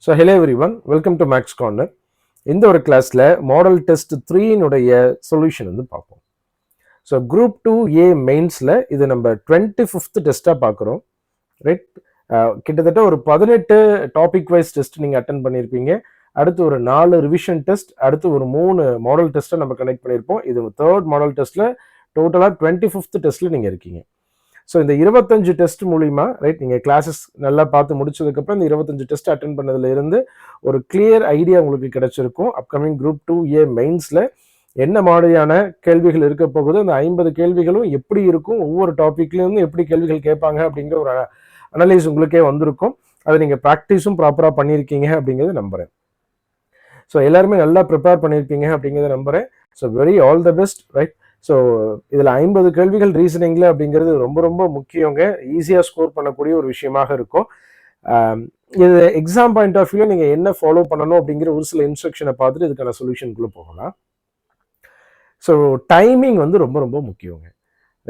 So hello everyone, welcome to Max Corner. இந்த ஒரு கிளாஸ்ல மாடல் டெஸ்ட் 3 சொல்யூஷன் வந்து பார்ப்போம். ஸோ குரூப் 2A மெயின்ஸில் இது நம்ம 25th டெஸ்ட்டாக பார்க்குறோம். ரைட், கிட்டத்தட்ட ஒரு 18 டாபிக் வைஸ் டெஸ்ட் நீங்கள் அட்டன் பண்ணியிருப்பீங்க. அடுத்து ஒரு 4 ரிவிஷன் டெஸ்ட், அடுத்து ஒரு 3 மாடல் டெஸ்ட்டை நம்ம கனெக்ட் பண்ணியிருப்போம். இது 3rd மாடல் டெஸ்ட்டில் டோட்டலாக 25th டெஸ்ட்டில் நீங்கள் இருக்கீங்க. ஸோ இந்த 25 டெஸ்ட் மூலிமா ரைட், நீங்கள் கிளாஸஸ் நல்லா பார்த்து முடிச்சதுக்கப்புறம் இந்த 25 டெஸ்ட் அட்டன் பண்ணதுல இருந்து ஒரு கிளியர் ஐடியா உங்களுக்கு கிடைச்சிருக்கும். அப்கமிங் குரூப் 2A மெயின்ஸில் என்ன மாதிரியான கேள்விகள் இருக்க போகுது, அந்த 50 கேள்விகளும் எப்படி இருக்கும், ஒவ்வொரு டாப்பிக்லேருந்து எப்படி கேள்விகள் கேட்பாங்க அப்படிங்கிற ஒரு அனலைஸ் உங்களுக்கே வந்திருக்கும். அதை நீங்கள் ப்ராக்டிஸும் ப்ராப்பராக பண்ணியிருக்கீங்க அப்படிங்கிறத நம்புகிறேன். ஸோ எல்லாருமே நல்லா ப்ரிப்பேர் பண்ணியிருப்பீங்க அப்படிங்கிறத நம்புகிறேன். So very all the best. Right, so இதில் 50 கேள்விகள் ரீசனிங்கில் அப்படிங்கிறது ரொம்ப ரொம்ப முக்கியங்க. ஈஸியாக ஸ்கோர் பண்ணக்கூடிய ஒரு விஷயமாக இருக்கும். இது எக்ஸாம் பாயிண்ட் ஆஃப் வியூ நீங்கள் என்ன ஃபாலோ பண்ணணும் அப்படிங்கிற ஒரு சில இன்ஸ்ட்ரக்ஷனை பார்த்துட்டு இதுக்கான சொல்யூஷனுக்குள்ளே போகலாம். ஸோ டைமிங் வந்து ரொம்ப ரொம்ப முக்கியங்க.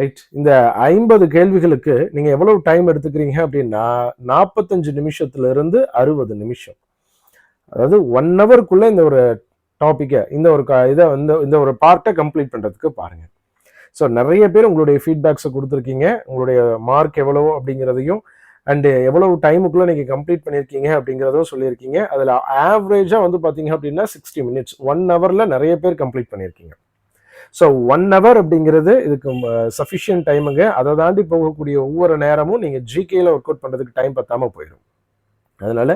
ரைட், இந்த 50 கேள்விகளுக்கு நீங்கள் எவ்வளவு டைம் எடுத்துக்கிறீங்க அப்படின்னா 45 நிமிஷத்துலேருந்து 60 நிமிஷம், அதாவது 1 ஹவருக்குள்ளே இந்த ஒரு டாப்பிக்கை இந்த ஒரு பார்ட்டை கம்ப்ளீட் பண்ணுறதுக்கு பாருங்க. ஸோ நிறைய பேர் உங்களுடைய ஃபீட்பேக்ஸை கொடுத்துருக்கீங்க, உங்களுடைய மார்க் எவ்வளவோ அப்படிங்கிறதையும் அண்டு எவ்வளவு டைமுக்குள்ளே நீங்கள் கம்ப்ளீட் பண்ணியிருக்கீங்க அப்படிங்கிறதும் சொல்லியிருக்கீங்க. அதில் ஆவரேஜாக வந்து பார்த்தீங்க அப்படின்னா 60 மினிட்ஸ், 1 ஹவரில் நிறைய பேர் கம்ப்ளீட் பண்ணியிருக்கீங்க. ஸோ 1 ஹவர் அப்படிங்கிறது இதுக்கு சஃபிஷியன்ட் டைமுங்க. அதை தாண்டி போகக்கூடிய ஒவ்வொரு நேரமும் நீங்கள் ஜிகேயில் ஒர்க் அவுட் பண்ணுறதுக்கு டைம் பத்தாமல் போயிடும். அதனால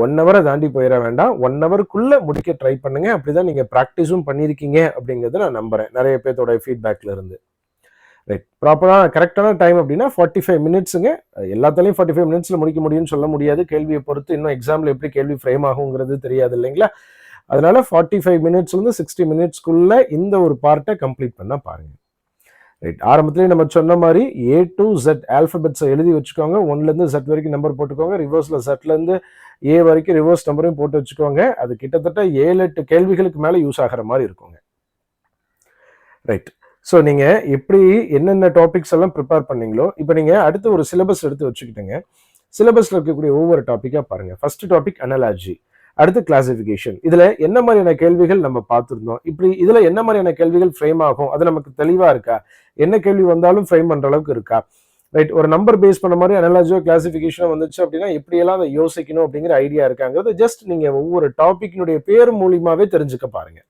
1 ஹவரை தாண்டி போயிட வேண்டாம், 1 ஹவருக்குள்ளே முடிக்க ட்ரை பண்ணுங்க. அப்படிதான் நீங்கள் ப்ராக்டிஸும் பண்ணியிருக்கீங்க அப்படிங்கிறத நான் நம்புகிறேன் நிறைய பேர்த்தோட ஃபீட்பேக்கில் இருந்து. ரைட், ப்ராப்பரான கரெக்டான டைம் அப்படின்னா 45 மினிட்ஸுங்க. எல்லாத்துலேயும் 45 மினிட்ஸில் முடிக்க முடியும்னு சொல்ல முடியாது, கேள்வியை பொறுத்து. இன்னும் எக்ஸாமில் எப்படி கேள்வி ஃப்ரேம் ஆகுங்கிறது தெரியாது இல்லைங்களா? அதனால 45 மினிட்ஸ்லேருந்து 60 மினிட்ஸ்க்குள்ள இந்த ஒரு பார்ட்டை கம்ப்ளீட் பண்ண பாருங்க. ரைட், ஆரம்பத்திலேயே நம்ம சொன்ன மாதிரி A to Z ஆல்பபெட்ஸை எழுதி வச்சுக்கோங்க. 1லேருந்து Z வரைக்கும் நம்பர் போட்டுக்கோங்க. ரிவர்ஸில் Zலேருந்து A வரைக்கும் ரிவர்ஸ் நம்பரையும் போட்டு வச்சுக்கோங்க. அது கிட்டத்தட்ட 7-8 கேள்விகளுக்கு மேலே யூஸ் ஆகிற மாதிரி இருக்குங்க. ரைட், ஸோ நீங்கள் எப்படி என்னென்ன டாபிக்ஸ் எல்லாம் ப்ரிப்பேர் பண்ணீங்களோ இப்போ நீங்கள் அடுத்து ஒரு சிலபஸ் எடுத்து வச்சுக்கிட்டுங்க. சிலபஸில் இருக்கக்கூடிய ஒவ்வொரு டாப்பிக்காக பாருங்கள். ஃபர்ஸ்ட் டாபிக் அனாலஜி, அடுத்து கிளாசிஃபிகேஷன். இதில் என்ன மாதிரியான கேள்விகள் நம்ம பார்த்துருந்தோம், இப்படி இதில் என்ன மாதிரியான கேள்விகள் ஃப்ரேம் ஆகும், அது நமக்கு தெளிவாக இருக்கா, என்ன கேள்வி வந்தாலும் ஃப்ரேம் பண்ணுற அளவுக்கு இருக்கா. ரைட், ஒரு நம்பர் பேஸ் பண்ண மாதிரி அனலாஜியோ கிளாசிஃபிகேஷனோ வந்துச்சு அப்படின்னா எப்படியெல்லாம் அதை யோசிக்கணும் அப்படிங்கிற ஐடியா இருக்காங்கிறது ஜஸ்ட் நீங்கள் ஒவ்வொரு டாபிக்னுடைய பேர் மூலியமாகவே தெரிஞ்சுக்க பாருங்க.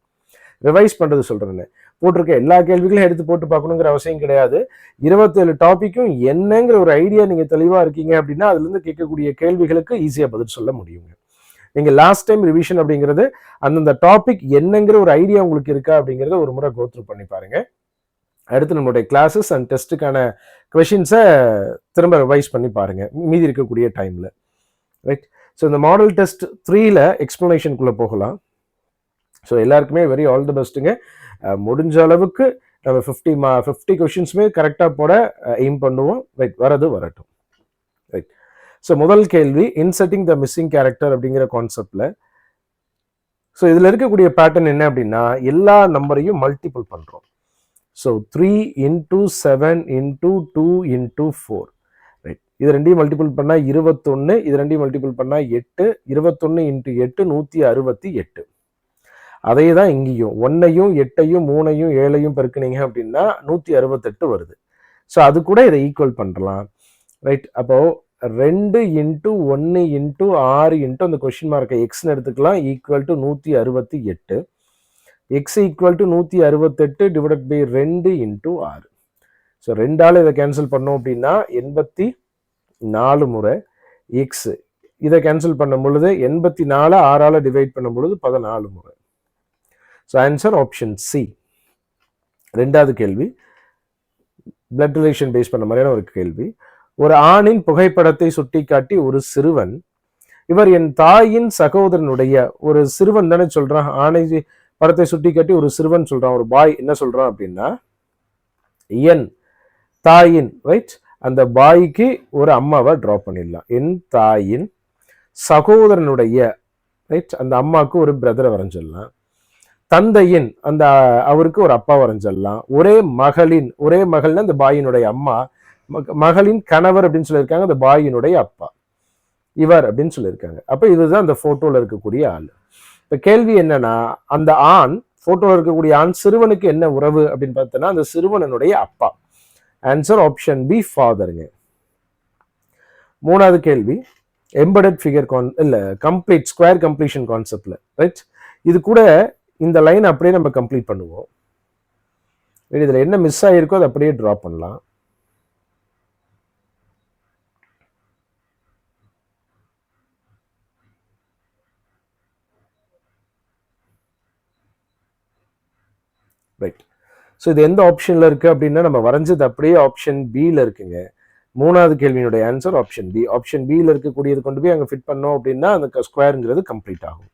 ரிவைஸ் பண்ணுறது சொல்கிறேன்னு போட்டிருக்க எல்லா கேள்விகளையும் எடுத்து போட்டு பார்க்கணுங்கிற அவசியம் கிடையாது. 27 டாப்பிக்கும் என்னங்கிற ஒரு ஐடியா நீங்கள் தெளிவாக இருக்கீங்க அப்படின்னா அதுலேருந்து கேட்கக்கூடிய கேள்விகளுக்கு ஈஸியாக பதில் சொல்ல முடியுங்க. நீங்கள் லாஸ்ட் டைம் ரிவிஷன் அப்படிங்கிறது அந்தந்த டாபிக் என்னங்கிற ஒரு ஐடியா உங்களுக்கு இருக்கா அப்படிங்கிறத ஒரு முறை கோத்ரூ பண்ணி பாருங்க. அடுத்து நம்மளுடைய கிளாஸஸ் அண்ட் டெஸ்ட்டுக்கான கொஷின்ஸை திரும்ப ரிவைஸ் பண்ணி பாருங்க மீதி இருக்கக்கூடிய டைமில். ரைட், ஸோ இந்த மாடல் டெஸ்ட் 3ல எக்ஸ்பிளனேஷனுக்குள்ளே போகலாம். ஸோ எல்லாருக்குமே வெரி ஆல் தி பெஸ்ட்டுங்க. முடிஞ்ச அளவுக்கு நம்ம 50 கொஷின்ஸுமே கரெக்டாக போட எய்ம் பண்ணுவோம். ரைட், வரட்டும். ரைட், ஸோ முதல் கேள்வி இன்செர்ட்டிங் த மிஸ்ஸிங் கேரக்டர் அப்படிங்கிற கான்செப்டில். ஸோ இதில் இருக்கக்கூடிய பேட்டர்ன் என்ன அப்படின்னா எல்லா நம்பரையும் மல்டிபிள் பண்ணுறோம். So 3 into 7 into 2 into 4. Right, இது ரெண்டையும் மல்டிபிள் பண்ணால் 21, இது ரெண்டையும் மல்டிபிள் பண்ணால் 8, 21 into 8 168. அதே தான் இங்கேயும் 1ஐயும் 8ஐயும் 3ஐயும் 7ஐயும் பெருக்குனீங்க அப்படின்னா 168 வருது. ஸோ அது கூட இதை ஈக்குவல் பண்ணலாம். ரைட், அப்போது 2 into 1 into 6 into அந்த கொஸ்டின் மார்க்கை எக்ஸ்ன்னு எடுத்துக்கலாம், equal to 168. X equal to 168 divided by 2 into 6. So 2ஆல் இதை கேன்சல் பண்ணோம் அப்படின்னா 84 முறை. எக்ஸ் இதை கேன்சல் பண்ணும் பொழுது 84 6ஆல் டிவைட் பண்ணும் பொழுது 14 முறை. So answer option C. ரெண்டாவது கேள்வி பிளட் ரிலேஷன் பேஸ் பண்ண மாதிரியான ஒரு கேள்வி. ஒரு ஆணின் புகைப்படத்தை சுட்டிக்காட்டி ஒரு சிறுவன், இவர் என் தாயின் சகோதரனுடைய, ஒரு சிறுவன் தானே சொல்றான், ஆணை படத்தை சுட்டிக்காட்டி ஒரு சிறுவன் சொல்றான், ஒரு பாய் என்ன சொல்றான் அப்படின்னா என் தாயின், ரைட், அந்த பாய்க்கு ஒரு அம்மாவை ட்ரா பண்ணிடலாம். என் தாயின் சகோதரனுடைய, ரைட், அந்த அம்மாவுக்கு ஒரு பிரதரை வரைஞ்சிடலாம். தந்தையின், அந்த அவருக்கு ஒரு அப்பா வரைஞ்சிடலாம். ஒரே மகள்னா அந்த பாயினுடைய அம்மா, மகளின் கணவர் அப்படின்னு சொல்லியிருக்காங்க, அந்த பாயினுடைய அப்பா. இவர் அப்படின்னு சொல்லியிருக்காங்க. அப்ப இதுதான் அந்த போட்டோல இருக்கக்கூடிய ஆள். இப்ப கேள்வி என்னன்னா, அந்த ஆண் போட்டோல இருக்கக்கூடிய ஆண் சிறுவனுக்கு என்ன உறவு அப்படின்னு பார்த்தோன்னா அந்த சிறுவனுடைய அப்பா. ஆன்சர் ஆப்ஷன் பி ஃபாதருங்க. மூணாவது கேள்வி embedded figure complete square completion கான்செப்ட்ல, ரைட்? இது கூட இந்த லைன் அப்படியே நம்ம கம்ப்ளீட் பண்ணுவோம். இதுல என்ன மிஸ் ஆகிருக்கோ அதை அப்படியே டிரா பண்ணலாம். ரைட். ஸோ இது எந்த ஆப்ஷன்ல இருக்கு அப்படின்னா நம்ம வரைஞ்சது அப்படியே ஆப்ஷன் பில இருக்குங்க. மூணாவது கேள்வியினுடைய ஆன்சர் ஆப்ஷன் பி. ஆப்ஷன் பில இருக்கக்கூடியது கொண்டு போய் அங்கே ஃபிட் பண்ணோம் அப்படின்னா அந்த ஸ்கொயருங்கிறது கம்ப்ளீட் ஆகும்.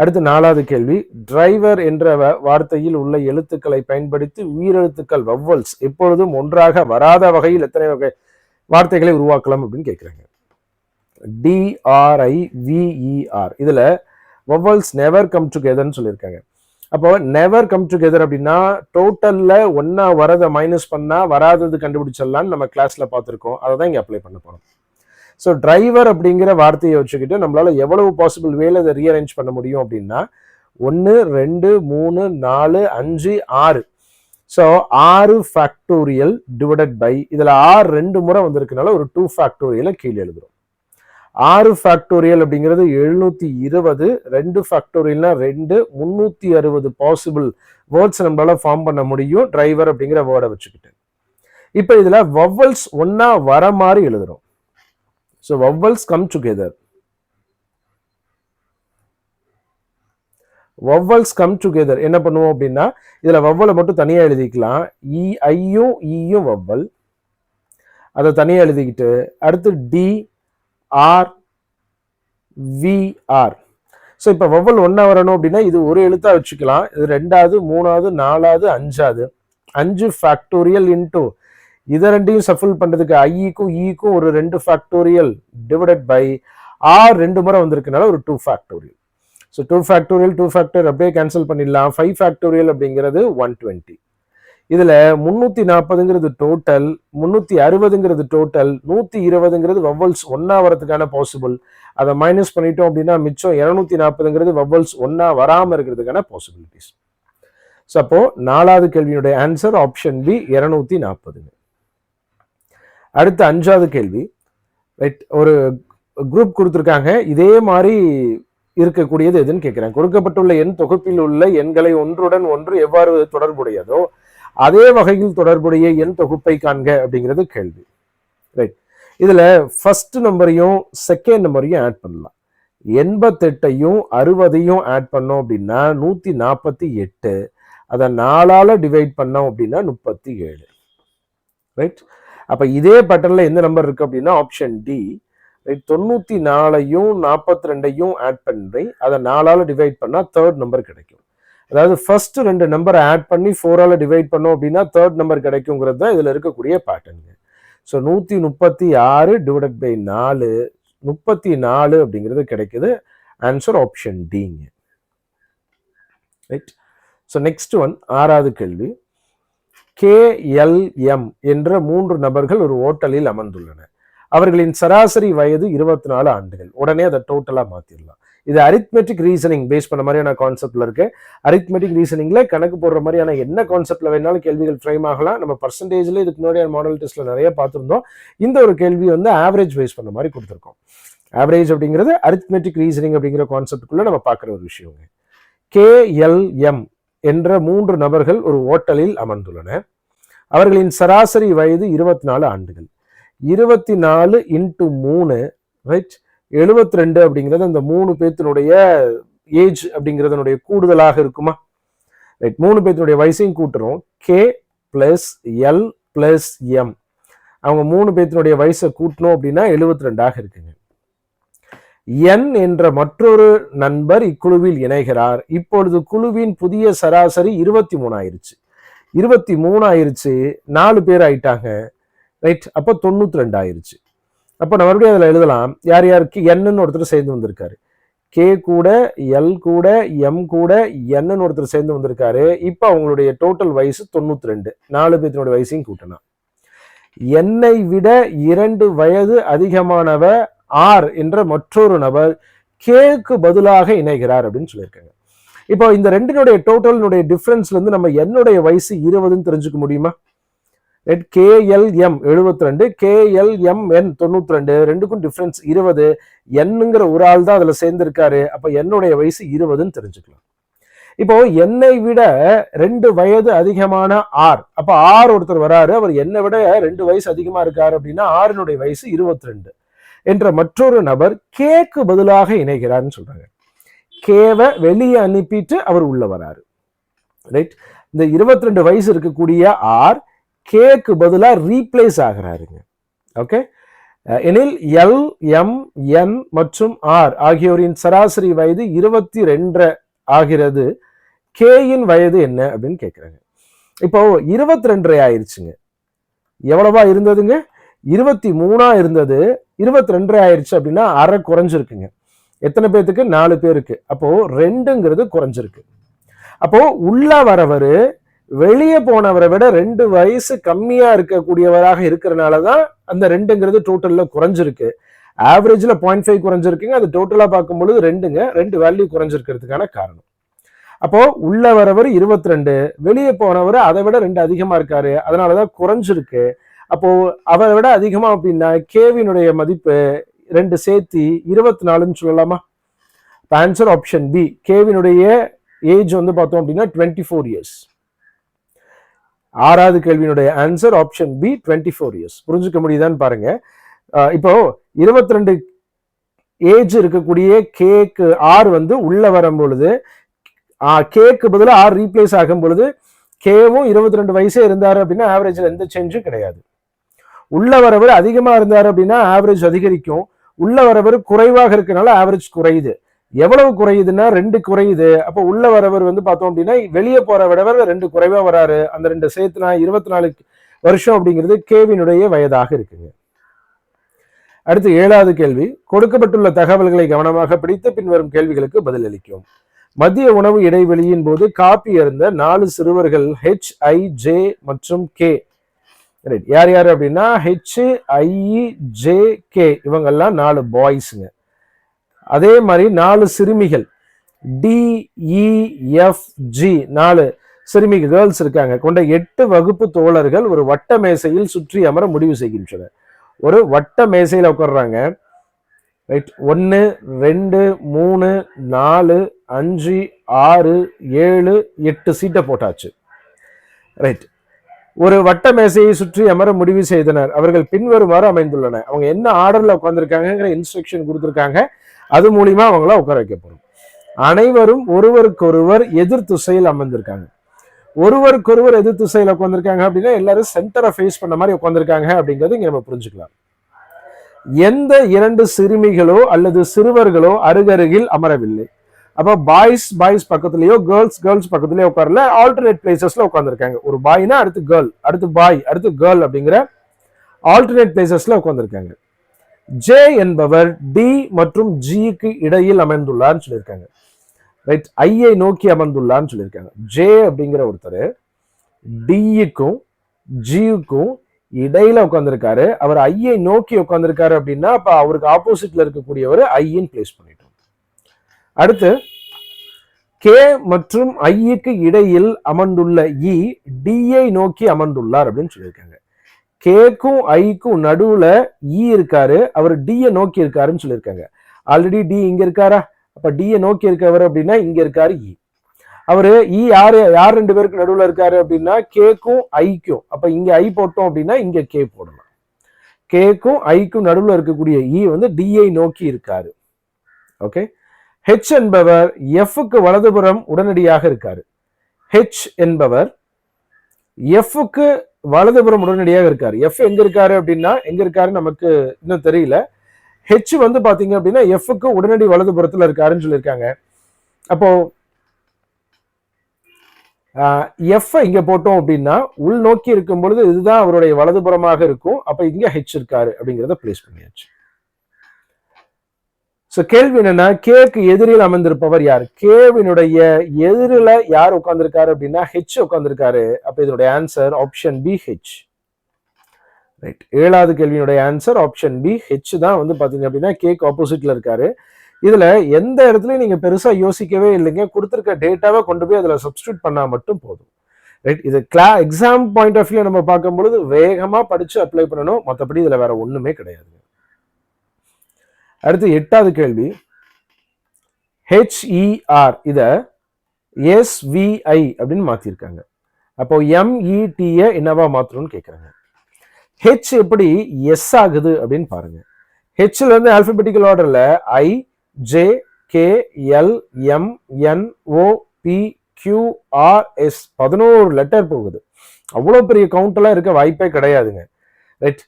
அடுத்து நாலாவது கேள்வி, டிரைவர் என்ற வார்த்தையில் உள்ள எழுத்துக்களை பயன்படுத்தி உயிரெழுத்துக்கள் வவ்வல்ஸ் எப்பொழுதும் ஒன்றாக வராத வகையில் எத்தனை வகை வார்த்தைகளை உருவாக்கலாம் அப்படின்னு கேட்குறாங்க. DRIVER. இதுல வவ்வல்ஸ் நெவர் கம் டுகெதர்னு சொல்லியிருக்காங்க. அப்போ நெவர் கம் டுகெதர் அப்படின்னா டோட்டல்ல ஒன்னா வரதை மைனஸ் பண்ணா வராதது கண்டுபிடிச்சிடலான்னு நம்ம கிளாஸ்ல பார்த்துருக்கோம். அதை தான் இங்க அப்ளை பண்ண போறோம். ஸோ டிரைவர் அப்படிங்கிற வார்த்தையை வச்சுக்கிட்டு நம்மளால எவ்வளவு பாசிபிள் வேலை அதை ரீஅரேஞ்ச் பண்ண முடியும் அப்படின்னா 1 2 3 4 5 6. ஸோ 6 ஃபேக்டோரியல் டிவைடட் பை இதுல 6 2 முறை வந்திருக்கனால ஒரு 2 ஃபேக்டோரியலை கீழே எழுதுறோம். 6 ஃபேக்டோரியல் அப்படிங்கிறது 720, 2 ஃபேக்டோரியல்னா 2 360 பாசிபிள் வேர்ட்ஸ் நம்மளால ஃபார்ம் பண்ண முடியும் டிரைவர் அப்படிங்கிற வேர்டை வச்சுக்கிட்டு. இப்போ இதுல வவ்வல்ஸ் ஒன்னா வர மாதிரி எழுதுறோம். So vowels come together. Vowels come together என்ன பண்ணுவோம் அப்படின்னா இதுல வவ்வலை மட்டும் தனியா எழுதிக்கலாம். ஐயும் ஈயும் வவ்வல், அதை தனியா எழுதிக்கிட்டு அடுத்து DRVR. ஸோ இப்போ வவ்வல் ஒன்னா வரணும் அப்படின்னா இது ஒரு எழுத்தா வச்சுக்கலாம். இது 2வது 3வது 4வது 5வது 5 ஃபேக்டோரியல் இன்டூ இதை ரெண்டையும் சஃபில் பண்றதுக்கு ஐக்கும் ஈக்கும் ஒரு 2 ஃபேக்டோரியல் டிவைடட் பை R 2 முறை வந்திருக்கனால ஒரு 2 ஃபேக்டோரியல். ஸோ 2 ஃபேக்டோரியல் 2 ஃபேக்டோரியல் அப்படியே கேன்சல் பண்ணிடலாம். 5 ஃபேக்டோரியல் அப்படிங்கிறது 120. இதுல 340ங்கிறது டோட்டல், 360ங்கிறது டோட்டல், 120ங்கிறது வவ்வல்ஸ் ஒன்னா வரதுக்கான பாசிபிள். அதை மைனஸ் பண்ணிட்டோம் அப்படின்னா மிச்சம் 240ங்கிறது வவ்வல்ஸ் ஒன்னா வராம இருக்கிறதுக்கான பாசிபிலிட்டிஸ். ஸோ அப்போ நாலாவது கேள்வியுடைய ஆன்சர் ஆப்ஷன் பி 240. அடுத்து அஞ்சாவது கேள்வி, ரைட்? ஒரு குரூப் கொடுத்துருக்காங்க. இதே மாதிரி இருக்கக்கூடியது எதுன்னு கேட்கிறேன். கொடுக்கப்பட்டுள்ள எண் தொகுப்பில் உள்ள எண்களை ஒன்றுடன் ஒன்று எவ்வாறு தொடர்புடையதோ அதே வகையில் தொடர்புடைய எண் தொகுப்பை காண்க அப்படிங்கிறது கேள்வி, ரைட்? இதுல ஃபர்ஸ்ட் நம்பரையும் செகண்ட் நம்பரையும் ஆட் பண்ணலாம். 88ஐயும் 60ஐயும் ஆட் பண்ணோம் அப்படின்னா 148. அதை 4ஆல டிவைட் பண்ணோம் அப்படின்னா 37, ரைட்? அப்ப இதே பேட்டர்ன்ல எந்த நம்பர் இருக்கு அப்படின்னா ஆப்ஷன் டி, ரைட்? 94ஐயும் 42ஐயும் ஆட் பண்ணி அதை 4ஆல டிவைட் பண்ணா தேர்ட் நம்பர் கிடைக்கும். அதாவது ஃபர்ஸ்ட் 2 நம்பரை ஆட் பண்ணி 4ஆல டிவைட் பண்ணோம் அப்படின்னா தேர்ட் நம்பர் கிடைக்குங்கிறது தான் இதுல இருக்கக்கூடிய பேட்டர்ன். ஸோ 136 டிவைடட் பை 4 34 அப்படிங்கிறது கிடைக்குது. ஆன்சர் ஆப்ஷன் டிங்க, ரைட்? ஸோ நெக்ஸ்ட் ஒன், ஆறாவது கேள்வி. KLM என்ற 3 நபர்கள் ஒரு ஓட்டலில் அமர்ந்துள்ளனர். அவர்களின் சராசரி வயது 24 ஆண்டுகள். உடனே அதை டோட்டலா மாத்திடலாம். இது அரித்மெட்டிக் ரீசனிங் பேஸ் பண்ண மாதிரியான கான்செப்ட்ல இருக்கு. அரித்மெட்டிக் ரீசனிங்ல கணக்கு போடுற மாதிரியான என்ன கான்செப்ட்ல வேணாலும் கேள்விகள் ஃப்ரேம் ஆகலாம். நம்ம பர்சன்டேஜ்ல இதுக்கு முன்னாடி மாடல் டெஸ்ட்ல நிறைய பார்த்துருந்தோம். இந்த ஒரு கேள்வி வந்து ஆவரேஜ் பேஸ் பண்ண மாதிரி கொடுத்துருக்கோம். ஆவரேஜ் அப்படிங்கிறது அரித்மெட்டிக் ரீசனிங் அப்படிங்கிற கான்செப்டுக்குள்ள நம்ம பார்க்குற ஒரு விஷயங்க. KLM என்ற 3 நபர்கள் ஒரு ஓட்டலில் அமர்ந்துள்ளனர். அவர்களின் சராசரி வயது 24 ஆண்டுகள். 24 இன்ட்டு 3, ரைட்? 72 அப்படிங்கிறது அந்த 3 பேத்தினுடைய ஏஜ் அப்படிங்கிறதனுடைய கூடுதலாக இருக்குமா, right? 3 பேத்தினுடைய வயசையும் கூட்டுறோம். K plus L plus M. அவங்க 3 பேத்தினுடைய வயசை கூட்டணும் அப்படின்னா 72ஆக இருக்குங்க. N என்ற மற்றொரு நண்பர் இக்குழுவில் இணைகிறார். இப்பொழுது குழுவின் புதிய சராசரி 23 ஆயிருச்சு. 23 ஆயிருச்சு, 4 பேர் ஆயிட்டாங்க, ரைட்? அப்போ 92 ஆயிருச்சு. அப்போ நம்ம மறுபடியும் அதில் எழுதலாம். யார் யாருக்கு என்னன்னு ஒருத்தர் சேர்ந்து வந்திருக்காரு. K கூட L கூட M கூட என்னன்னு ஒருத்தர் சேர்ந்து வந்திருக்காரு. இப்போ அவங்களுடைய டோட்டல் வயசு 92. 4 பேத்தினுடைய வயசையும் கூட்டணும். என்னை விட 2 வயது அதிகமானவ ஆர் என்ற மற்றொரு நபர் கேக்கு பதிலாக இணைகிறார் அப்படின்னு சொல்லியிருக்காங்க. இப்போ இந்த ரெண்டினுடைய டோட்டலினுடைய டிஃபரன்ஸ்ல இருந்து நம்ம என்னுடைய வயசு 20ன்னு தெரிஞ்சுக்க முடியுமா? KLM 72, KLMN 92, ரெண்டுக்கும் டிஃபரன்ஸ் 20. என்னங்கிற ஒரு ஆள் தான் அதுல சேர்ந்திருக்காரு. அப்ப என்னுடைய வயசு 20ன்னு தெரிஞ்சுக்கலாம். இப்போ என்னை விட 2 வயது அதிகமான ஆர், அப்ப ஆர் ஒருத்தர் வராரு, அவர் என்னை விட 2 வயசு அதிகமா இருக்காரு அப்படின்னா ஆரினுடைய வயசு 22 என்ற மற்றொரு நபர் கேக்கு பதிலாக இணைகிறார்னு சொல்றாங்க. கேவை வெளியே அனுப்பிட்டு அவர் உள்ள வராரு. ரைட், இந்த 22 வயசு இருக்கக்கூடிய ஆர் கேக்கு பதிலா ரீப்ளேஸ் ஆகிறாருங்க. ஓகே, எனில் எல், எம், என் மற்றும் ஆர் ஆகியோரின் சராசரி வயது 22 ஆகிறது. கேயின் வயது என்ன அப்படின்னு கேட்குறாங்க. இப்போ 22 ஆயிடுச்சுங்க. எவ்வளவா இருந்ததுங்க? 23 இருந்தது, 22 ஆயிடுச்சு அப்படின்னா அரை குறைஞ்சிருக்குங்க. எத்தனை பேருக்கு? 4 பேருக்கு. அப்போ 2ங்கிறது குறைஞ்சிருக்கு. அப்போ உள்ள வரவர் வெளியே போனவரை விட 2 வயசு கம்மியா இருக்கக்கூடியவராக இருக்கிறனாலதான் அந்த 2ங்கிறது டோட்டல்ல குறைஞ்சிருக்கு. ஆவரேஜ்ல 0.5 குறைஞ்சிருக்குங்க. அது டோட்டலா பார்க்கும்பொழுது 2ங்க, 2 வேல்யூ குறைஞ்சிருக்கிறதுக்கான காரணம். அப்போ உள்ள வரவர் 22, வெளியே போனவர் அதை விட 2 அதிகமா இருக்காரு, அதனாலதான் குறைஞ்சிருக்கு. அப்போ அவரை விட அதிகமா அப்படின்னா கேவினுடைய மதிப்பு 2 சேர்த்தி 24ன்னு சொல்லலாமா? Answer option B. கேவினுடைய ஏஜ் வந்து பார்த்தோம் அப்படின்னா 24 இயர்ஸ். 6வது கேள்வியினுடைய ஆன்சர் ஆப்ஷன் பி 24 இயர்ஸ். புரிஞ்சுக்க முடியுதான்னு பாருங்க. இப்போ 22 ஏஜ் இருக்கக்கூடிய கேக்கு ஆர் வந்து உள்ள வரும் பொழுது கேக்கு பதில் ஆர் ரீப்ளேஸ் ஆகும் பொழுது கேவும் 22 வயசே இருந்தாரு அப்படின்னா ஆவரேஜ்ல எந்த சேஞ்சும் கிடையாது. உள்ள வரவர் அதிகமா இருந்தாரு அப்படின்னா ஆவரேஜ் அதிகரிக்கும். உள்ள வரவர் குறைவாக இருக்கனால ஆவரேஜ் குறையுது. எவ்வளவு குறையுதுன்னா 2 குறையுது. அப்போ உள்ள வரவர் வந்து பார்த்தோம் அப்படின்னா வெளியே போற விடவர் 2 குறைவா வராரு. அந்த 2 சேர்த்துனா 24 வருஷம் அப்படிங்கிறது கேவினுடைய வயதாக இருக்குங்க. அடுத்து 7வது கேள்வி. கொடுக்கப்பட்டுள்ள தகவல்களை கவனமாக பிடித்து பின்வரும் கேள்விகளுக்கு பதிலளிக்கும். மதிய உணவு இடைவெளியின் போது காப்பி அருந்த 4 சிறுவர்கள் HIJ மற்றும் K. யார் யார் அப்படின்னா HIJK இவங்கெல்லாம் 4 பாய்ஸுங்க. அதே மாதிரி 4 சிறுமிகள் DEFG 4 சிறுமிகள் கேர்ள்ஸ் இருக்காங்க கொண்ட 8 வகுப்பு தோழர்கள் ஒரு வட்ட மேசையில் சுற்றி அமர முடிவு செய்கின்றனர். ஒரு வட்ட மேசையில உட்கார்றாங்க. ரைட், 1 2 3 4 5 6 7 8 சீட்டை போட்டாச்சு. ரைட், ஒரு வட்ட மேசையை சுற்றி அமர முடிவு செய்தனர். அவர்கள் பின்வருமாறு அமைந்துள்ளன. அவங்க என்ன ஆர்டர்ல உட்கார்ந்துருக்காங்கிற இன்ஸ்ட்ரக்ஷன் கொடுத்துருக்காங்க. அது மூலியமா அவங்கள உட்கார வைக்க போறோம். அனைவரும் ஒருவருக்கொருவர் எதிர் திசையில் அமர்ந்திருக்காங்க. ஒருவருக்கொருவர் எதிர் திசையில் உட்கார்ந்துருக்காங்க அப்படின்னா எல்லாரும் சென்டரை ஃபேஸ் பண்ண மாதிரி உட்கார்ந்துருக்காங்க அப்படிங்கிறது இங்க நம்ம புரிஞ்சுக்கலாம். எந்த 2 சிறுமிகளோ அல்லது சிறுவர்களோ அருகருகில் அமரவில்லை. அப்ப பாய்ஸ் பக்கத்துலயோ கேர்ள்ஸ் பக்கத்துலயோ உட்காரல, ஆல்டர்னேட் பிளேசஸ்ல உட்கார்ந்துருக்காங்க. ஒரு பாய்னா அடுத்து கேர்ள், அடுத்து பாய், அடுத்து கேர்ள் அப்படிங்கிற ஆல்டர்னேட் பிளேசஸ்ல உட்கார்ந்துருக்காங்க. ஜே என்பவர் டி மற்றும் ஜிக்கு இடையில் அமர்ந்துள்ளார்னு சொல்லியிருக்காங்க. ரைட், ஐயை நோக்கி அமர்ந்துள்ளார்னு சொல்லியிருக்காங்க. ஜே அப்படிங்கிற ஒருத்தர் டிக்கும் ஜிக்கும் இடையில உட்கார்ந்துருக்காரு. அவர் ஐயை நோக்கி உட்கார்ந்துருக்காரு அப்படின்னா அப்ப அவருக்கு ஆப்போசிட்ல இருக்கக்கூடியவர் ஐயின் பிளேஸ் பண்ணிட்டோம். அடுத்து கே மற்றும் ஐக்கு இடையில் அமர்ந்துள்ள இ டியை நோக்கி அமர்ந்துள்ளார் அப்படின்னு சொல்லியிருக்காங்க. கேக்கும் ஐக்கும் நடுவுல இ இருக்காரு, அவர் டியை நோக்கி இருக்காருன்னு சொல்லியிருக்காங்க. ஆல்ரெடி டி இங்க இருக்காரா? அப்ப டியை நோக்கி இருக்கவர் அப்படின்னா இங்க இருக்காரு இ. அவரு இ யார் 2 பேருக்கு நடுவுல இருக்காரு அப்படின்னா கேக்கும் ஐக்கும். அப்ப இங்க ஐ போட்டோம் அப்படின்னா இங்க கே போடலாம். கேக்கும் ஐக்கும் நடுவுல இருக்கக்கூடிய இ வந்து டியை நோக்கி இருக்காரு. ஓகே, ஹெச் என்பவர் எஃப்க்கு வலதுபுறம் உடனடியாக இருக்காரு. ஹெச் என்பவர் எஃப்க்கு வலதுபுறம் உடனடியாக இருக்காரு. எஃப் எங்க இருக்காரு அப்படின்னா எங்க இருக்காரு நமக்கு இன்னும் தெரியல. ஹெச் வந்து பாத்தீங்க அப்படின்னா எஃப்க்கு உடனடி வலதுபுறத்துல இருக்காருன்னு சொல்லியிருக்காங்க. அப்போ எஃப் இங்க போட்டோம் அப்படின்னா உள் நோக்கி இருக்கும் பொழுது இதுதான் அவருடைய வலதுபுறமாக இருக்கும். அப்ப இங்க ஹெச் இருக்காரு அப்படிங்கிறத பிளேஸ் பண்ணியாச்சு. சோ கேள்வி என்னன்னா கேக்கு எதிரில் அமர்ந்திருப்பவர் யார்? கேவினுடைய எதிரில யார் உட்கார்ந்திருக்காரு அப்படின்னா ஹெச் உட்கார்ந்திருக்காரு. அப்ப இதனுடைய answer option B H. Right. 7வது கேள்வியினுடைய ஆன்சர் ஆப்ஷன் பி. ஹெச் தான் வந்து பாத்தீங்க அப்படின்னா கேக் ஆப்போசிட்ல இருக்காரு. இதுல எந்த இடத்துலயும் நீங்க பெருசா யோசிக்கவே இல்லைங்க. கொடுத்திருக்க டேட்டாவை கொண்டு போய் அதுல சப்ஸ்டியூட் பண்ணா மட்டும் போதும். ரைட். இது எக்ஸாம் பாயிண்ட் ஆஃப் வியூ நம்ம பார்க்கும் பொழுது வேகமா படிச்சு அப்ளை பண்ணணும். மற்றபடி இதுல வேற ஒண்ணுமே கிடையாது. அடுத்து 8வது கேள்வி. HER இத SVI அப்படின்னு மாத்திருக்காங்க. அப்போ MET என்னவா மாத்தணும்னு கேக்குறாங்க. ஹெச் எப்படி எஸ் ஆகுது அப்படின்னு பாருங்க. ஹெச்ல இருந்து ஆல்பபெட்டிக்கல் ஆர்டர்ல I J K L M N O P Q R S 11 letter போகுது. அவ்வளவு பெரிய கவுண்ட் எல்லாம் இருக்க வாய்ப்பே கிடையாதுங்க. ரைட்.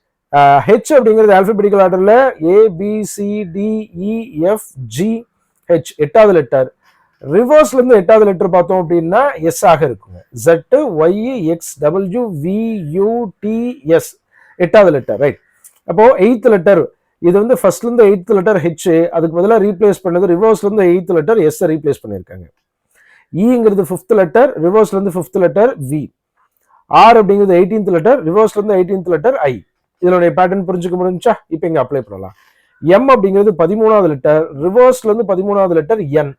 ஹெச் அப்படிங்கிறது ஆல்பபெட்டிக்கல் ஆர்டர்ல ABCDEFGH 8வது லெட்டர். ரிவர்ஸ்ல இருந்து 8வது லெட்டர் பார்த்தோம் அப்படின்னா எஸ் ஆக இருக்குங்க. ZYXWVUTS 8வது லெட்டர். ரைட். அப்போ 8th லெட்டர் இது வந்து ஃபர்ஸ்ட்ல இருந்து 8th லெட்டர் ஹெச், அதுக்கு பதிலாக ரீப்ளேஸ் பண்ணது ரிவர்ஸ்ல இருந்து 8th லெட்டர் எஸ் ரீப்ளேஸ் பண்ணிருக்காங்க. ஈங்கிறது 5th லெட்டர், ரிவர்ஸ்ல இருந்து 5th லெட்டர் வி. ஆர் அப்படிங்கிறது 18th லெட்டர், ரிவர்ஸ்ல இருந்து 18th லெட்டர் ஐ. இதனுடைய பேட்டர்ன் புரிஞ்சுக்க முடிஞ்சா இப்போ இங்க அப்ளை பண்ணலாம். எம் அப்படிங்கிறது 13வது லெட்டர், ரிவர்ஸ்ல இருந்து 13வது லெட்டர் என்.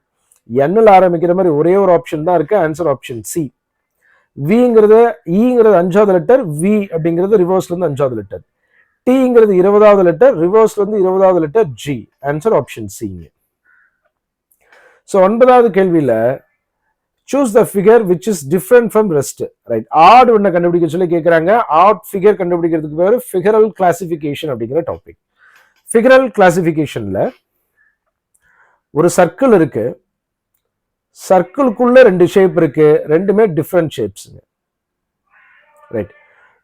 என்ல ஆரம்பிக்கிற மாதிரி ஒரே ஒரு ஆப்ஷன் தான் இருக்கு, ஆன்சர் ஆப்ஷன் சி. விங்கிறது ஈங்கிறது 5வது லெட்டர், வி அப்படிங்கிறது ரிவர்ஸ்ல இருந்து 5வது லெட்டர். டிங்கிறது 20வது லெட்டர், ரிவர்ஸ்ல இருந்து 20வது letter G. Answer option C. So 9வது கேள்வியில choose the figure which is different from rest. Right. Odd ஒன்ன கண்டுபிடிக்க சொல்லி கேக்குறாங்க. ஆட் ஃபிகர் கண்டுபிடிக்கிறதுக்கு பேரு ஃபிகரல் கிளாசிஃபிகேஷன் அப்படிங்கிற டாபிக். ஃபிகரல் கிளாசிஃபிகேஷன்ல ஒரு சர்க்கிள் இருக்கு. சர்க்கிள்குள்ள 2 ஷேப் இருக்கு, ரெண்டுமே டிஃப்ரெண்ட் ஷேப்ஸ்ங்க. ரைட்.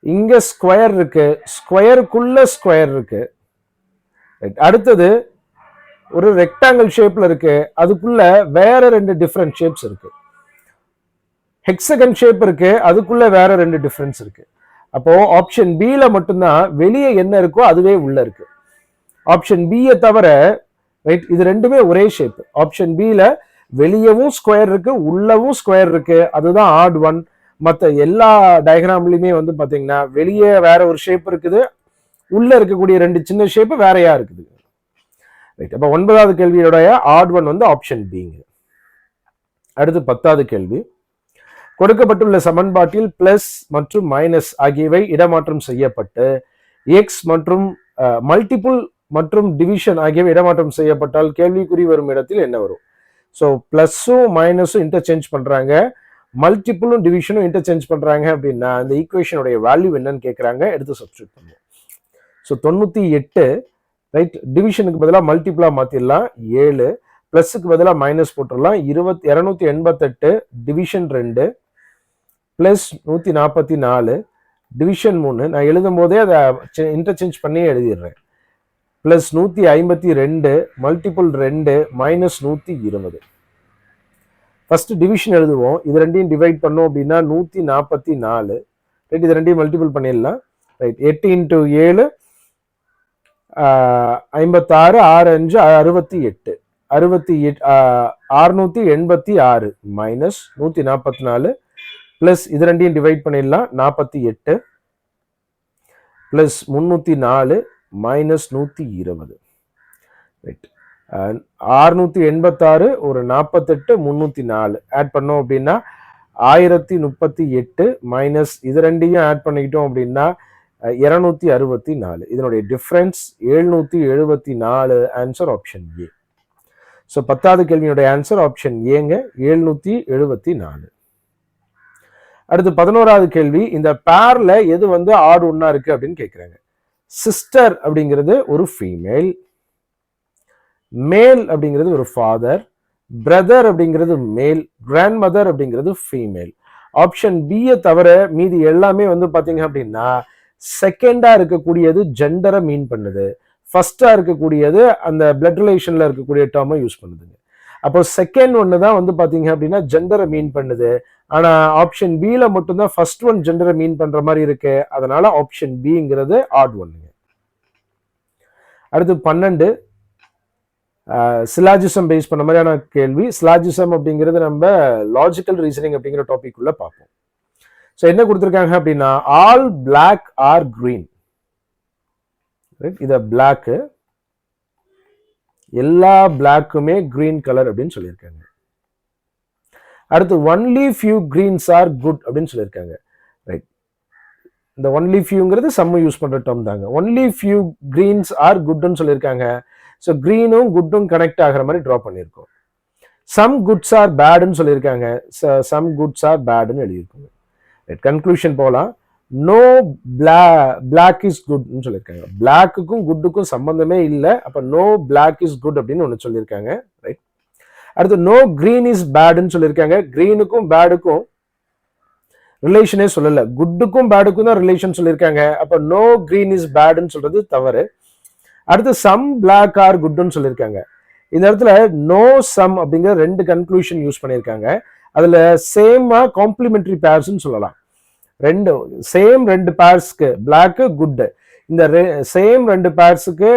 இங்க ஸ்கொயர் இருக்கு, ஸ்கொயருக்குள்ள ஸ்கொயர் இருக்கு. ரைட். அடுத்தது ஒரு ரெக்டாங்கிள் ஷேப்ல இருக்கு, அதுக்குள்ள வேற 2 டிஃப்ரெண்ட் ஷேப்ஸ் இருக்கு. ஹெக்ஸகன் ஷேப் இருக்கு, அதுக்குள்ள வேற 2 டிஃபரன்ஸ் இருக்கு. அப்போ ஆப்ஷன் பில மட்டும்தான் வெளியே என்ன இருக்கோ அதுவே உள்ள இருக்கு. ஆப்ஷன் பியை தவிர ரைட் இது ரெண்டுமே ஒரே ஷேப். ஆப்ஷன் பில வெளியவும் ஸ்கொயர் இருக்கு, உள்ளவும் ஸ்கொயர் இருக்கு, அதுதான் ஆட் ஒன். மற்ற எல்லா டயக்ராம்லயுமே வந்து பாத்தீங்கன்னா வெளியே வேற ஒரு ஷேப் இருக்குது, உள்ள இருக்கக்கூடிய 2 சின்ன ஷேப் வேறையா இருக்குது. ரைட். அப்ப 9வது கேள்வியோடைய ஆட் ஒன் வந்து ஆப்ஷன் பிங்க. அடுத்து 10வது கேள்வி. கொடுக்கப்பட்டுள்ள சமன்பாட்டில் பிளஸ் மற்றும் மைனஸ் ஆகியவை இடமாற்றம் செய்யப்பட்டு எக்ஸ் மற்றும் மல்டிபிள் மற்றும் டிவிஷன் ஆகியவை இடமாற்றம் செய்யப்பட்டால் கேள்விக்குறி வரும் இடத்தில் என்ன வரும்? ஸோ பிளஸும் மைனஸும் இன்டர்சேஞ்ச் பண்றாங்க, மல்டிபிளும் டிவிஷனும் இன்டர்சேஞ்ச் பண்றாங்க அப்படின்னா அந்த ஈக்குவேஷனுடைய வேல்யூ என்னன்னு கேட்கறாங்க. எடுத்து சப்ஸ்டியூட் பண்ணுவோம். So 98 right. டிவிஷனுக்கு பதிலாக மல்டிபிளா மாத்திடலாம் 7, பிளஸுக்கு பதிலாக மைனஸ் போட்டுடலாம் 288, டிவிஷன் 2 பிளஸ் 144 டிவிஷன் 3. நான் எழுதும் போதே அதை இன்டர்சேஞ்ச் பண்ணி எழுதிடுறேன். Plus 152 multiple 2 minus 120. First division எழுதுவோம். இது ரெண்டையும் டிவைட் பண்ணோம் அப்படின்னா 144 ரைட். இது ரெண்டையும் மல்டிபிள் பண்ணிடலாம். ரைட். 8 இன்டூ 7 56, 6 5 68, 686 மைனஸ் 144 பிளஸ் இது ரெண்டையும் டிவைட் பண்ணிடலாம் 48 பிளஸ் 304 மைனஸ் 120. ரைட். 686 ஒரு 48 304 ஆட் பண்ணோம் அப்படின்னா 1038 மைனஸ் இது ரெண்டையும் ஆட் பண்ணிக்கிட்டோம் அப்படின்னா 264. இதனுடைய difference 774. Answer option A. So 10வது கேள்வியுடைய ஆன்சர் ஆப்ஷன் ஏங்க 774. அடுத்து 11வது கேள்வி. இந்த பேர்ல எது வந்து ஆட் ஒன்னா இருக்கு அப்படின்னு கேட்கிறாங்க. சிஸ்டர் அப்படிங்கிறது ஒரு ஃபீமேல், மேல் அப்படிங்கிறது ஒரு ஃபாதர், பிரதர் அப்படிங்கிறது மேல், கிராண்ட் மதர் அப்படிங்கிறது ஃபீமேல். ஆப்ஷன் பியை தவிர மீதி எல்லாமே வந்து பாத்தீங்க அப்படின்னா செகண்டா இருக்கக்கூடியது ஜெண்டரை மீன் பண்ணுது, ஃபர்ஸ்டா இருக்கக்கூடியது அந்த பிளட் ரிலேஷன்ல இருக்கக்கூடிய டேர்மை யூஸ் பண்ணுதுங்க. அப்போ செகண்ட் ஒன்னு தான் வந்து பாத்தீங்க அப்படின்னா ஜெண்டரை மீன் பண்ணுது. ஆனா ஆப்ஷன் பில மட்டும்தான் ஃபர்ஸ்ட் ஒன் ஜெண்டரை மீன் பண்ற மாதிரி இருக்கு. அதனால ஆப்ஷன் பிங்கிறது ஆட் ஒன்னுங்க. அடுத்து 12 சிலாஜிசம் பேஸ் பண்ண மாதிரியான கேள்வி. சிலாஜிசம் அப்படிங்கிறது நம்ம லாஜிக்கல் ரீசனிங் அப்படிங்கிற டாபிக் உள்ள பார்ப்போம். ஸோ என்ன கொடுத்துருக்காங்க அப்படின்னா all block are green. Right. இதை பிளாக்கு, எல்லா பிளாக்குமே கிரீன் கலர் அப்படின்னு சொல்லியிருக்காங்க. அடுத்து only few greens are good அப்படின்னு சொல்லியிருக்காங்க. ரைட். இந்த ஒன்லி ஃபியூங்கிறது சம்ம யூஸ் பண்ற டேர்ம் தாங்க. ஒன்லி ஃபியூ கிரீன்ஸ் ஆர் குட்னு சொல்லியிருக்காங்க. ஸோ கிரீனும் குட்டும் கனெக்ட் ஆகிற மாதிரி ட்ரா பண்ணியிருக்கோம். சம் குட்ஸ் ஆர் பேடுன்னு சொல்லியிருக்காங்க. சம் குட்ஸ் ஆர் பேடுன்னு எழுதியிருக்காங்க. ரைட். கன்க்ளூஷன் போகலாம். நோ பிளாக் இஸ் குட்னு சொல்லியிருக்காங்க. பிளாக்குக்கும் குட்டுக்கும் சம்பந்தமே இல்லை. அப்போ நோ பிளாக் இஸ் குட் அப்படின்னு ஒன்று சொல்லியிருக்காங்க. ரைட். அடுத்து நோ கிரீன் இஸ் பேடுன்னு சொல்லியிருக்காங்க. கிரீனுக்கும் பேடுக்கும் ரிலேஷனே சொல்லல, குட்டுக்கும் பேடுக்கும் தான் ரிலேஷன் சொல்லியிருக்காங்க. அப்போ நோ கிரீன் இஸ் பேடுன்னு சொல்றது தவறு. அடுத்து சம் பிளாக் ஆர் குட்னு சொல்லியிருக்காங்க. இந்த இடத்துல நோ சம் அப்படிங்கிற ரெண்டு கன்க்ளூஷன் யூஸ் பண்ணியிருக்காங்க. அதுல சேமா காம்ப்ளிமெண்டரி பேர்ஸ்ன்னு சொல்லலாம். ரெண்டு பேர்ஸ்க்கு பிளாக்கு குட், இந்த சேம் ரெண்டு பேர்ஸுக்கு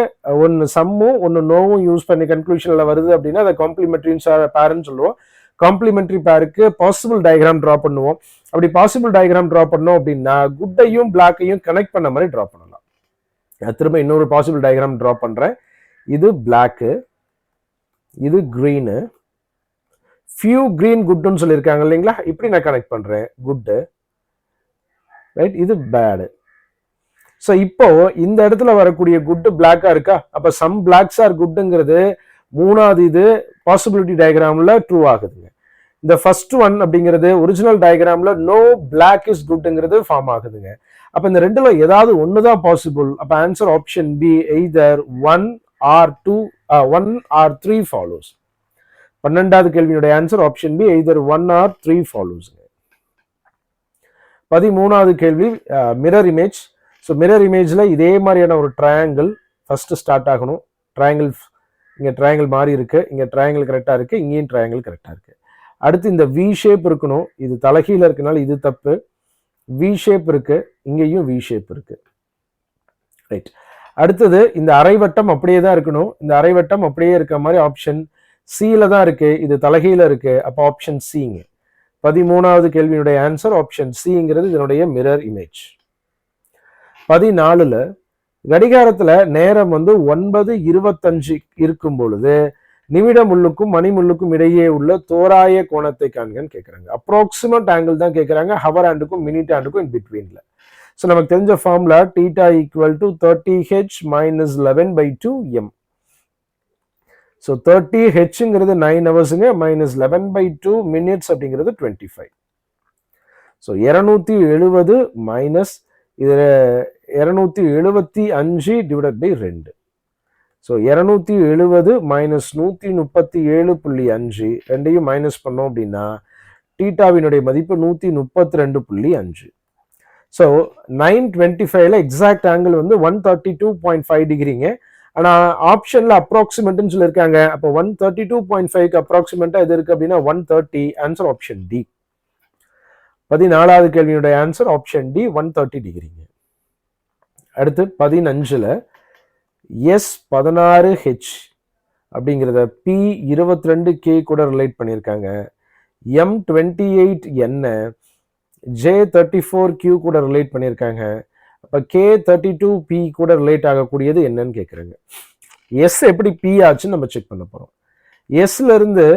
ஒன்னு சம்மும் ஒன்னு நோவும் யூஸ் பண்ணி கன்க்ளூஷன்ல வருது அப்படின்னா அதை காம்ப்ளிமெண்டரி பேர்னு சொல்லுவோம். காம்ப்ளிமெண்டரி பேருக்கு பாசிபிள் டயக்ராம் டிரா பண்ணுவோம். அப்படி பாசிபிள் டயக்ராம் டிரா பண்ணோம் அப்படின்னா குட்டையும் பிளாக்கையும் கனெக்ட் பண்ண மாதிரி டிரா பண்ணலாம். திரும்ப இன்னொரு பாசிபிள் டயக்ராம் டிரா பண்றேன். இது பிளாக்கு, இது கிரீனு, ஃபியூ கிரீன் குட்னு சொல்லியிருக்காங்க இல்லைங்களா, இப்படி நான் கனெக்ட் பண்றேன் குட்டு. ரைட். இது பேடு. ஸோ இப்போ இந்த இடத்துல வரக்கூடிய குட் பிளாக்கா இருக்கா, அப்ப சம் பிளாக்ஸ் ஆர் குட்ங்கிறது மூணாவது இது பாசிபிலிட்டி டயக்ராம்ல ட்ரூ ஆகுதுங்க. இந்த ஃபர்ஸ்ட் ஒன் அப்படிங்கிறது ஒரிஜினல் டயக்ராம்ல நோ பிளாக் இஸ் குட்ங்கிறது ஃபார்ம் ஆகுதுங்க. அப்ப இந்த ரெண்டுல ஏதாவது ஒண்ணுதான் பாசிபிள். அப்ப answer option B, either 1 or 3 follows. 12வது கேள்வியுடைய answer option B, either 1 or 3 follows. 13வது கேள்வி மிரர் இமேஜ். ஸோ மிரர் இமேஜ்ல இதே மாதிரியான ஒரு ட்ரையாங்கிள் ஃபர்ஸ்ட் ஸ்டார்ட் ஆகணும். ட்ரையாங்கிள், இங்க ட்ரையாங்கிள் மாறி இருக்கு, இங்க ட்ரையாங்கிள் கரெக்டா இருக்கு, இங்கேயும் ட்ரையாங்கிள் கரெக்டா இருக்கு. அடுத்து இந்த வி ஷேப் இருக்கணும். இது தலைகீழ இருக்கனால இது தப்பு. வி ஷேப் இருக்கு, இங்கேயும் வி ஷேப் இருக்கு. ரைட். அடுத்தது இந்த அரைவட்டம் அப்படியே தான் இருக்கணும். இந்த அரைவட்டம் அப்படியே இருக்க மாதிரி ஆப்ஷன் சில தான் இருக்கு, இது தலைகீழ இருக்கு. அப்போ ஆப்ஷன் சிங்க. 13வது கேள்வியுடைய ஆன்சர் ஆப்ஷன் சிங்கிறது இதனுடைய மிரர் இமேஜ். 14ல கடிகாரத்துல நேரம் 9:25 இருக்கும் பொழுது நிமிட முள்ளுக்கும் மணி முள்ளுக்கும் இடையே உள்ள தோராய கோணத்தை காண்கன்னு கேட்கறாங்க. அப்ராக்சிமேட் ஆங்கிள் தான் கேட்கறாங்க, ஹவர் ஹேண்டுக்கும் மினிட் ஹேண்டுக்கும் இன் பிட்வீன்ல. ஸோ நமக்கு தெரிஞ்ச formula θ = 30h - 11/2m. So 30h 9 ஹவர்ஸுங்க, -11/2 minutes அப்படிங்கிறது 25. ஸோ 270 மைனஸ் இது 275 டிவைடட் பை 2. ஸோ 270 மைனஸ் 137.5 ரெண்டையும் மைனஸ் பண்ணோம் அப்படின்னா டீட்டாவினுடைய மதிப்பு 132.5. ஸோ 9:25ல எக்ஸாக்ட் ஆங்கிள் 132.5 டிகிரிங்க. ஆனா ஆப்ஷன்ல அப்ராக்சிமேட்னு சொல்லியிருக்காங்க. அப்போ 132.5க்கு அப்ராக்சிமேட்டா எது இருக்கு அப்படின்னா 130. Answer option D. 14வது கேள்வியுடைய ஆன்சர் ஆப்ஷன் டி, 130 டிகிரிங்க. அடுத்து 15ல S16H அப்படிங்கிறத P22K கூட ரிலேட் பண்ணியிருக்காங்க. M28 என்ன J34Q கூட ரிலேட் பண்ணியிருக்காங்க. அப்ப K32P கூட ரிலேட் ஆகக்கூடியது என்னன்னு கேட்குறாங்க. எஸ் எப்படி பி ஆச்சுன்னு நம்ம செக் பண்ண போறோம். எஸ்ல இருந்து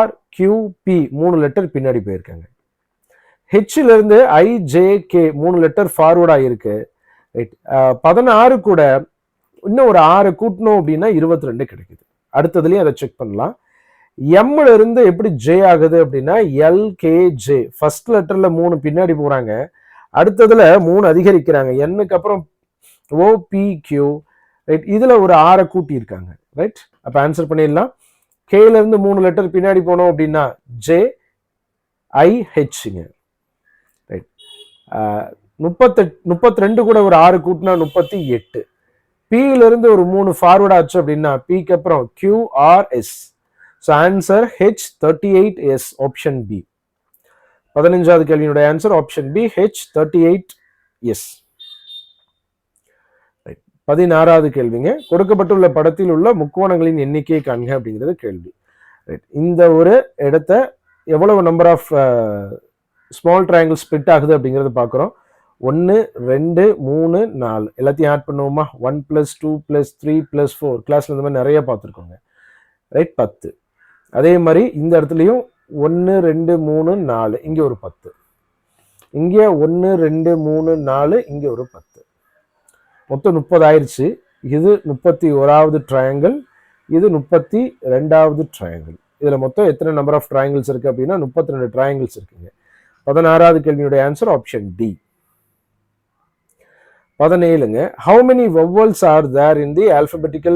RQP 3 லெட்டர் பின்னாடி போயிருக்காங்க. ஹெச்ல இருந்து IJK 3 லெட்டர் ஃபார்வர்ட் ஆயிருக்கு. ரைட். 16 கூட இன்னும் ஒரு 6 கூட்டணும் அப்படின்னா 22 கிடைக்குது. அடுத்ததுலயும் அதை செக் பண்ணலாம். எம்ல இருந்து எப்படி ஜே ஆகுது அப்படின்னா LKJ, ஃபர்ஸ்ட் லெட்டர்ல 3 பின்னாடி போறாங்க, அடுத்ததுல 3 அதிகரிக்கிறாங்க, எண்ணுக்கு அப்புறம் OPQ. ரைட். இதுல ஒரு 6 கூட்டி இருக்காங்க. ரைட். அப்ப ஆன்சர் பண்ணிடலாம். கேல இருந்து 3 லெட்டர் பின்னாடி போனோம் அப்படின்னா JIH. ரைட். 32 கூட ஒரு 6 கூட்டினா 38. பில இருந்து ஒரு 3 ஃபார்வர்ட் ஆச்சு அப்படின்னா பிக்கு அப்புறம் QRS. So answer H38S, option B. 15வது கேள்வியினுடைய ஆன்சர் ஆப்ஷன் பி, H38S. 16வது கேள்விங்க. கொடுக்கப்பட்டுள்ள படத்தில் உள்ள முக்கோணங்களின் எண்ணிக்கையை காண்க அப்படிங்கிறது கேள்வி. இந்த ஒரு இடத்த எவ்வளவு number of small triangle split ஆகுது அப்படிங்கிறது பார்க்குறோம். 1 2 3 4 எல்லாத்தையும் ஆட் பண்ணுவோமா? 1 + 2 + 3 + 4 கிளாஸ்ல இந்த மாதிரி நிறைய பார்த்துருக்கோங்க. ரைட் 10. அதே மாதிரி இந்த இடத்துலையும் 1 2 3 4 இங்கே ஒரு 10, இங்கே 1 2 3 4 இங்கே ஒரு 10, மொத்தம் 30 ஆயிடுச்சு. இது 31வது ட்ரையாங்கிள், இது 32வது ட்ரையாங்கிள். இதில் மொத்தம் எத்தனை நம்பர் ஆஃப் ட்ரையாங்கிள்ஸ் இருக்குது அப்படின்னா 32 ட்ரையாங்கிள்ஸ் இருக்குங்க. 16வது கேள்வியுடைய ஆன்சர் ஆப்ஷன் டி. 17ங்க, how many vowels are there in the alphabetical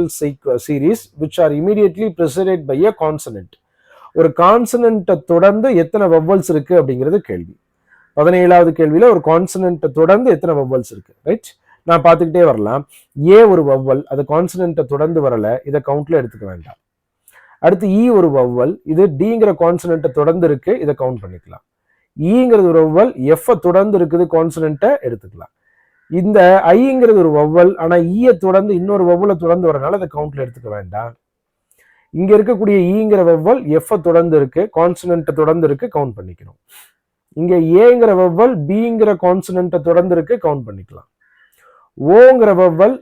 series which are immediately preceded by a consonant? ஒரு கான்சனண்ட்டை தொடர்ந்து எத்தனை வவ்வல்ஸ் இருக்கு அப்படிங்கிறது கேள்வி. 17வது கேள்வியில ஒரு கான்சனண்ட்டை தொடர்ந்து எத்தனை வவ்வல்ஸ் இருக்கு. ரைட், நான் பார்த்துக்கிட்டே வரலாம். ஏ ஒரு வவ்வல், அது கான்சனண்ட்டை தொடர்ந்து வரல, இதை கவுண்ட்ல எடுத்துக்க வேண்டாம். அடுத்து இ ஒரு வவ்வல், இது டிங்கிற கான்சனண்ட்டை தொடர்ந்து இருக்கு, இதை கவுண்ட் பண்ணிக்கலாம். ஈங்கிறது ஒரு வவ்வல், எஃப் தொடர்ந்து இருக்குது, கான்சனண்ட்டை எடுத்துக்கலாம். இந்த ஐங்கிறது ஒரு வவ்வல், ஆனா ஈயை தொடர்ந்து இன்னொரு வவ்வலை தொடர்ந்து வரனால அதை கவுண்ட்ல எடுத்துக்க வேண்டாம். இங்க இருக்கக்கூடிய ஈங்கிற வவ்வல் எஃப் தொடர்ந்து இருக்கு, கான்சனண்ட்டை தொடர்ந்து இருக்கு, கவுண்ட் பண்ணிக்கணும். இங்க ஏங்கிற வவ்வல் பிங்கிற கான்சனண்ட்டை தொடர்ந்து இருக்கு, கவுண்ட் பண்ணிக்கலாம். ஓங்கிற வவ்வல்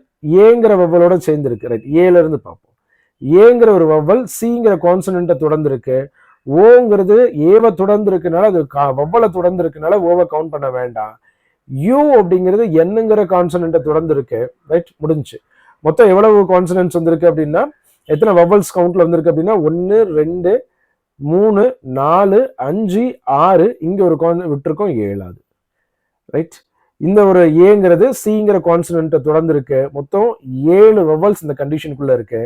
ஏங்கிற வவ்வலோட சேர்ந்து இருக்கு. ரைட், ஏல இருந்து பார்ப்போம். ஏங்கிற ஒரு வவ்வல் சிங்கிற கான்சனண்ட்டை தொடர்ந்து இருக்கு, ஓங்கிறது ஏவை தொடர்ந்து இருக்குனால அது வவ்வலை தொடர்ந்து இருக்குனால ஓவை கவுண்ட் பண்ண வேண்டாம். யூ அப்படிங்கிறது என்னங்கிற கான்சனண்ட்டை தொடர்ந்து இருக்கு. ரைட், முடிஞ்சு. மொத்தம் எவ்வளவு கான்சனன்ட்ஸ் வந்திருக்கு அப்படின்னா, எத்தனை வவ்வல்ஸ் கவுண்ட்ல வந்திருக்கு அப்படின்னா 1 2 3 4 5 6, இங்க ஒரு விட்டுருக்கோம் 7வது. ரைட், இந்த ஒரு ஏங்கிறது சிங்கிற கான்சனண்ட்டை தொடர்ந்து இருக்கு. மொத்தம் 7 வவ்வல்ஸ் இந்த கண்டிஷனுக்குள்ள இருக்கு.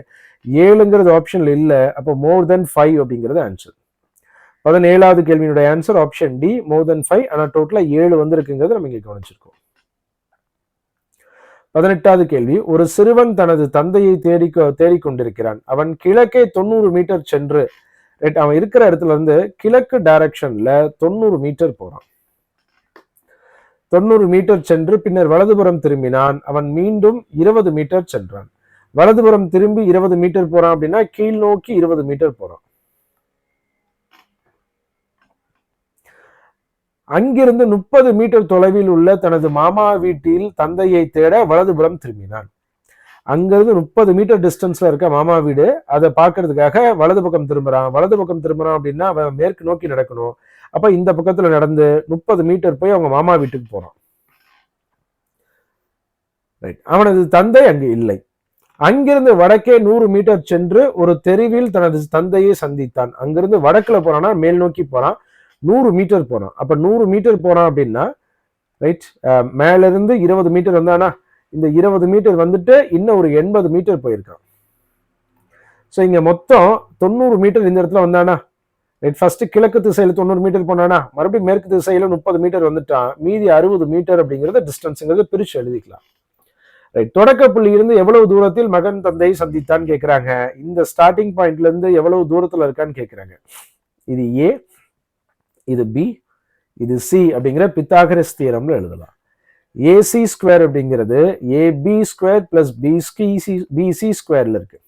7ங்கிறது ஆப்ஷன்ல இல்ல, அப்போ மோர் தென் 5 அப்படிங்கிறது ஆன்சர். 17வது கேள்வியினுடைய ஆன்சர் ஆப்ஷன் டி, மோர் தென் 5. ஆனா டோட்டலா 7 வந்திருக்குங்கிறது நம்ம இங்க கவனிச்சிருக்கோம். 18வது கேள்வி, ஒரு சிறுவன் தனது தந்தையை தேடிக்கொண்டிருக்கிறான். அவன் கிழக்கே 90 மீட்டர் சென்று, ரைட், அவன் இருக்கிற இடத்துல இருந்து கிழக்கு டைரக்ஷன்ல 90 மீட்டர் போறான். 90 மீட்டர் சென்று பின்னர் வலதுபுறம் திரும்பினான். அவன் மீண்டும் 20 மீட்டர் சென்றான். வலதுபுறம் திரும்பி 20 மீட்டர் போறான் அப்படின்னா கீழ் நோக்கி 20 மீட்டர் போறான். அங்கிருந்து 30 மீட்டர் தொலைவில் உள்ள தனது மாமா வீட்டில் தந்தையை தேட வலதுபுறம் திரும்பினான். அங்கிருந்து 30 மீட்டர் டிஸ்டன்ஸ்ல இருக்க மாமா வீடு, அதை பார்க்கறதுக்காக வலது பக்கம் திரும்புறான். வலது பக்கம் திரும்புறான் அப்படின்னா அவன் மேற்கு நோக்கி நடக்கணும். அப்ப இந்த பக்கத்துல நடந்து 30 மீட்டர் போய் அவங்க மாமா வீட்டுக்கு போறான். ரைட், அவனது தந்தை அங்கு இல்லை. அங்கிருந்து வடக்கே 100 மீட்டர் சென்று ஒரு தெருவில் தனது தந்தையை சந்தித்தான். அங்கிருந்து வடக்குல போறான்னா மேல் நோக்கி போறான், 100 மீட்டர் போறான். அப்ப 100 மீட்டர் போறான் அப்படின்னா, ரைட், மேல இருந்து 20 மீட்டர் வந்தானா, இந்த 20 மீட்டர் வந்துட்டு இன்னும் ஒரு 80 மீட்டர் போயிருக்கான். ஸோ இங்க மொத்தம் 90 மீட்டர் இந்த இடத்துல வந்தானா, ரைட், ஃபர்ஸ்ட் கிழக்கு திசையில 90 மீட்டர் போனானா, மறுபடியும் மேற்கு திசையில 30 மீட்டர் வந்துட்டான். மீதி 60 மீட்டர் அப்படிங்கிறது டிஸ்டன்ஸ்ங்கிறது பிரிச்சு எழுதிக்கலாம். ரைட், தொடக்க புள்ளி இருந்து எவ்வளவு தூரத்தில் மகன் தந்தையை சந்தித்தான்னு கேட்கிறாங்க. இந்த ஸ்டார்டிங் பாயிண்ட்ல இருந்து எவ்வளவு தூரத்துல இருக்கான்னு கேட்கிறாங்க. இது ஏ, இது பி, இது சி அப்படிங்கிற பித்தாகரஸ் தியரம்ல எழுதலாம். ஏசி ஸ்கொயர் அப்படிங்கிறது ஏபி ஸ்கொயர் பிளஸ் பிசி ஸ்கொயர்ல இருக்கு.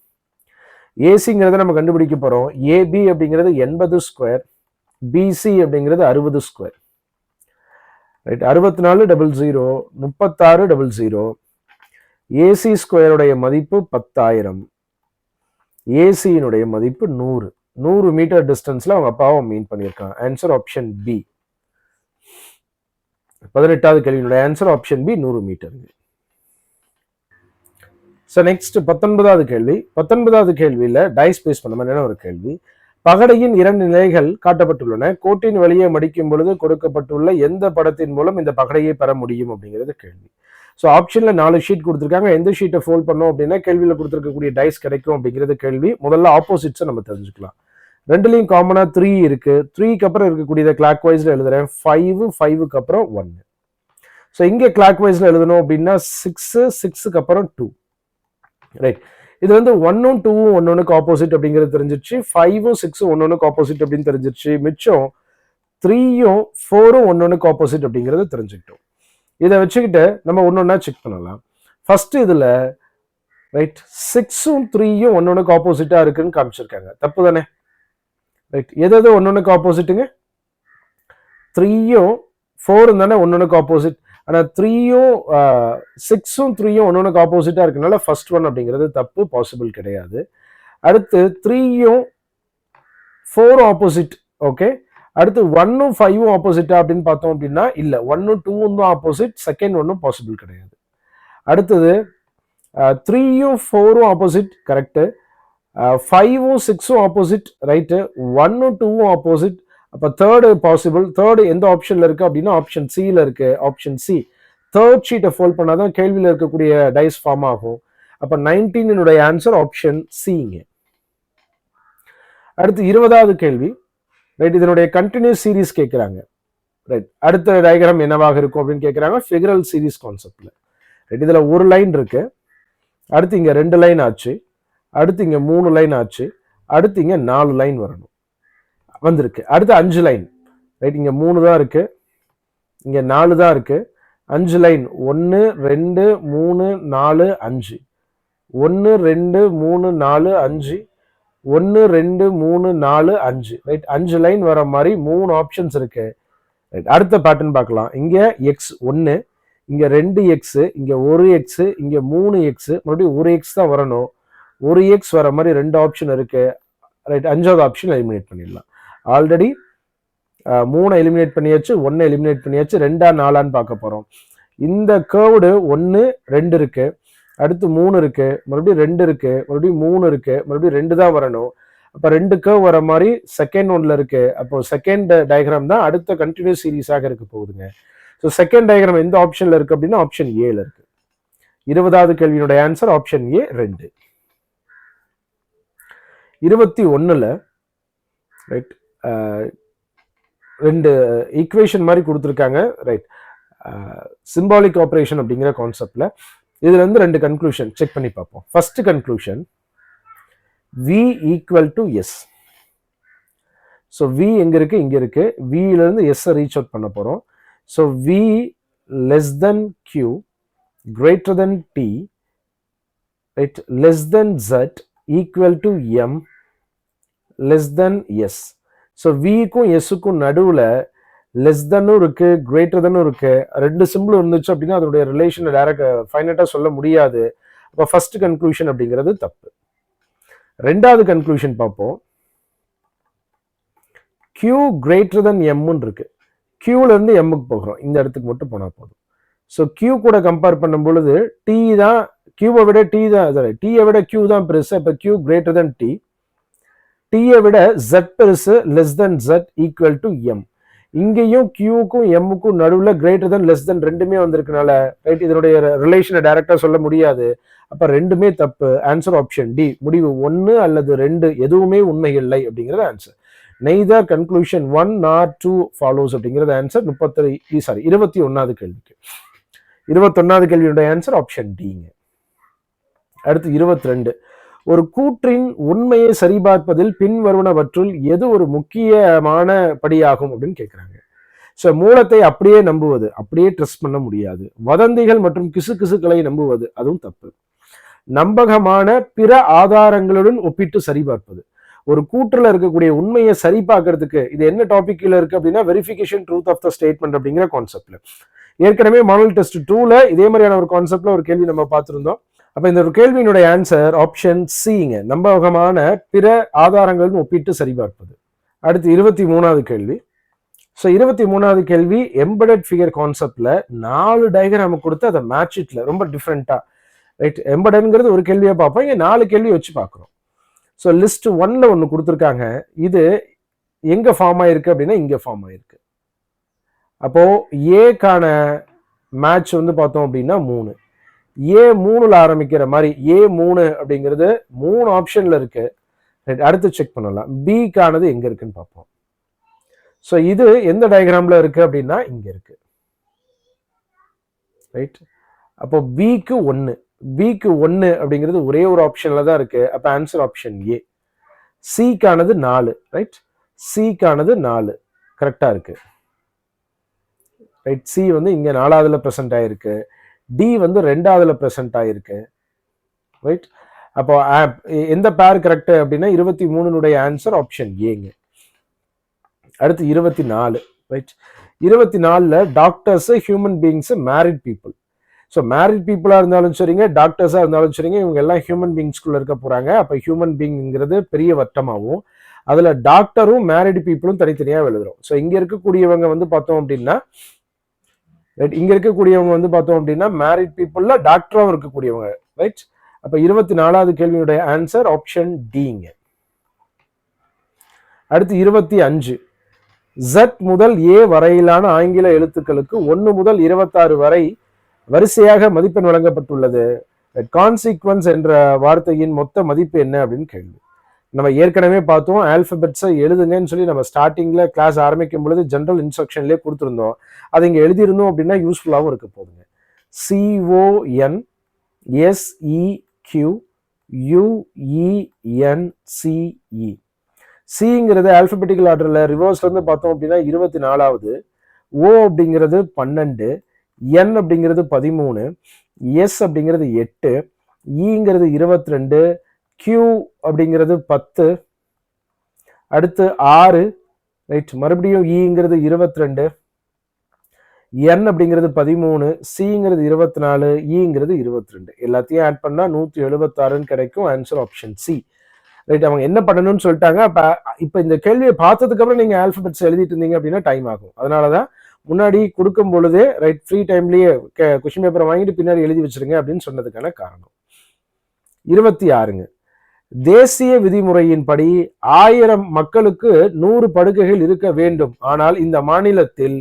ஏசிங்கிறத நம்ம கண்டுபிடிக்க போறோம். ஏபி அப்படிங்கிறது 80 ஸ்கொயர், பிசி அப்படிங்கிறது 60 ஸ்கொயர். ரைட், 64 00 36 00. ஏசி ஸ்கொயருடைய மதிப்பு 10,000, ஏசியினுடைய மதிப்பு 100. 100 மீட்டர் டிஸ்டன்ஸ்ல அவங்க அப்பாவை மீன் பண்ணியிருக்காங்க. Answer option B. 18வது கேள்வியினுடைய answer option B, 100 metre. So next 19வது கேள்வி. 19வது கேள்வியில டைஸ் பேஸ் பண்ண மாதிரியான ஒரு கேள்வி. பகடையின் 2 நிலைகள் காட்டப்பட்டுள்ளன. கோட்டின் வழியே மடிக்கும் பொழுது கொடுக்கப்பட்டுள்ள எந்த படத்தின் மூலம் இந்த பகடையை பெற முடியும் அப்படிங்கிறது கேள்வி. ஸோ ஆப்ஷன்ல 4 ஷீட் கொடுத்துருக்காங்க. எந்த ஷீட்டை ஃபோல்ட் பண்ணோம் அப்படின்னா கேள்வியில கொடுத்துருக்கக்கூடிய டைஸ் கிடைக்கும் அப்படிங்கிறது கேள்வி. முதல்ல ஆப்போசிட்ஸை நம்ம தெரிஞ்சுக்கலாம். ரெண்டுலையும் காமனா 3 இருக்கு. 3க்கு அப்புறம் இருக்கக்கூடியதை கிளாக் வைஸ்ல எழுதுறேன். 5, 5க்கு அப்புறம் 1. ஸோ இங்கே கிளாக் வைஸ்ல எழுதணும் அப்படின்னா 6, 6க்கு அப்புறம் 2. ரைட், இது வந்து 1ம் 2ம் ஒன்னொன்னுக்கு ஆப்போசிட் அப்படிங்கிறது தெரிஞ்சிருச்சு. 5ம் 6ம் ஒன்னொன்னுக்கு ஆப்போசிட் அப்படின்னு தெரிஞ்சிருச்சு. மிச்சம் 3யும் 4ம் ஒன்னொன்னுக்கு ஆப்போசிட் அப்படிங்கிறது தெரிஞ்சுக்கிட்டோம். இதை வச்சுக்கிட்டு நம்ம ஒன்னொன்னா செக் பண்ணலாம். ஃபர்ஸ்ட் இதுல ரைட் 6ம் 3யும் ஒன்னொன்னுக்கு ஆப்போசிட்டா இருக்குன்னு காமிச்சிருக்காங்க. தப்பு தானே? ரைட், எது ஒன்னொன்னுக்கு ஆப்போசிட்டுங்க? 3யும் 4ம் தானே ஒன்னொன்னுக்கு ஆப்போசிட். ஆனால் 3யும் 6ம் 3யும் ஒன்னொன்னுக்கு ஆப்போசிட்டாக இருக்கனால ஃபர்ஸ்ட் ஒன் அப்படிங்கிறது தப்பு, பாசிபிள் கிடையாது. அடுத்து 3யும் 4 ஆப்போசிட். ஓகே, அடுத்து 1ம் 5ம் ஆப்போசிட்டா அப்படின்னு பார்த்தோம் அப்படின்னா இல்லை, 1ம் 2ம் தான் ஆப்போசிட், செகண்ட் ஒன்னும் பாசிபிள் கிடையாது. அடுத்தது 3யும் 4ம் ஆப்போசிட், கரெக்டு. 5ம் 6ம் ஆப்போசிட், ரைட்டு. 1ம் 2ம் ஆப்போசிட், அப்போ தேர்டு பாசிபிள். தேர்டு எந்த ஆப்ஷன்ல இருக்கு அப்படின்னா ஆப்ஷன் சியில் இருக்கு. Option C. தேர்ட் ஷீட்டை ஃபோல்ட் பண்ணாதான் கேள்வியில் இருக்கக்கூடிய டைஸ் ஃபார்ம் ஆகும். அப்போ 19 ஆன்சர் ஆப்ஷன் சிங்க. அடுத்து 20வது கேள்வி, ரைட். இதனுடைய கண்டினியூஸ் சீரீஸ் கேட்குறாங்க, ரைட். அடுத்த டயக்ராம் என்னவாக இருக்கும் அப்படின்னு கேட்குறாங்க, ஃபிகரல் சீரீஸ் கான்செப்ட்ல. ரைட், இதில் ஒரு லைன் இருக்கு, அடுத்து இங்கே 2 லைன் ஆச்சு, அடுத்து இங்கே 3 லைன் ஆச்சு, அடுத்து இங்கே 4 லைன் வரணும், வந்திருக்கு. அடுத்து 5 லைன், ரைட். இங்கே 3 தான் இருக்கு, இங்கே 4 தான் இருக்கு, 5 லைன். 1 2 3 4 5, 1 2 3 4 5, 1 2 3 4 5, ரைட். 5 லைன் வர மாதிரி 3 ஆப்ஷன்ஸ் இருக்கு. ரைட், அடுத்த பேட்டர்ன் பார்க்கலாம். இங்க எக்ஸ் 1, இங்க 2x, இங்க 1x, இங்க 3x, மறுபடியும் 1x தான் வரணும். 1x வர மாதிரி 2 ஆப்ஷன் இருக்கு. ரைட், 5வது ஆப்ஷன் எலிமினேட் பண்ணிடலாம். ஆல்ரெடி 3 எலிமினேட் பண்ணியாச்சு, 1 எலிமினேட் பண்ணியாச்சு, 2ஆ 4ஆன்னு பார்க்க போறோம். இந்த கர்வ்டு 1 2 இருக்கு, அடுத்து 3 இருக்கு, மறுபடியும் 2 இருக்கு, மறுபடியும் 3 இருக்கு, மறுபடியும் 2 தான் வரணும். அப்போ 2 கர்வ் வர மாதிரி செகண்ட் ஒன்ல இருக்கு. அப்போ செகண்ட் டயக்ராம் தான் அடுத்த கண்டினியூஸ் சீரீஸாக இருக்க போகுதுங்க. ஸோ செகண்ட் டயக்ராம் எந்த ஆப்ஷன்ல இருக்கு அப்படின்னா ஆப்ஷன் ஏல இருக்கு. 20வது கேள்வியினுடைய ஆன்சர் ஆப்ஷன் ஏ 2. 21ல ரைட், 2 ஈக்குவேஷன் மாதிரி கொடுத்துருக்காங்க, ரைட். சிம்பாலிக் ஆப்ரேஷன் அப்படிங்கிற கான்செப்ட்ல இதுல இருந்து 2 கன்க்ளூஷன் செக் பண்ணி பார்ப்போம். First conclusion, v equal to S. So v எங்க இருக்கு, இங்க இருக்கு. v ல இருந்து s ரீச் அவுட் பண்ண போறோம். So v less than q greater than t, right, less than z equal to m less than s. So vக்கும் sக்கும் நடுவுல லெஸ் தென்னும் இருக்கு, கிரேட்டர் தென்னும் இருக்கு. 2 சிம்பிள் இருந்துச்சு அப்படின்னா அதனுடைய ரிலேஷனை டைரக்ட் ஃபைனட்டா சொல்ல முடியாது. அப்போ ஃபர்ஸ்ட் கன்க்ளூஷன் அப்படிங்கிறது தப்பு. 2வது கன்க்ளூஷன் பார்ப்போம். q கிரேட்டர் தென் m இருக்கு. q ல இருந்து m க்கு போகிறோம், இந்த இடத்துக்கு மட்டும் போனா போதும். ஸோ q கூட கம்பேர் பண்ணும் பொழுது t தான், q விட t தான், t விட q தான் பெருசு. அப்போ q greater than t. t விட z பெருசு, less than z equal to m. இங்கேயும் கியூக்கும் எம்முக்கும் நடுவில் கிரேட்டர் தென் லெஸ் தென் ரெண்டுமே வந்திருக்கனால ரைட், இதனுடைய ரிலேஷனை டைரக்டா சொல்ல முடியாது. அப்ப ரெண்டுமே தப்பு. Answer option D. முடிவு 1 அல்லது 2 எதுவுமே உண்மை இல்லை அப்படிங்கிறது answer. Neither conclusion 1 nor 2 follows அப்படிங்கிறது ஆன்சர். 21வது கேள்விக்கு. 21வது கேள்வியுடைய ஆன்சர் ஆப்ஷன் டிங்க. அடுத்து 22. ஒரு கூற்றின் உண்மையை சரிபார்ப்பதில் பின்வருவனவற்றுள் எது ஒரு முக்கியமான படியாகும் அப்படின்னு கேட்கிறாங்க. ஸோ மூலத்தை அப்படியே நம்புவது, அப்படியே ட்ரஸ்ட் பண்ண முடியாது. வதந்திகள் மற்றும் கிசுகிசுக்களை நம்புவது, அதுவும் தப்பு. நம்பகமான பிற ஆதாரங்களுடன் ஒப்பிட்டு சரிபார்ப்பது. ஒரு கூற்றுல இருக்கக்கூடிய உண்மையை சரி பார்க்கறதுக்கு இது என்ன டாபிக்ல இருக்கு அப்படின்னா verification truth of the statement அப்படிங்கிற கான்செப்ட்ல. ஏற்கனவே மாடல் டெஸ்ட் 2ல இதே மாதிரியான ஒரு கான்செப்ட்ல ஒரு கேள்வி நம்ம பார்த்திருந்தோம். அப்ப இந்த ஒரு கேள்வியினுடைய ஆன்சர் ஆப்ஷன் சிங்க, நம்பகமான பிற ஆதாரங்களுடன் ஒப்பிட்டு சரிபார்ப்பது. அடுத்து 23வது கேள்வி. ஸோ 23வது கேள்வி எம்பெடட் ஃபிகர் கான்செப்ட்ல 4 டயக்ராம் கொடுத்து அதை மேட்ச் இட்ல ரொம்ப டிஃப்ரெண்டா, ரைட். எம்பெடட்ங்கிறது ஒரு கேள்வியா பார்ப்போம், இங்க 4 கேள்வி வச்சு பார்க்குறோம். ஸோ லிஸ்ட் 1ல ஒன்று கொடுத்துருக்காங்க, இது எங்க ஃபார்ம் ஆயிருக்கு அப்படின்னா இங்க ஃபார்ம் ஆயிருக்கு. அப்போ ஏக்கான மேட்ச் வந்து பார்த்தோம் அப்படின்னா 3. A3ல ஆரம்பிக்கிற மாதிரி A3 அப்படிங்கிறது 3 ஆப்ஷன்ல இருக்கு. அடுத்து செக் பண்ணலாம் பிக்கானது எங்க இருக்குன்னு பார்ப்போம். ஸோ இது எந்த டயக்ராம்ல இருக்கு அப்படின்னா இங்க இருக்கு, ரைட். அப்போ பிக்கு 1 அப்படிங்கிறது ஒரே ஒரு ஆப்ஷன்ல தான் இருக்கு. அப்ப ஆன்சர் ஆப்ஷன் ஏ. சிக்கானது 4, ரைட். சிக்கானது 4 கரெக்டா இருக்கு, ரைட். சி வந்து இங்க 4வதுல பிரசன்ட் ஆயிருக்கு, டி வந்து 2வதுல பிரசன்ட் ஆயிருக்கு, ரைட். அப்போ எந்த பேர் கரெக்ட் அப்படின்னா 23னுடைய ஆன்சர் ஆப்ஷன் ஏங்க. அடுத்து 24, ரைட். 24ல doctors human beings married people. So married பீப்புளா இருந்தாலும் சரிங்க, டாக்டர்ஸா இருந்தாலும் சரிங்க, இவங்க எல்லாம் ஹியூமன் பீயிங்ஸ்குள்ள இருக்க போறாங்க. அப்ப ஹியூமன் பீயிங்கிறது பெரிய வட்டமாகவும், அதுல டாக்டரும் மேரிட் பீப்புளும் தனித்தனியா எழுதுறோம். ஸோ இங்க இருக்கக்கூடியவங்க வந்து பார்த்தோம் அப்படின்னா இங்க இருக்கக்கூடியவங்க வந்து பார்த்தோம் அப்படின்னா மேரிட் பீப்புள்ல டாக்டரும் இருக்கக்கூடியவங்க, ரைட்? அப்ப 24வது கேள்வியுடைய ஆன்சர் ஆப்ஷன் டிங்க. அடுத்து 25, Z முதல் A வரையிலான ஆங்கில எழுத்துக்களுக்கு 1 முதல் 26 வரை வரிசையாக மதிப்பெண் வழங்கப்பட்டுள்ளது. கான்சிக்வன்ஸ் என்ற வார்த்தையின் மொத்த மதிப்பு என்ன அப்படின்னு கேள்வி. நம்ம ஏற்கனவே பார்த்தோம், ஆல்பபெட்ஸை எழுதுங்கன்னு சொல்லி நம்ம ஸ்டார்டிங்ல கிளாஸ் ஆரம்பிக்கும் பொழுது ஜென்ரல் இன்ஸ்ட்ரக்ஷன்லேயே கொடுத்துருந்தோம். அதை இங்கே எழுதியிருந்தோம் அப்படின்னா யூஸ்ஃபுல்லாகவும் இருக்க போகுதுங்க. CONSEQUENCE. சிங்கிறது ஆல்பபெட்டிக்கல் ஆர்டர்ல ரிவர்ஸ்ல இருந்து பார்த்தோம் அப்படின்னா 24வது, ஓ அப்படிங்கிறது 12, N அப்படிங்கிறது 13, S அப்படிங்கிறது 8, ஈங்கிறது 22, Q அப்படிங்கிறது 10, அடுத்து 6, ரைட்? மறுபடியும் ஈங்கிறது 22, N அப்படிங்கிறது 13, சிங்கிறது 24, ஈங்கிறது 22. எல்லாத்தையும் ஆட் பண்ணா 176 கிடைக்கும். Answer option C, right? அவங்க என்ன பண்ணணும்னு சொல்லிட்டாங்க. இப்ப இந்த கேள்வியை பார்த்ததுக்கு அப்புறம் நீங்க ஆல்பபெட்ஸ் எழுதிட்டு இருந்தீங்க அப்படின்னா டைம் ஆகும். அதனாலதான் முன்னாடி கொடுக்கும் பொழுதே ரைட் ஃப்ரீ டைம்லயே கொஸ்டின் பேப்பரை வாங்கிட்டு பின்னாடி எழுதி வச்சிருங்க அப்படின்னு சொன்னதுக்கான காரணம். 26ங்க, தேசிய விதிமுறையின்படி 1000 மக்களுக்கு 100 படுக்கைகள் இருக்க வேண்டும். ஆனால் இந்த மாநிலத்தில்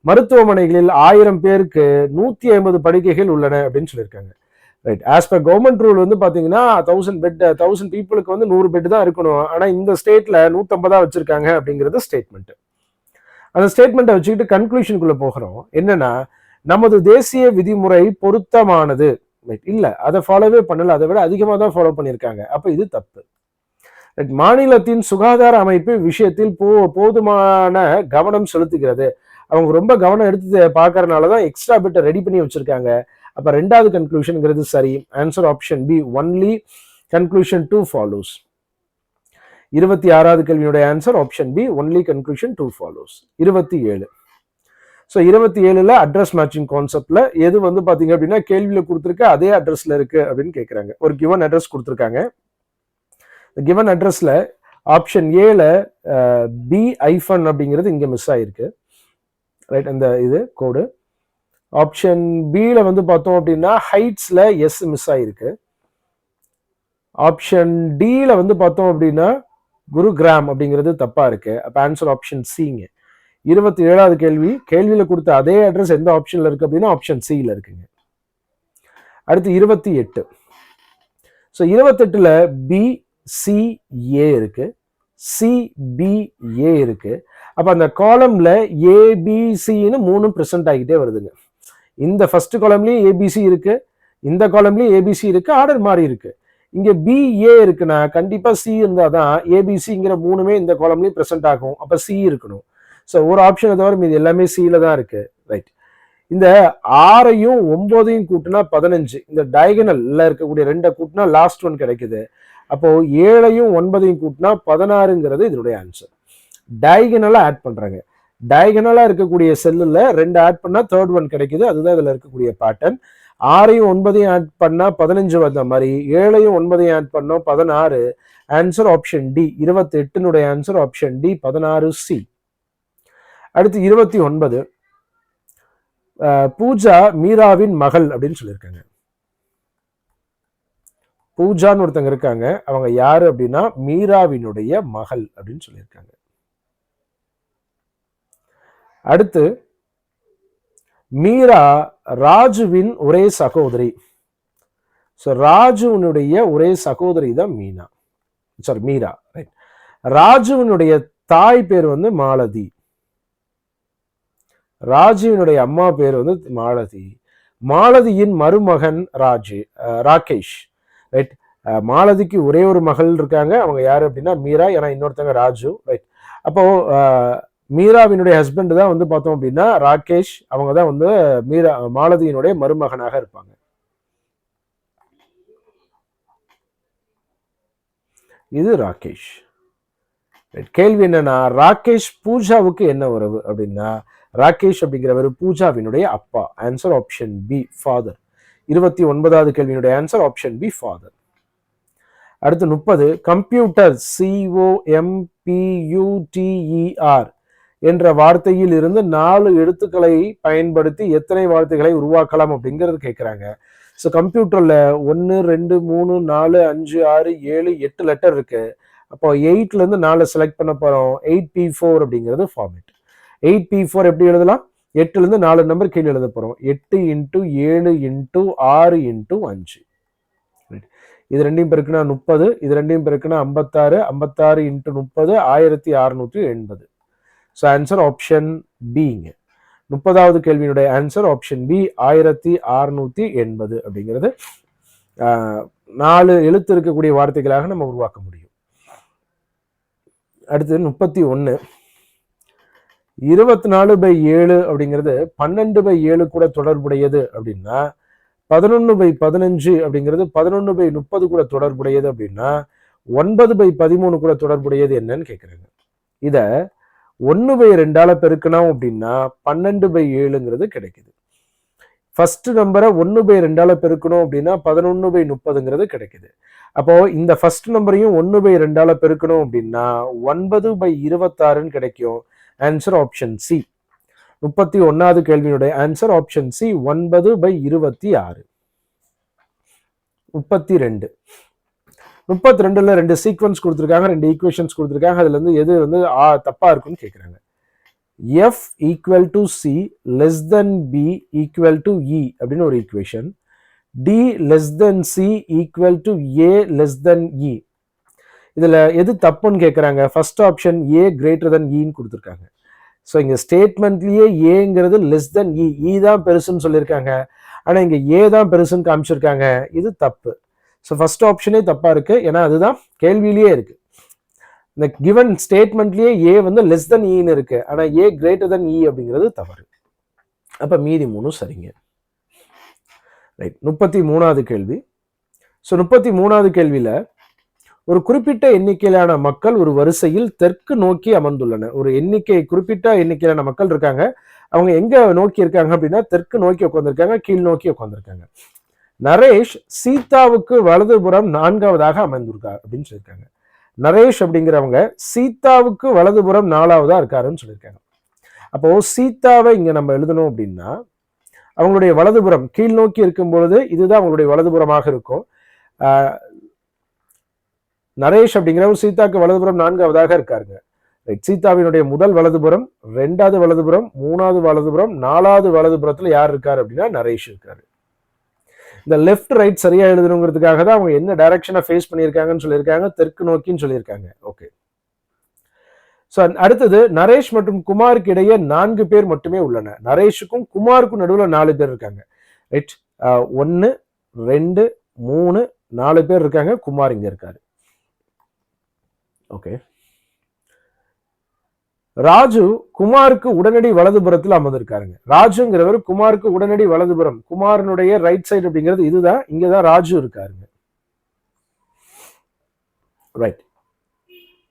மருத்துவமனைகளில் 1000 பேருக்கு 150 படுக்கைகள் உள்ளன அப்படின்னு சொல்லியிருக்காங்க. Right? As per government rule வந்து பாத்தீங்கன்னா 1000 பீப்புளுக்கு வந்து 100 பெட் தான் இருக்கணும். ஆனா இந்த ஸ்டேட்ல 150 வச்சிருக்காங்க அப்படிங்கிறது ஸ்டேட்மெண்ட். அந்த ஸ்டேட்மெண்ட்டை வச்சுக்கிட்டு கன்க்ளூஷனுக்குள்ள போகிறோம். என்னன்னா, நமது தேசிய விதிமுறை பொருத்தமானது இல்ல, அதை ஃபாலோவே பண்ணல, அதை விட அதிகமாக தான் ஃபாலோ பண்ணியிருக்காங்க. அப்ப இது தப்பு. மாநிலத்தின் சுகாதார அமைப்பு விஷயத்தில் போதுமான கவனம் செலுத்துகிறது. அவங்க ரொம்ப கவனம் எடுத்து பார்க்கறதுனாலதான் எக்ஸ்ட்ரா பெட்டை ரெடி பண்ணி வச்சிருக்காங்க. அப்ப ரெண்டாவது கன்க்ளூஷன்ங்கிறது சரி. Answer option B, only conclusion 2 follows. 26வது கேள்வியுடைய answer option B, only conclusion 2 follows. 27, so 27ல அட்ரஸ் மேட்சிங் கான்செப்ட்ல எது வந்து பாத்தீங்க அப்படின்னா கேள்வியில கொடுத்துருக்க அதே அட்ரஸ்ல இருக்கு அப்படின்னு கேட்கறாங்க. ஒரு கிவன் அட்ரஸ் கொடுத்துருக்காங்க. கிவன் அட்ரஸ்ல ஆப்ஷன் ஏல பி ஐஃபன் அப்படிங்கிறது இங்க மிஸ் ஆயிருக்கு, ரைட்? அந்த இது கோடு. ஆப்ஷன் பில வந்து பார்த்தோம் அப்படின்னா ஹைட்ஸ்ல எஸ் மிஸ் ஆயிருக்கு. ஆப்ஷன் டில வந்து பார்த்தோம் அப்படின்னா குருகிராம் அப்படிங்கிறது தப்பா இருக்கு. அப்ப ஆன்சர் ஆப்ஷன் சிங்க. 27வது கேள்வி, கேள்வியில கொடுத்த அதே அட்ரஸ் எந்த ஆப்ஷன்ல இருக்கு அப்படின்னா ஆப்ஷன் சில இருக்குங்க. அடுத்து 28, ஸோ 28ல BCA இருக்கு, CBA இருக்கு. அப்ப அந்த காலம்ல ABCன்னு 3 பிரசன்ட் ஆகிட்டே வருதுங்க. இந்த ஃபர்ஸ்ட் காலம்லயும் ABC இருக்கு, இந்த காலம்லயும் ABC இருக்கு, ஆர்டர் மாறி இருக்கு. இங்க BA இருக்குன்னா கண்டிப்பா C இருந்தாதான் ABCங்கிற 3மே இந்த காலம்லயும் பிரசன்ட் ஆகும். அப்ப C இருக்கணும். ஸோ ஒரு ஆப்ஷனை தவிர மீது எல்லாமே சில தான் இருக்கு, ரைட்? இந்த 6ஐயும் 9ஐயும் கூட்டினா 15, இந்த டயகனல்ல இருக்கக்கூடிய 2 கூட்டினா லாஸ்ட் ஒன் கிடைக்குது. அப்போ 7ஐயும் 9ஐயும் கூட்டினா 16ங்கிறது இதனுடைய ஆன்சர். டயகனலா ஆட் பண்றாங்க. டயகனலா இருக்கக்கூடிய செல்லுல 2 ஆட் பண்ணா தேர்ட் ஒன் கிடைக்குது. அதுதான் இதுல இருக்கக்கூடிய பேட்டர்ன். 6ஐயும் 9ஐயும் ஆட் பண்ணா 15 வந்த மாதிரி 7ஐயும் 9ஐயும் ஆட் பண்ணோம் 16. Answer option D. 28னுடைய ஆன்சர் ஆப்ஷன் டி, 16C. அடுத்து 29, பூஜா மீராவின் மகள் அப்படின்னு சொல்லியிருக்காங்க. பூஜான்னு ஒருத்தங்க இருக்காங்க, அவங்க யாரு அப்படின்னா மீராவினுடைய மகள் அப்படின்னு சொல்லியிருக்காங்க. அடுத்து மீரா ராஜுவின் ஒரே சகோதரி. ஸோ ராஜுவினுடைய ஒரே சகோதரி தான் மீரா, ரைட்? ராஜுவினுடைய தாய் பேர் வந்து மாலதி, ராஜுவினுடைய அம்மா பேர் வந்து மாலதி. மாலதியின் மருமகன் ராகேஷ், ரைட்? மாலதிக்கு ஒரே ஒரு மகள் இருக்காங்க, அவங்க யாரு அப்படின்னா மீரா, ஏன்னா இன்னொருத்தங்க ராஜு, ரைட்? அப்போ மீராவினுடைய ஹஸ்பண்ட் தான் வந்து பார்த்தோம் அப்படின்னா ராகேஷ். அவங்க தான் வந்து மாலதியினுடைய மருமகனாக இருப்பாங்க. இது ராகேஷ். கேள்வி என்னன்னா, ராகேஷ் பூஜாவுக்கு என்ன உறவு அப்படின்னா ராகேஷ் அப்படிங்கிறவர் பூஜாவினுடைய அப்பா. Answer option B father. 29வது கேள்வியினுடைய ஆன்சர் ஆப்ஷன் பி ஃபாதர். அடுத்து 30 கம்ப்யூட்டர் COMPUTER என்ற வார்த்தையில் இருந்து 4 எழுத்துக்களை பயன்படுத்தி எத்தனை வார்த்தைகளை உருவாக்கலாம் அப்படிங்கிறது கேட்குறாங்க. ஸோ கம்ப்யூட்டர்ல 1 2 3 4 5 6 7 8 லெட்டர் இருக்கு. அப்போ 8ல இருந்து 4 செலக்ட் பண்ண போறோம். 8P4 அப்படிங்கிறது ஃபார்மேட். 8P4 எப்படி எழுதலாம்? 8ல இருந்து 4 நம்பர் கீழே எழுத போறோம். 8 × 7 × 6 × 5. இது ரெண்டையும் பெருக்குனா 30, இது ரெண்டையும் பெருக்குனா 56, 56 × 30 1680. ஸோ ஆன்சர் ஆப்ஷன் பிங்க. 30வது கேள்வியினுடைய ஆன்சர் ஆப்ஷன் பி 1680 அப்படிங்கிறது 4 எழுத்து இருக்கக்கூடிய வார்த்தைகளாக நம்ம உருவாக்க முடியும். அடுத்து 31 24/7 அப்படிங்கிறது 12/7 கூட தொடர்புடையது அப்படின்னா 11/15 அப்படிங்கிறது 11/30 கூட தொடர்புடையது அப்படின்னா 9/13 கூட தொடர்புடையது என்னன்னு கேட்குறாங்க. இத 1/2 பெருக்கணும் அப்படின்னா 12/7ங்கிறது கிடைக்குது. ஃபர்ஸ்ட் நம்பரை 1/2 பெருக்கணும் அப்படின்னா 11/30ங்கிறது கிடைக்குது. அப்போ இந்த ஃபர்ஸ்ட் நம்பரையும் 1/2 பெருக்கணும் அப்படின்னா 9/26ன்னு கிடைக்கும். Answer option C. 31வது கேள்வியினுடைய ஆன்சர் ஆப்ஷன் சி 9/26. 32ல 2 சீக்வன்ஸ் கொடுத்துருக்காங்க, 2 ஈக்குவேஷன்ஸ் கொடுத்துருக்காங்க. அதுல இருந்து எது வந்து தப்பா இருக்குன்னு கேட்குறாங்க. F = C B = E அப்படின்னு ஒரு equation. D C = A E. இதுல எது தப்புன்னு கேட்குறாங்க. First option A greater than E கொடுத்துருக்காங்க. ஸோ இங்க ஸ்டேட்மெண்ட்லயே ஏங்கிறது E, E தான் பெருசுன்னு சொல்லியிருக்காங்க. ஆனா இங்க ஏ தான் பெருசுன்னு காமிச்சிருக்காங்க. இது தப்பு. ஸோ ஃபர்ஸ்ட் ஆப்ஷனே தப்பா இருக்கு. ஏன்னா அதுதான் கேள்வியிலேயே இருக்கு. இந்த கிவன் ஸ்டேட்மெண்ட்லயே ஏ வந்து E இருக்கு. ஆனா ஏ greater than E அப்படிங்கிறது தவறு. அப்ப மீதி 3 சரிங்க. ரைட். 33வது கேள்வி. ஸோ 33வது கேள்வியில ஒரு குறிப்பிட்ட எண்ணிக்கையிலான மக்கள் ஒரு வரிசையில் தெற்கு நோக்கி அமர்ந்துள்ளனர். ஒரு குறிப்பிட்ட எண்ணிக்கையிலான மக்கள் இருக்காங்க. அவங்க எங்க நோக்கி இருக்காங்க அப்படின்னா தெற்கு நோக்கி உட்காந்துருக்காங்க, கீழ் நோக்கி உட்காந்துருக்காங்க. நரேஷ் சீதாவுக்கு வலதுபுறம் 4வதாக அமர்ந்திருக்கார் அப்படின்னு சொல்லியிருக்காங்க. நரேஷ் அப்படிங்கிறவங்க சீதாவுக்கு வலதுபுறம் 4வதா இருக்காருன்னு சொல்லியிருக்காங்க. அப்போ சீதாவை இங்க நம்ம எழுதணும் அப்படின்னா அவங்களுடைய வலதுபுறம் கீழ் நோக்கி இருக்கும் பொழுது இதுதான் அவங்களுடைய வலதுபுறமாக இருக்கும். நரேஷ் அப்படிங்கிறவர் சீதாவுக்கு வலதுபுறம் 4வதாக இருக்காருங்க. சீதாவினுடைய முதல் வலதுபுறம், 2வது வலதுபுறம், 3வது வலதுபுறம், 4வது வலதுபுறத்துல யார் இருக்காரு அப்படின்னா நரேஷ் இருக்காரு. இந்த லெஃப்ட் ரைட் சரியா எழுதணுங்கிறதுக்காக தான் அவங்க என்ன டைரக்ஷனை ஃபேஸ் பண்ணியிருக்காங்கன்னு சொல்லியிருக்காங்க, தெற்கு நோக்கின்னு சொல்லியிருக்காங்க. ஓகே. ஸோ அடுத்தது நரேஷ் மற்றும் குமாருக்கு இடையே 4 பேர் மட்டுமே உள்ளன. நரேஷுக்கும் குமாருக்கும் நடுவில் 4 பேர் இருக்காங்க. ரைட். 1 2 3 4 பேர் இருக்காங்க. குமார் இங்க இருக்காரு. ஓகே. ராஜு குமாருக்கு உடனடி வலதுபுறத்தில் அமர்ந்திருக்காருங்க. ராஜுங்கிறவர் குமாருக்கு உடனடி வலதுபுறம், குமாரனுடைய ரைட் சைடு அப்படிங்கிறது இதுதான். இங்கதான் ராஜு இருக்காருங்க. ரைட்.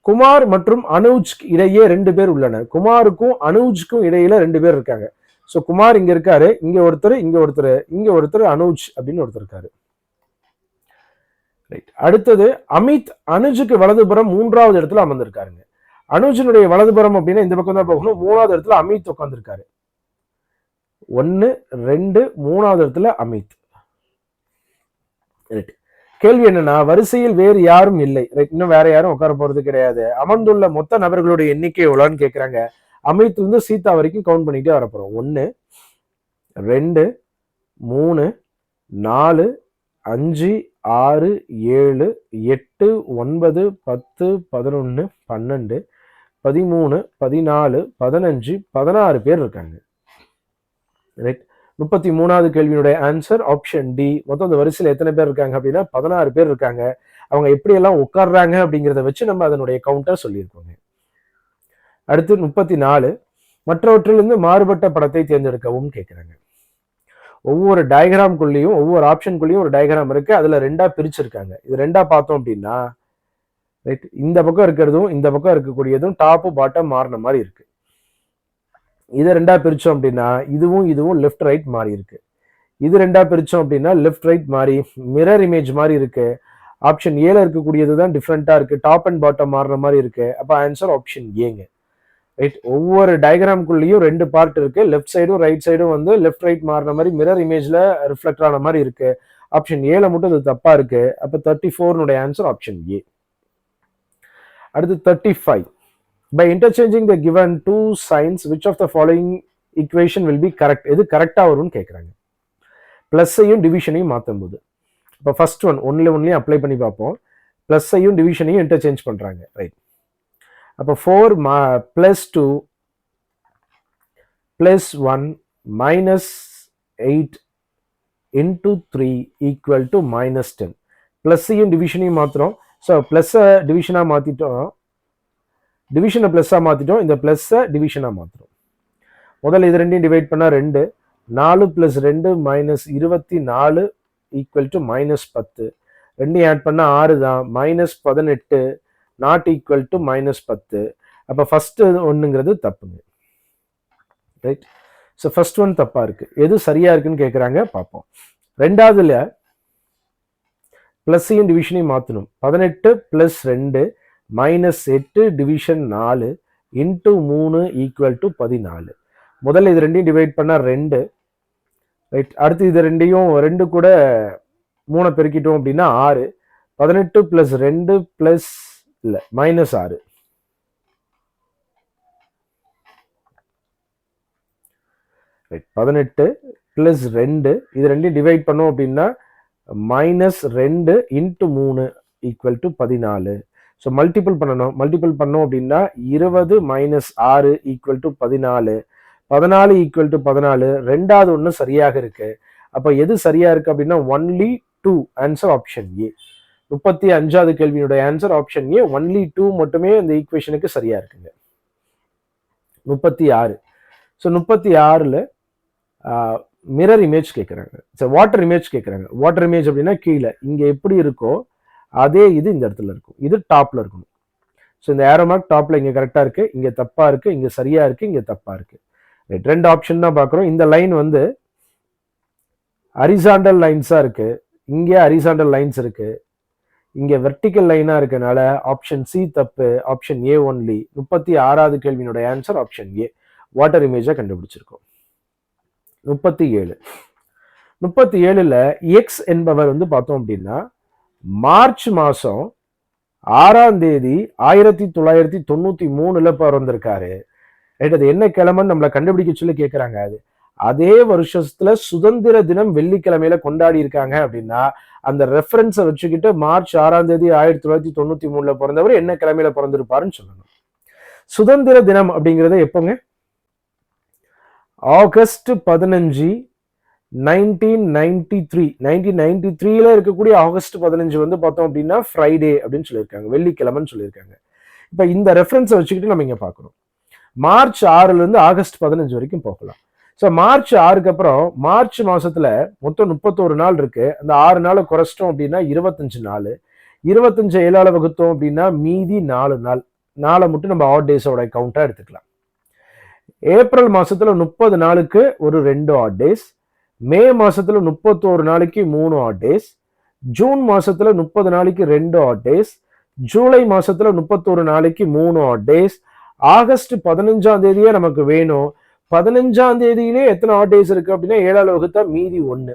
குமார் மற்றும் அனுஜ் இடையே 2 பேர் உள்ளனர். குமாருக்கும் அனுஜ்க்கும் இடையில 2 பேர் இருக்காங்க. சோ குமார் இங்க இருக்காரு, இங்க ஒருத்தர், இங்க ஒருத்தர், இங்க ஒருத்தர் அனுஜ் அப்படின்னு ஒருத்தர் இருக்காரு. அடுத்தது அமித் அனுஜுக்கு வலதுபுறம் 3வது இடத்துல அமர்ந்திருக்காருங்க. அனுஜனுடைய வலதுபுறம் அப்படின்னா இந்த பக்கம் தான் போகணும். 3வது இடத்துல அமித் உட்கார்ந்துருக்காரு. 1 2 3வது இடத்துல அமித். கேள்வி என்னன்னா வரிசையில் வேறு யாரும் இல்லை. இன்னும் வேற யாரும் உட்கார போறது கிடையாது. அமர்ந்துள்ள மொத்த நபர்களுடைய எண்ணிக்கை எவ்வளோன்னு கேட்கிறாங்க. அமித்ல இருந்து சீதா வரைக்கும் கவுண்ட் பண்ணிட்டே வரப்போறோம். 1 2 3 4 5 6 7 8 9 10 11 12 13 14 15 16 பேர் இருக்காங்க. ரைட். 33வது கேள்வியினுடைய ஆன்சர் ஆப்ஷன் டி. மொத்தம் அந்த வரிசையில் எத்தனை பேர் இருக்காங்க அப்படின்னா 16 பேர் இருக்காங்க. அவங்க எப்படி எல்லாம் உட்கார்றாங்க அப்படிங்கிறத வச்சு நம்ம அதனுடைய கவுண்டர் சொல்லியிருக்கோங்க. அடுத்து 34 மற்றவற்றிலிருந்து மாறுபட்ட படத்தை தேர்ந்தெடுக்கவும் கேட்கிறாங்க. ஒவ்வொரு டயக்ராம்குள்ளேயும் ஒவ்வொரு ஆப்ஷனுக்குள்ளேயும் ஒரு டயக்ராம் இருக்கு. அதுல 2ஆ பிரிச்சிருக்காங்க. இது 2ஆ பார்த்தோம் அப்படின்னா ரைட் இந்த பக்கம் இருக்கிறதும் இந்த பக்கம் இருக்கக்கூடியதும் டாப் பாட்டம் மாறின மாதிரி இருக்கு. இதை ரெண்டா பிரிச்சோம் அப்படின்னா இதுவும் இதுவும் லெஃப்ட் ரைட் மாறி இருக்கு. இது ரெண்டா பிரிச்சோம் அப்படின்னா லெஃப்ட் ரைட் மாறி மிரர் இமேஜ் மாதிரி இருக்கு. ஆப்ஷன் ஏல இருக்கக்கூடியது தான் டிஃப்ரெண்டா இருக்கு. டாப் அண்ட் பாட்டம் மாறுற மாதிரி இருக்கு. அப்ப ஆன்சர் ஆப்ஷன் ஏங்க. ரைட். ஒவ்வொரு டயக்ராம்குள்ளேயும் ரெண்டு பார்ட் இருக்கு. லெஃப்ட் சைடும் ரைட் சைடும் வந்து லெஃப்ட் ரைட் மாறுற மாதிரி மிரர் இமேஜ்ல ரிஃப்ளெக்ட் ஆன மாதிரி இருக்கு. ஆப்ஷன் ஏல மட்டும் இது தப்பா இருக்கு. அப்ப 34 ஆன்சர் ஆப்ஷன் ஏ. அடுத்து 35. By interchanging the given two signs, which of the following equation will be correct? எது கரெக்டா வரும்னு கேட்குறாங்க. பிளஸ்ஸையும் டிவிஷனையும் மாற்றும் போது. இப்போ ஃபர்ஸ்ட் ஒன்லி அப்ளை பண்ணி பார்ப்போம். பிளஸ்ஸையும் டிவிஷனையும் இன்டர்சேஞ்ச் பண்ணுறாங்க. ரைட். அப்போ 4 +2 +1 -8 into 3 equal to -10. பிளஸ்ஸையும் டிவிஷனையும் மாற்றுறோம். ஸோ ப்ளஸ்ஸை டிவிஷனாக மாற்றிட்டோம், டிவிஷனை ப்ளஸ்ஸாக மாற்றிட்டோம், இந்த ப்ளஸ்ஸை டிவிஷனாக மாற்றுறோம். முதல்ல இது ரெண்டையும் டிவைட் பண்ணால் 2, 4 + 2 -24 ஈக்குவல் டு -10. ரெண்டையும் ஆட் பண்ணால் 6 தான். -18 நாட் ஈக்குவல் டு -10. அப்போ ஃபர்ஸ்ட் ஒன்றுங்கிறது தப்புங்க. ரைட். ஸோ ஃபர்ஸ்ட் ஒன் தப்பாக இருக்கு. எது சரியா இருக்குன்னு கேட்குறாங்க, பார்ப்போம். ரெண்டாவதுல ப்ளஸ்ஸையும் டிவிஷனையும் மாற்றணும். 18 + 2 -8 டிவிஷன் 4 இன்ட்டு 3 ஈக்குவல் டு 14. முதல்ல இது ரெண்டையும் டிவைட் பண்ணால் 2. ரைட். அடுத்து இது ரெண்டையும் 2 கூட 3 பெருக்கிட்டோம் அப்படின்னா 6. 18 + 2 + இல்லை -6. ரைட். 18 + 2 இது ரெண்டையும் டிவைட் பண்ணோம் அப்படின்னா -2 into 3 equal to 14. So multiple பண்ணணும். மல்டிபிள் பண்ணோம் அப்படின்னா 20 - 6 ஈக்குவல் டு 14. 14 equal to 14. ரெண்டாவது ஒன்று சரியாக இருக்கு. அப்போ எது சரியா இருக்கு அப்படின்னா ஒன்லி 2. Answer option A. 35வது கேள்வியினுடைய ஆன்சர் ஆப்ஷன் ஏ. ஒன்லி 2 மட்டுமே இந்த ஈக்குவேஷனுக்கு சரியா இருக்குங்க. 36. ஸோ 36ல் மிரர் இமேஜ் கேட்குறாங்க. ஸோ வாட்டர் இமேஜ் கேட்குறாங்க. வாட்டர் இமேஜ் அப்படின்னா கீழே இங்கே எப்படி இருக்கோ அதே இது இந்த இடத்துல இருக்கும். இது டாப்ல இருக்கணும். ஸோ இந்த ஏரோ மார்க் டாப்ல இங்கே கரெக்டாக இருக்கு, இங்கே தப்பா இருக்கு, இங்கே சரியா இருக்கு, இங்கே தப்பா இருக்கு. ரைட். 2 ஆப்ஷன் தான் பார்க்குறோம். இந்த லைன் வந்து ஹரிசாண்டல் லைன்ஸா இருக்கு, இங்கே ஹரிசாண்டல் லைன்ஸ் இருக்கு, இங்கே வெர்டிக்கல் லைனா இருக்கனால ஆப்ஷன் சி தப்பு, ஆப்ஷன் ஏ ஒன்லி. 36வது கேள்வியினுடைய ஆன்சர் ஆப்ஷன் ஏ. வாட்டர் இமேஜை கண்டுபிடிச்சிருக்கோம். 37. 37ல் எக்ஸ் என்பவர் வந்து பார்த்தோம் அப்படின்னா மார்ச் மாதம் 6ஆம் தேதி 1993 பிறந்திருக்காரு. ரைட். அது என்ன கிழமைன்னு நம்மளை கண்டுபிடிக்க சொல்லி கேட்குறாங்க. அதே வருஷத்துல சுதந்திர தினம் வெள்ளிக்கிழமையில கொண்டாடி இருக்காங்க அப்படின்னா அந்த ரெஃபரன்ஸை வச்சுக்கிட்டு மார்ச் 6ஆம் தேதி 1993 பிறந்தவர் என்ன கிழமையில பிறந்திருப்பாருன்னு சொல்லணும். சுதந்திர தினம் அப்படிங்கிறது எப்போங்க? ஆகஸ்ட் 15 1993. 1993ல இருக்கக்கூடிய ஆகஸ்ட் 15 வந்து பார்த்தோம் அப்படின்னா ஃப்ரைடே அப்படின்னு சொல்லியிருக்காங்க, வெள்ளிக்கிழமைன்னு சொல்லியிருக்காங்க. இப்போ இந்த ரெஃபரன்ஸை வச்சுக்கிட்டு நம்ம இங்க பார்க்கணும். மார்ச் 6லேருந்து ஆகஸ்ட் 15 வரைக்கும் போகலாம். ஸோ மார்ச் 6க்கு அப்புறம் மார்ச் மாசத்துல மொத்தம் 31 நாள் இருக்கு. அந்த 6 நாளை குறைச்சிட்டோம் அப்படின்னா 25 நாள். 25 7ஆல வகுத்தோம் அப்படின்னா மீதி 4 நாள். 4 மட்டும் நம்ம ஆட் டேஸோட கவுண்டா எடுத்துக்கலாம். ஏப்ரல் மாசத்துல 30 நாளுக்கு ஒரு 2 ஆட் டேஸ். மே மாசத்துல 31 நாளைக்கு 3 ஆட் டேஸ். ஜூன் மாசத்துல 30 நாளைக்கு 2 ஆட் டேஸ். ஜூலை மாசத்துல 31 நாளைக்கு 3 ஆட் டேஸ். ஆகஸ்ட் 15ஆம் தேதியே நமக்கு வேணும். 15ஆம் தேதியிலே எத்தனை ஆட் டேஸ் இருக்கு அப்படின்னா 7ஆல வகுத்தா மீதி 1.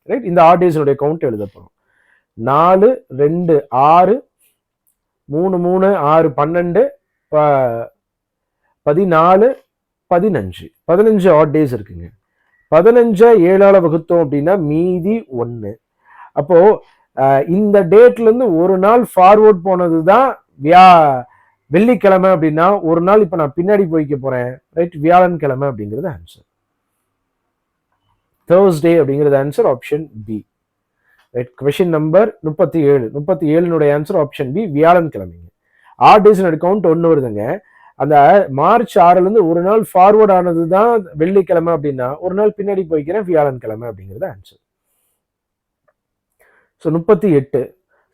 ரைட். இந்த ஆட் டேஸோட கவுண்ட் எழுத போறோம். 4 2 6 3 3 6 12 14 15 15 ஆட் டேஸ் இருக்குங்க. 15 7ஆல வகுத்தோம் அப்படின்னா மீதி 1. அப்போ இந்த டேட்ல இருந்து ஒரு நாள் ஃபார்வர்ட் போனதுதான் வெள்ளிக்கிழமை அப்படின்னா ஒரு நாள் இப்ப நான் பின்னாடி போய்க்க போறேன். ரைட். வியாழன் கிழமை அப்படிங்கிறது ஆன்சர். தேர்ஸ்டே அப்படிங்கிறது answer option B. Right. Question number 37. 37னுடைய ஆன்சர் ஆப்ஷன் பி, வியாழன் கிழமைங்க. ஆட் டேஸ் கவுண்ட் 1 வருதுங்க. அந்த மார்ச் 6லேருந்து ஒரு நாள் ஃபார்வர்ட் ஆனது தான் வெள்ளிக்கிழமை அப்படின்னா ஒரு நாள் பின்னாடி போய்க்கிறேன், வியாழன் கிழமை அப்படிங்கிறது ஆன்சர். ஸோ 38.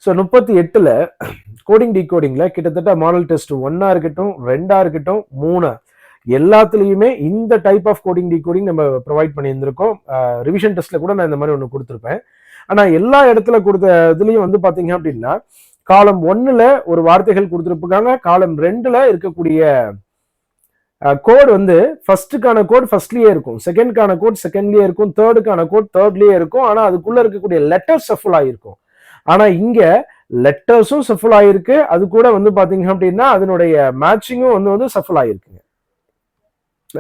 ஸோ 38ல் கோடிங் டிகோடிங்ல கிட்டத்தட்ட மாடல் டெஸ்ட் 1ஆ இருக்கட்டும் 2ஆ இருக்கட்டும் 3 எல்லாத்துலேயுமே இந்த டைப் ஆஃப் கோடிங் டிகோடிங் நம்ம ப்ரொவைட் பண்ணியிருந்திருக்கோம். ரிவிஷன் டெஸ்ட்ல கூட நான் இந்த மாதிரி ஒன்று கொடுத்துருப்பேன். ஆனால் எல்லா இடத்துல கொடுத்த இதுலையும் வந்து பார்த்தீங்க அப்படின்னா காலம் 1ல் ஒரு வார்த்தைகள் கொடுத்துருப்பாங்க, காலம் 2ல் இருக்கக்கூடிய கோட் வந்து ஃபர்ஸ்ட்டுக்கான கோட் ஃபர்ஸ்ட்லயே இருக்கும், செகண்ட்கான கோட் செகண்ட்லயே இருக்கும், தேர்டுக்கான கோட் தேர்ட்லயே இருக்கும். ஆனால் அதுக்குள்ள இருக்கக்கூடிய லெட்டர்ஸ் ஷஃபிள் ஆகிருக்கும். ஆனால் இங்க லெட்டர்ஸும் ஷஃபிள் ஆகிருக்கு, அது கூட வந்து பார்த்தீங்க அப்படின்னா அதனுடைய மேட்சிங்கும் வந்து ஷஃபிள் ஆகிருக்குங்க.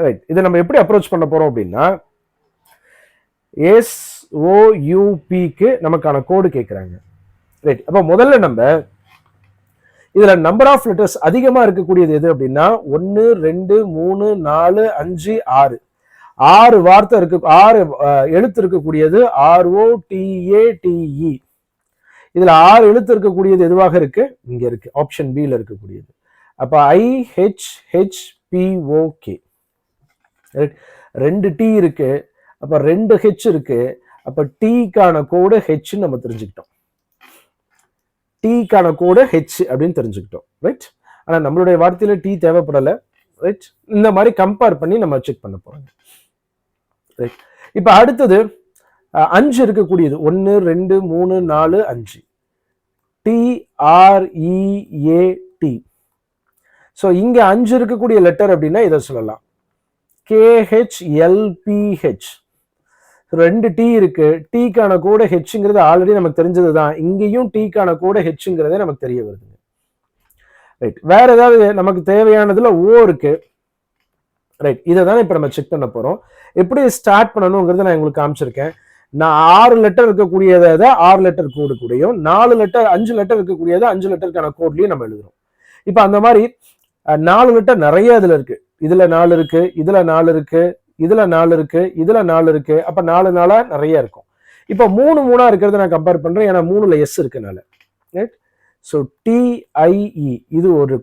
ரைட், இதை நம்ம எப்படி அப்ரோச் பண்ண போறோம் அப்படின்னா SOUPக்கு நமக்கான கோடு கேட்குறாங்க. ரைட், அப்போ முதல்ல நம்ம இதுல நம்பர் ஆஃப் லெட்டர்ஸ் அதிகமா இருக்கக்கூடியது எது அப்படின்னா 1 2 3 4 5 6 6 வார்த்தை இருக்கு, 6 எழுத்து இருக்கக்கூடியது ROTATE. இதுல 6 எழுத்து இருக்கக்கூடியது எதுவாக இருக்கு? இங்க இருக்கு, ஆப்ஷன் பில இருக்கக்கூடியது. அப்ப IHHPOK. 2 T இருக்கு, அப்ப 2 H இருக்கு. அப்ப டீக்கான கோடு H நம்ம தெரிஞ்சுக்கிட்டோம், டீக்கான கோடு H அப்படின்னு தெரிஞ்சுக்கிட்டோம். ரைட், ஆனா நம்மளுடைய வார்த்தையில டீ தேவைப்படலை. ரைட், இந்த மாதிரி கம்பேர் பண்ணி நம்ம செக் பண்ண போறோம். ரைட், இப்ப அடுத்தது 5 இருக்கக்கூடியது 1 2 3 4 5 TREAT. ஸோ இங்க 5 இருக்கக்கூடிய லெட்டர் அப்படின்னா இதை சொல்லலாம் KHLPH. 2 T இருக்கு, டீக்கான கோடு ஹெச்ங்கிறது ஆல்ரெடி நமக்கு தெரிஞ்சதுதான், இங்கேயும் டீக்கான கோடு ஹெச்ங்கிறதே நமக்கு தெரிய வருது. ரைட், வேற ஏதாவது நமக்கு தேவையானதுல ஓ இருக்கு. ரைட், இதை தானே இப்ப நம்ம செக் பண்ண போறோம். எப்படி ஸ்டார்ட் பண்ணணுங்கிறத நான் உங்களுக்கு காமிச்சிருக்கேன். நான் 6 லெட்டர் இருக்கக்கூடியதை 6 லெட்டர் கோடு கூடயும் 4 லெட்டர் 5 லெட்டர் இருக்கக்கூடியதை 5 லெட்டருக்கான கோட்லயும் நம்ம எழுதுறோம். இப்ப அந்த மாதிரி 4 லெட்டர் நிறைய இதுல இருக்கு, இதுல 4 இருக்கு, இதுல 4 இருக்கு, இதுல 4 இருக்கு, இதுல 4 இருக்கு. அப்ப 4 4 நிறைய இருக்கும். இப்ப 3 3 இருக்கிறத நான் கம்பேர் பண்றேன், ஏன்னா 3ல எஸ் இருக்குனால. ரைட், ஸோ TIE இது ஒரு,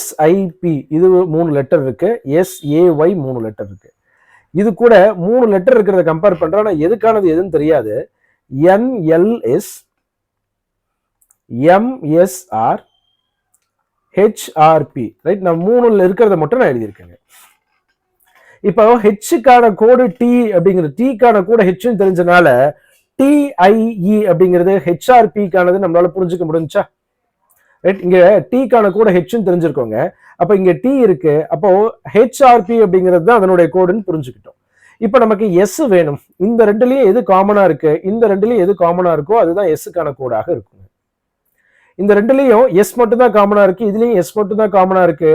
SIP இது 3 லெட்டர் இருக்கு, SAY 3 லெட்டர் இருக்கு. இது கூட 3 லெட்டர் இருக்கிறத கம்பேர் பண்றேன், ஆனா எதுக்கானது எதுன்னு தெரியாது. NLS MSR HRP. ரைட், நான் 3ல இருக்கிறத மட்டும் நான் எழுதியிருக்கேங்க. இப்போ ஹெச்சுக்கான கோடு டி அப்படிங்கிறது, டீக்கான கூட ஹெச்னு தெரிஞ்சனால TIE அப்படிங்கிறது HRPக்கானது நம்மளால புரிஞ்சுக்க முடிஞ்சா. ரைட், இங்க டீக்கான கூட ஹெச்னு தெரிஞ்சிருக்கோங்க. அப்ப இங்க டி இருக்கு, அப்போ HRP அப்படிங்கிறது தான் அதனுடைய கோடுன்னு புரிஞ்சுக்கிட்டோம். இப்ப நமக்கு எஸ் வேணும். இந்த ரெண்டுலயும் எது காமனா இருக்கு? இந்த ரெண்டுலயும் எது காமனா இருக்கோ அதுதான் எஸ்ஸுக்கான கோடாக இருக்கும். இந்த ரெண்டுலயும் எஸ் மட்டும் தான் காமனா இருக்கு, இதுலயும் எஸ் மட்டும் தான் காமனா இருக்கு.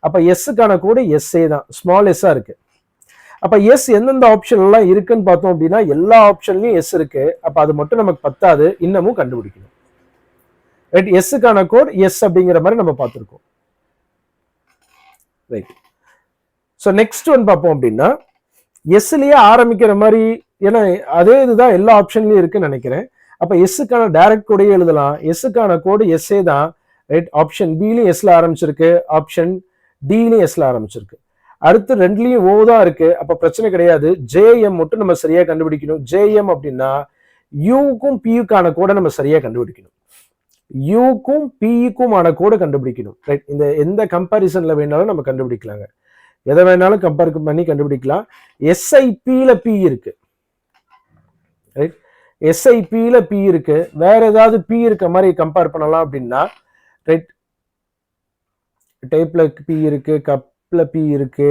அப்ப எஸ்ஸுக்கான கோடு எஸ்ஏ தான், ஸ்மால் எஸ்ஸா இருக்கு. அப்ப எஸ் எந்தெந்த ஆப்ஷன் எல்லாம் இருக்குன்னு பார்த்தோம் அப்படின்னா எல்லா ஆப்ஷன்லயும் எஸ் இருக்கு. அப்ப அது மட்டும் நமக்கு பத்தாது, இன்னமும் கண்டுபிடிக்கணும். ரைட், எஸ்ஸுக்கான கோட் எஸ் அப்படிங்கிற மாதிரி நம்ம பார்த்துருக்கோம். ரைட், ஸோ நெக்ஸ்ட் ஒன் பார்ப்போம் அப்படின்னா எஸ்லயே ஆரம்பிக்கிற மாதிரி, ஏன்னா அதே இதுதான் எல்லா ஆப்ஷன்லயும் இருக்குன்னு நினைக்கிறேன். அப்ப எஸ்ஸுக்கான டைரக்ட் கோடையே எழுதலாம். எஸ்ஸுக்கான கோடு எஸ்ஏ தான். ரைட், ஆப்ஷன் பிலையும் எஸ்ல ஆரம்பிச்சிருக்கு, ஆப்ஷன் டிலையும் எஸ்ல ஆரம்பிச்சிருக்கு. அடுத்து 2லயும் ஓ தான் இருக்கு, அப்ப பிரச்சனை கிடையாது. JM மட்டும் நம்ம சரியா கண்டுபிடிக்கணும். JM அப்படின்னா யூக்கும் பியுக்கான கோடை நம்ம சரியா கண்டுபிடிக்கணும். யூக்கும் பிக்கும் ஆன கோடை கண்டுபிடிக்கணும். ரைட், இந்த எந்த கம்பாரிசன்ல வேணாலும் நம்ம கண்டுபிடிக்கலாங்க, எதை வேணாலும் கம்பேர் பண்ணி கண்டுபிடிக்கலாம். SIPல பி இருக்கு. ரைட், SIPல பி இருக்கு. வேற ஏதாவது பி இருக்க மாதிரி கம்பேர் பண்ணலாம் அப்படின்னா, ரைட், டைப்ல பி இருக்கு, கப்ல பி இருக்கு.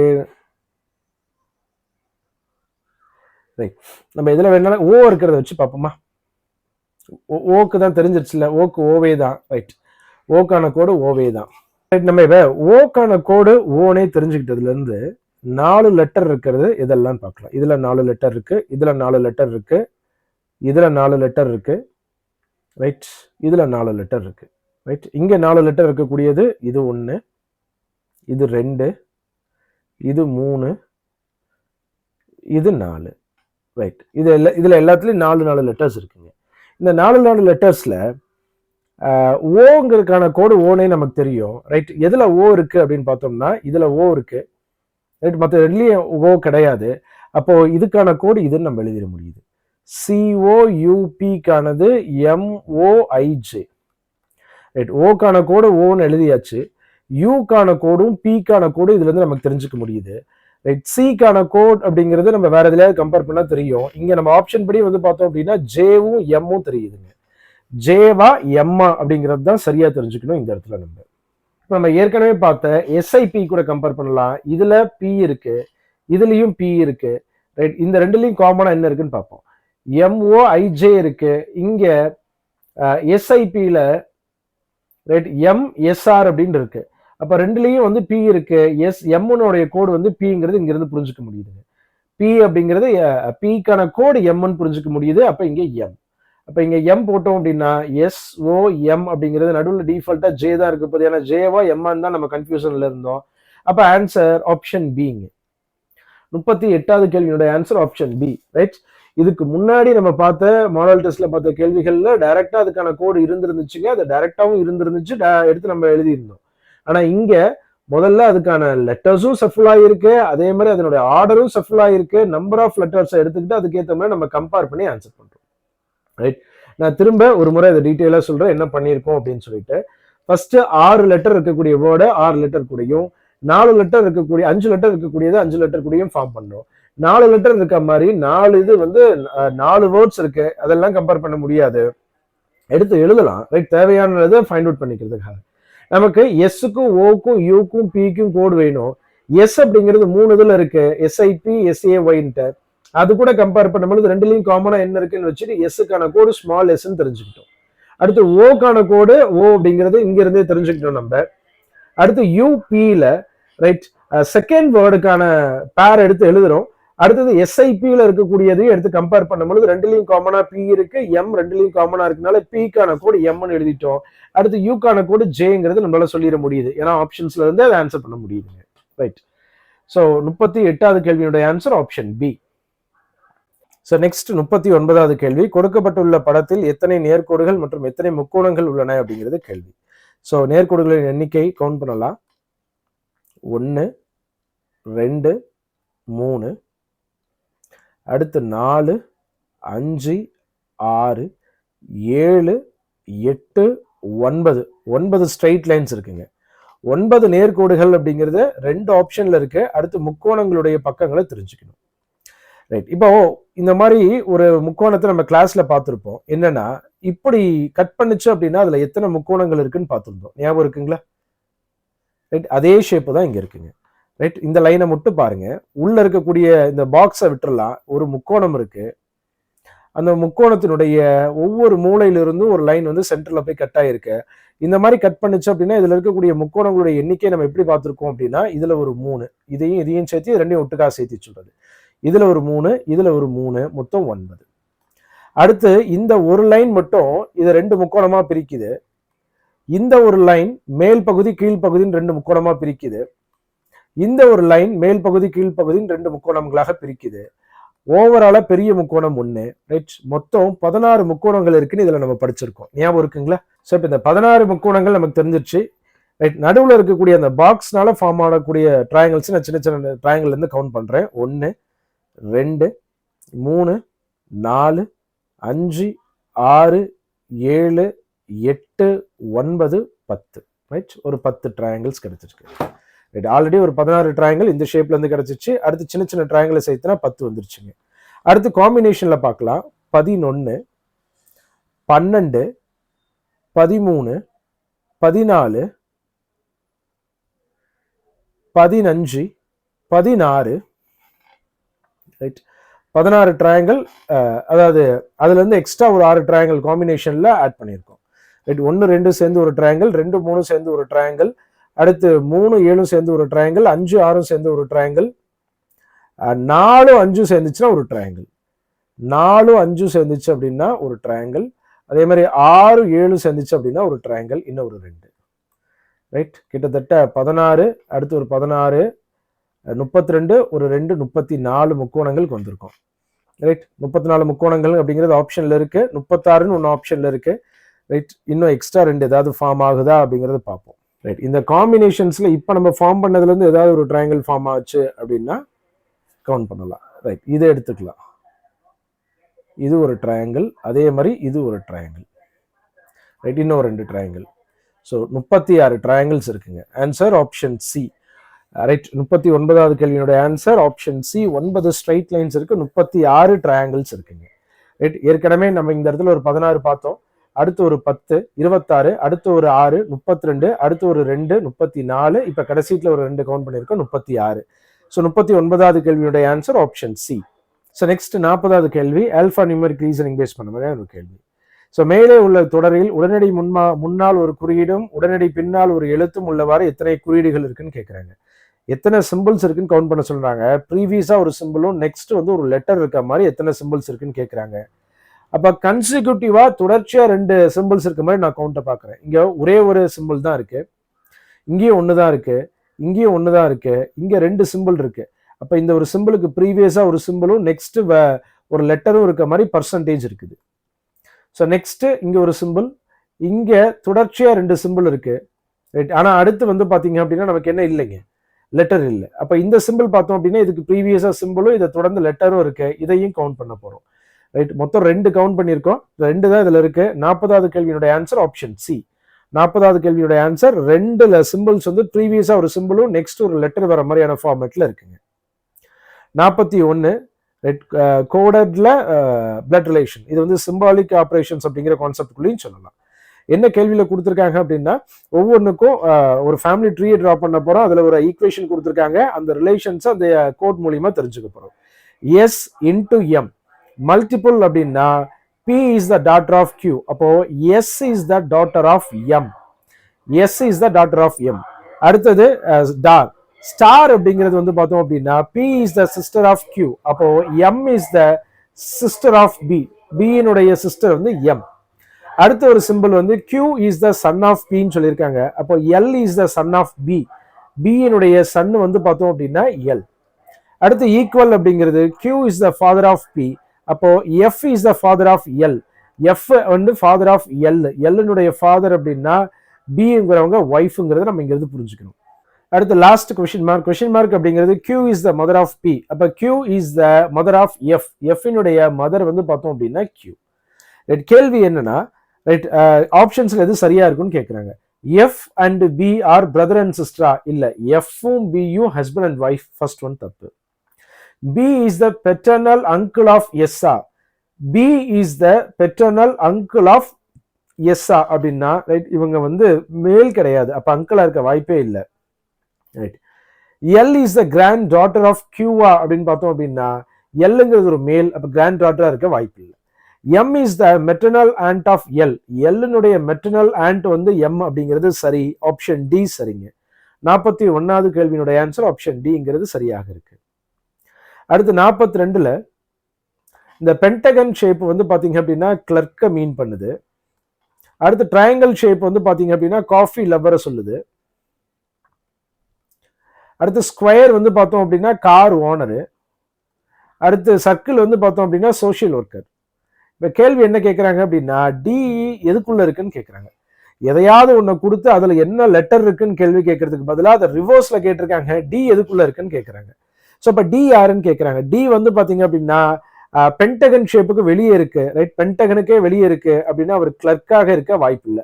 ரைட், நம்ம எதுல வேணாலும் ஓ இருக்கிறத வச்சு பார்ப்போமா. ஓக்கு தான் தெரிஞ்சிருச்சுல, ஓக்கு ஓவே தான். ரைட், ஓக்கான கோடு ஓவே தான். ரைட், நம்ம இப்ப ஓக்கான கோடு ஓனே தெரிஞ்சுக்கிட்டதுல இருந்து 4 லெட்டர் இருக்கிறது இதெல்லாம் பார்க்கலாம். இதுல 4 லெட்டர் இருக்கு, இதுல 4 லெட்டர் இருக்கு, இதுல 4 லெட்டர் இருக்கு. ரைட், இதுல 4 லெட்டர் இருக்கு. ரைட், இங்க 4 லெட்டர் இருக்கக்கூடியது இது 1, இது 2, இது 3, இது 4. ரைட், இதுல எல்லாத்துலயும் 4 லெட்டர்ஸ் இருக்குங்க. இந்த 4 லெட்டர்ஸ்ல ஓங்கிறதுக்கான கோடு ஓனே நமக்கு தெரியும். ரைட், எதுல ஓ இருக்கு அப்படின்னு பார்த்தோம்னா இதுல ஓ இருக்கு. ரைட், மற்ற ரெண்டுலயும் ஓ கிடையாது. அப்போ இதுக்கான கோடு இதுன்னு நம்ம எழுதிட முடியுது. COUPக்கானது MOIJ. ரைட், ஓக்கான கோடு ஓன்னு எழுதியாச்சு. யூக்கான கோடும் பிக்கான கோடும் இதுல இருந்து நமக்கு தெரிஞ்சுக்க முடியுது. ரைட், சிக்கான கோட் அப்படிங்கிறது நம்ம வேற எதுலயாவது கம்பேர் பண்ணா தெரியும். இங்க நம்ம ஆப்ஷன் படி வந்து பார்த்தோம் அப்படின்னா ஜேவும் எம்மும் தெரியுதுங்க. ஜேவா எம்மா அப்படிங்கிறது தான் சரியா தெரிஞ்சுக்கணும் இந்த இடத்துல. நம்ம ஏற்கனவே பார்த்த எஸ்ஐபி கூட கம்பேர் பண்ணலாம். இதுல பி இருக்கு, இதுலயும் பி இருக்கு. ரைட், இந்த ரெண்டுலயும் காமனா என்ன இருக்குன்னு பார்ப்போம். எம்ஓஐஜே இருக்கு, இங்க எஸ்ஐபியில ரைட் எம்எஸ்ஆர் அப்படின்னு இருக்கு. அப்ப ரெண்டுலயும் வந்து பி இருக்கு. எம்னுடைய கோடு வந்து பிங்கிறது இங்க இருந்து புரிஞ்சுக்க முடியுதுங்க. பி அப்படிங்கிறது பிக்கான கோடு எம்னு புரிஞ்சுக்க முடியுது. அப்ப இங்க எம். அப்ப இங்க எம் போட்டோம் அப்படின்னா எஸ்ஓஎம் அப்படிங்கிறது நடுவில் டிஃபால்ட்டா ஜே தான் இருக்கு போது. ஏன்னா ஜேவா எம்மான்னு தான் நம்ம கன்ஃபியூஷன்ல இருந்தோம். அப்ப ஆன்சர் ஆப்ஷன் பிங்க. 38வது கேள்வியோட ஆன்சர் ஆப்ஷன் பி. ரைட், இதுக்கு முன்னாடி நம்ம பார்த்த மாடல் டெஸ்ட்ல பார்த்த கேள்விகள்ல டைரக்டா அதுக்கான கோடு இருந்துருந்துச்சுங்க. அது டைரக்டாவும் இருந்துருந்துச்சு, எடுத்து நம்ம எழுதியிருந்தோம். ஆனா இங்க முதல்ல அதுக்கான லெட்டர்ஸும் சஃபில் ஆயிருக்கு, அதே மாதிரி அதனுடைய ஆர்டரும் சஃபில் ஆயிருக்கு. நம்பர் ஆஃப் லெட்டர்ஸை எடுத்துக்கிட்டு அதுக்கேற்ற மாதிரி நம்ம கம்பேர் பண்ணி ஆன்சர் பண்றோம். ரைட், நான் திரும்ப ஒரு முறை இதை டீட்டெயிலா சொல்றேன் என்ன பண்ணியிருக்கோம் அப்படின்னு சொல்லிட்டு. ஃபர்ஸ்ட் 6 லெட்டர் இருக்கக்கூடிய வேர்டை 6 லெட்டர் கூடயும், 4 லெட்டர் இருக்கக்கூடிய 5 லெட்டர் இருக்கக்கூடியது 5 லெட்டர் கூடயும் ஃபார்ம் பண்ணோம். 4 லெட்டர் இருக்க மாதிரி 4 இது வந்து 4 வேர்ட்ஸ் இருக்கு, அதெல்லாம் கம்பேர் பண்ண முடியாது, எடுத்து எழுதலாம். ரைட், தேவையானதை ஃபைண்ட் அவுட் பண்ணிக்கிறதுக்காக நமக்கு எஸ்ஸுக்கும் ஓக்கும் யூக்கும் பிக்கும் கோடு வேணும். எஸ் அப்படிங்கிறது 3 இதுல இருக்கு, எஸ்ஐபி எஸ்ஏஒய்ன்ட்டு. அது கூட கம்பேர் பண்ணும்போது ரெண்டுலையும் காமனா என்ன இருக்குன்னு வச்சுட்டு எஸ்ஸுக்கான கோடு ஸ்மால் எஸ்ன்னு தெரிஞ்சுக்கிட்டோம். அடுத்து ஓக்கான கோடு ஓ அப்படிங்கிறது இங்க இருந்தே தெரிஞ்சுக்கிட்டோம் நம்ம. அடுத்து யூபியில ரைட் செகண்ட் வேர்டுக்கான பேர் எடுத்து எழுதுறோம். அடுத்தது எஸ்ஐபியில இருக்கக்கூடியதையும் எடுத்து கம்பேர் பண்ணும்போது ரெண்டுலையும் காமனா பி இருக்கு, எம் ரெண்டுலையும் காமனா இருக்குனால பிக்கான கோடு எம்னு எழுதிட்டோம். அடுத்து யூக்கான கோடு ஜேங்கிறது நம்மளால சொல்லிட முடியுது, ஏன்னா ஆப்ஷன்ஸ்ல இருந்து அதை ஆன்சர் பண்ண முடியுதுங்க. ரைட், ஸோ 38வது கேள்வியுடைய answer option B. So next 39வது கேள்வி, கொடுக்கப்பட்டுள்ள படத்தில் எத்தனை நேர்கோடுகள் மற்றும் எத்தனை முக்கோணங்கள் உள்ளன அப்படிங்கிறது கேள்வி. ஸோ நேர்கோடுகளின் எண்ணிக்கை கவுண்ட் பண்ணலாம். 1 2 3, அடுத்து 4 5 6 7 8 9, 9 ஸ்ட்ரைட் லைன்ஸ் இருக்குங்க. 9 நேர்கோடுகள் அப்படிங்கிறது 2 ஆப்ஷன்ல இருக்கு. அடுத்து முக்கோணங்களுடைய பக்கங்களை தெரிஞ்சுக்கணும். ரைட், இப்போ இந்த மாதிரி ஒரு முக்கோணத்தை நம்ம கிளாஸ்ல பார்த்துருப்போம். என்னன்னா இப்படி கட் பண்ணிச்சு அப்படின்னா அதுல எத்தனை முக்கோணங்கள் இருக்குன்னு பார்த்துருந்தோம், ஞாபகம் இருக்குங்களா? ரைட், அதே ஷேப்பு தான் இங்க இருக்குங்க. ரைட், இந்த லைனை மட்டும் பாருங்க. உள்ள இருக்கக்கூடிய இந்த பாக்ஸை விட்டுறலாம். ஒரு முக்கோணம் இருக்கு, அந்த முக்கோணத்தினுடைய ஒவ்வொரு மூலையிலிருந்தும் ஒரு லைன் வந்து சென்டர்ல போய் கட் ஆயிருக்கு. இந்த மாதிரி கட் பண்ணிச்சு அப்படின்னா இதுல இருக்கக்கூடிய முக்கோணங்களுடைய எண்ணிக்கை நம்ம எப்படி பார்த்துருக்கோம் அப்படின்னா இதுல ஒரு 3, இதையும் சேர்த்து ரெண்டையும் ஒட்டுக்கா சேர்த்து சொல்றது. இதுல ஒரு 3, இதுல ஒரு 3, மொத்தம் 9. அடுத்து இந்த ஒரு லைன் மட்டும் இதை 2 முக்கோணமா பிரிக்குது. இந்த ஒரு லைன் மேல் பகுதி கீழ்ப்பகுதின்னு 2 முக்கோணமா பிரிக்குது. இந்த ஒரு லைன் மேல் பகுதி கீழ்ப்பகுதின்னு 2 முக்கோணங்களாக பிரிக்குது. ஓவராலா பெரிய முக்கோணம் 1. ரைட், மொத்தம் 16 முக்கோணங்கள் இருக்குன்னு இதுல நம்ம படிச்சிருக்கோம், ஞாபகம் இருக்குங்களா? ஸோ இப்போ இந்த 16 முக்கோணங்கள் நமக்கு தெரிஞ்சிருச்சு. ரைட், நடுவில் இருக்கக்கூடிய அந்த பாக்ஸ்னால ஃபார்ம் ஆகக்கூடிய ட்ரையாங்கிள்ஸ் நான் சின்ன சின்ன ட்ரையாங்கிள் இருந்து கவுண்ட் பண்றேன். 1 2 3 4 5 6 7 8 9 10. ரைட், ஒரு 10 ட்ரையாங்கிள்ஸ் கிடைச்சிருக்கு. ரைட், ஆல்ரெடி ஒரு 16 ட்ரையாங்கிள் இந்த ஷேப்ல இருந்து கிடைச்சிச்சு. அடுத்து சின்ன சின்ன ட்ரையாங்கிளை சேர்த்துனா 10 வந்துருச்சுங்க. அடுத்து காம்பினேஷன்ல பார்க்கலாம். 11 12 13 14 15 16. ரைட், 16 ட்ரையாங்கிள், அதாவது அதுல இருந்து எக்ஸ்ட்ரா ஒரு 6 ட்ரையாங்கிள் காம்பினேஷன்ல ஆட் பண்ணியிருக்கோம். ரைட், 1 2 சேர்ந்து ஒரு ட்ரையாங்கிள், 2 3 சேர்ந்து ஒரு ட்ரையாங்கிள், அடுத்து 3 7 சேர்ந்து ஒரு ட்ரையாங்கிள், 5 6 சேர்ந்து ஒரு ட்ரையாங்கிள், 4 5 சேர்ந்துச்சுன்னா ஒரு ட்ரையாங்கிள், 4 5 சேர்ந்துச்சு அப்படின்னா ஒரு ட்ரையாங்கிள், அதே மாதிரி 6 7 சேர்ந்துச்சு அப்படின்னா ஒரு ட்ரையாங்கிள், இன்னும் ஒரு 2. ரைட், கிட்டத்தட்ட 16, அடுத்து ஒரு 16, 32, ஒரு 2 34 முக்கோணங்களுக்கு வந்திருக்கும். ரைட், 34 முக்கோணங்கள் அப்படிங்கிறது ஆப்ஷன்ல இருக்கு. 36ன்னு ஒன்று ஆப்ஷன்ல இருக்கு. ரைட், இன்னும் எக்ஸ்ட்ரா 2 ஏதாவது ஃபார்ம் ஆகுதா அப்படிங்கறத பார்ப்போம். ரைட், இந்த காம்பினேஷன்ஸ்ல இப்போ நம்ம ஃபார்ம் பண்ணதுல இருந்து ஏதாவது ஒரு ட்ரையாங்கிள் ஃபார்ம் ஆச்சு அப்படின்னா கவுண்ட் பண்ணலாம். ரைட், இதை எடுத்துக்கலாம். இது ஒரு ட்ரையாங்கிள், அதே மாதிரி இது ஒரு ட்ரையாங்கிள். ரைட், இன்னும் 2 ட்ரையாங்கிள். ஸோ 36 ட்ரையாங்கிள்ஸ் இருக்குங்க. Answer option C. ரைட். 39வது கேள்வியினுடைய answer option C. 9 straight lines இருக்கு, 36 ட்ரையாங்கிள்ஸ் இருக்குங்க. ரைட். ஏற்கனவே நம்ம இந்த இடத்துல ஒரு 16 பார்த்தோம், அடுத்து ஒரு 10, 26, அடுத்து ஒரு 6, 32, அடுத்து ஒரு 2, 34, இப்ப கடைசியில ஒரு 2 கவுண்ட் பண்ணியிருக்கோம், 36. ஸோ 39வது கேள்வியுடைய answer option C. So next 40வது கேள்வி ஆல்பா நியூமெரிக் ரீசனிங் பேஸ் பண்ண மாதிரி ஒரு கேள்வி. ஸோ மேலே உள்ள தொடரில் உடனடி முன்னால் ஒரு குறியீடும் உடனடி பின்னால் ஒரு எழுத்தும் உள்ளவாறு எத்தனை குறியீடுகள் இருக்குன்னு கேட்குறாங்க. எத்தனை சிம்பிள்ஸ் இருக்குன்னு கவுண்ட் பண்ண சொல்றாங்க. ப்ரீவியஸா ஒரு சிம்பிளும் நெக்ஸ்ட் வந்து ஒரு லெட்டர் இருக்க மாதிரி எத்தனை சிம்பிள்ஸ் இருக்குன்னு கேட்குறாங்க. அப்ப கன்சிக்யூட்டிவா தொடர்ச்சியா 2 சிம்பிள்ஸ் இருக்க மாதிரி நான் கவுண்ட்டை பார்க்குறேன். இங்க ஒரே ஒரு சிம்பிள் தான் இருக்கு, இங்கேயும் ஒன்று தான் இருக்கு, இங்கேயும் ஒன்று தான் இருக்கு, இங்க 2 சிம்பிள் இருக்கு. அப்ப இந்த ஒரு சிம்பிளுக்கு ப்ரீவியஸா ஒரு சிம்பிளும் நெக்ஸ்ட் ஒரு லெட்டரும் இருக்க மாதிரி பர்சன்டேஜ் இருக்குது. ஸோ நெக்ஸ்ட் இங்க ஒரு சிம்பிள், இங்க தொடர்ச்சியா 2 சிம்பிள் இருக்கு. ரைட். ஆனா அடுத்து வந்து பாத்தீங்க அப்படின்னா நமக்கு என்ன இல்லைங்க, லெட்டர் இல்லை. அப்ப இந்த சிம்பிள் பார்த்தோம் அப்படின்னா இதுக்கு ப்ரீவியஸா சிம்பிளும் இதை தொடர்ந்து லெட்டரும் இருக்கு, இதையும் கவுண்ட் பண்ண போறோம். ரைட். மொத்தம் 2 கவுண்ட் பண்ணியிருக்கோம், 2 தான் இதுல இருக்கு. 40வது கேள்வியினுடைய ஆன்சர் ஆப்ஷன் சி. 40வது கேள்வியுடைய ஆன்சர் 2 சிம்பிள்ஸ் வந்து ப்ரீவியஸா ஒரு சிம்பிளும் நெக்ஸ்ட் ஒரு லெட்டர் வர மாதிரியான ஃபார்மேட்ல இருக்குங்க. 41 கோடட்ல பிளட் ரிலேஷன், இது வந்து சிம்பாலிக் ஆப்ரேஷன்ஸ் அப்படிங்கிற கான்செப்டுக்குள்ளேயும் சொல்லலாம். என்ன கேள்வியில கொடுத்துருக்காங்க அப்படின்னா ஒவ்வொன்றுக்கும் ஒரு ஃபேமிலி ட்ரீயை ட்ரா பண்ண போறோம், அதுல ஒரு ஈக்குவேஷன் கொடுத்துருக்காங்க, அந்த ரிலேஷன்ஸ் அந்த கோட் மூலியமா தெரிஞ்சுக்க போறோம். எஸ் இன்டு எம் மல்டிபிள் அப்படின்னா P is the daughter of Q, அப்போ S is the daughter of M. S is the daughter of M. அடுத்தது ஸ்டார். ஸ்டார் அப்படிங்கிறது வந்து பார்த்தோம் அப்படின்னா P is the sister of Q, அப்போ M is the sister of B. B னுடைய sister வந்து M. அடுத்த ஒரு சிம்பிள் வந்து Q is the son of P ன்னு சொல்லியிருக்காங்க, அப்போ L is the son of B. B னுடைய சன் வந்து பார்த்தோம் அப்படின்னா L. அடுத்து ஈக்குவல் அப்படிங்கிறது Q is the father of P, அப்போ F is the father of L. F வந்து father of L. L னுடைய ஃபாதர் அப்படின்னா Bங்கிறவங்க ஒய்ஃப்ங்கிறத நம்ம இங்க இருந்து புரிஞ்சுக்கணும். அடுத்து last question mark. Question mark அப்படிங்கிறது Q is the mother of P, அப்ப Q is the mother of F. F னுடைய மதர் வந்து பார்த்தோம் அப்படின்னா Q. ரைட். கேள்வி என்னன்னா ரைட் ஆப்ஷன்ஸ்ல எது சரியா இருக்குன்னு கேட்குறாங்க. F and B are brother and சிஸ்டரா? இல்ல, Fவும் Bயும் husband and wife. First one தப்பு. B is the paternal uncle of S-ஆ? B is the paternal uncle of S-ஆ அப்படின்னா ரைட் இவங்க வந்து மேல் கிடையாது, அப்ப அங்கிளா இருக்க வாய்ப்பே இல்லை. Right. L is the grand daughter of Q-ஆ அப்படின்னு பார்த்தோம் அப்படின்னா Lங்கிறது ஒரு மேல், அப்ப கிராண்ட் டாட்டரா இருக்க வாய்ப்பு இல்லை. M is the maternal aunt of L. L-னுடைய maternal aunt வந்து M அப்படிங்கிறது சரி, ஆப்ஷன் டி சரிங்க. 41வது கேள்வியினுடைய ஆன்சர் ஆப்ஷன் டிங்கிறது சரியாக இருக்கு. அடுத்து 42ல இந்த பென்டகன் ஷேப் வந்து பாத்தீங்க அப்படின்னா கிளர்க்க மீன் பண்ணுது. அடுத்து ட்ரையாங்கிள் ஷேப் வந்து பாத்தீங்க அப்படின்னா காஃபி லவ்வரை சொல்லுது. அடுத்து ஸ்கொயர் வந்து பார்த்தோம் அப்படின்னா கார் ஓனரு. அடுத்து சர்க்கிள் வந்து பார்த்தோம் அப்படின்னா சோஷியல் ஒர்க்கர். இப்ப கேள்வி என்ன கேட்கறாங்க அப்படின்னா டி எதுக்குள்ள இருக்குன்னு கேட்கறாங்க. எதையாவது ஒண்ணு கொடுத்து அதுல என்ன லெட்டர் இருக்குன்னு கேள்வி கேட்கறதுக்கு பதிலாக அதை ரிவர்ஸ்ல கேட்டிருக்காங்க, டி எதுக்குள்ள இருக்குன்னு கேட்கறாங்க. ஸோ இப்போ டி யாருன்னு கேட்கறாங்க. டி வந்து பாத்தீங்க அப்படின்னா பென்டகன் ஷேப்புக்கு வெளியே இருக்கு. ரைட். பென்டகனுக்கே வெளியே இருக்கு அப்படின்னா அவர் கிளர்க்காக இருக்க வாய்ப்பு இல்லை.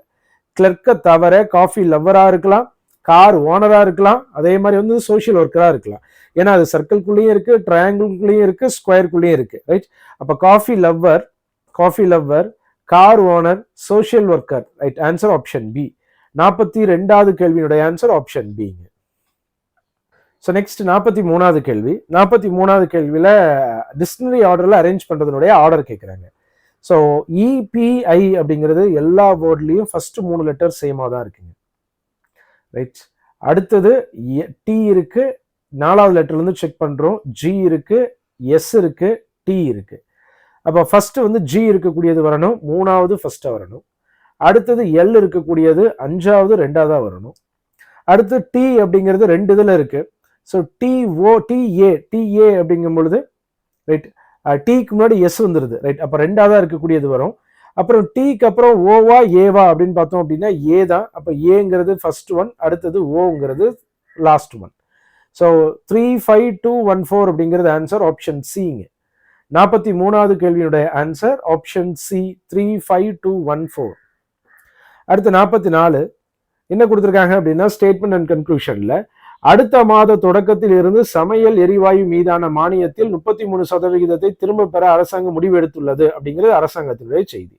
கிளர்க்கை தவிர காஃபி லவ்வரா இருக்கலாம், கார் ஓனரா இருக்கலாம், அதே மாதிரி வந்து சோஷியல் ஒர்க்கரா இருக்கலாம். ஏன்னா அது சர்க்கிள்குள்ளேயும் இருக்கு, ட்ரையாங்கிள்குள்ளேயும் இருக்கு, ஸ்கொயருக்குள்ளேயும் இருக்கு. ரைட். அப்ப coffee lover, car owner, social worker. Right. Answer option B. 42வது கேள்வியினுடைய answer option B. So next 43வது கேள்வி. 43வது கேள்வியில டிக்ஷனரி ஆர்டர்ல அரேஞ்ச் பண்றதுனுடைய ஆர்டர் கேட்குறாங்க. ஸோ இபிஐ அப்படிங்கிறது எல்லா வேர்ட்லயும் ஃபர்ஸ்ட் 3 லெட்டர் சேமா தான் இருக்குங்க. ரைட். அடுத்தது டி இருக்கு, 4வது லெட்டர்ல இருந்து செக் பண்றோம். ஜி இருக்கு, எஸ் இருக்கு, டி இருக்கு. அப்ப ஃபர்ஸ்ட் வந்து ஜி இருக்கக்கூடியது வரணும், 3வது ஃபர்ஸ்டா வரணும். அடுத்தது எல் இருக்கக்கூடியது 5வது 2வதா வரணும். அடுத்து டி அப்படிங்கிறது 2 இதுல இருக்கு. ஸோ டிஏ அப்படிங்கும் பொழுது ரைட் டிக்கு முன்னாடி எஸ் வந்துருது. ரைட். அப்ப 2வதா இருக்கக்கூடியது வரும். அப்புறம் டீக்கு அப்புறம் ஓவா ஏவா அப்படின்னு பார்த்தோம் அப்படின்னா ஏ தான். அப்ப ஏங்கிறது ஃபர்ஸ்ட் ஒன், அடுத்தது ஓங்கிறது லாஸ்ட் ஒன். ஸோ 35214 அப்படிங்கிறது ஆன்சர் ஆப்ஷன் சிங்க. 43வது கேள்வியினுடைய ஆன்சர் ஆப்ஷன் சி 35214. அடுத்து 44 என்ன கொடுத்துருக்காங்க அப்படின்னா ஸ்டேட்மெண்ட் அண்ட் கன்க்ளூஷன்ல அடுத்த மாத தொடக்கத்தில் இருந்து சமையல் எரிவாயு மீதான மானியத்தில் 33% திரும்ப பெற அரசாங்கம் முடிவு எடுத்துள்ளது அப்படிங்கிறது அரசாங்கத்தினுடைய செய்தி.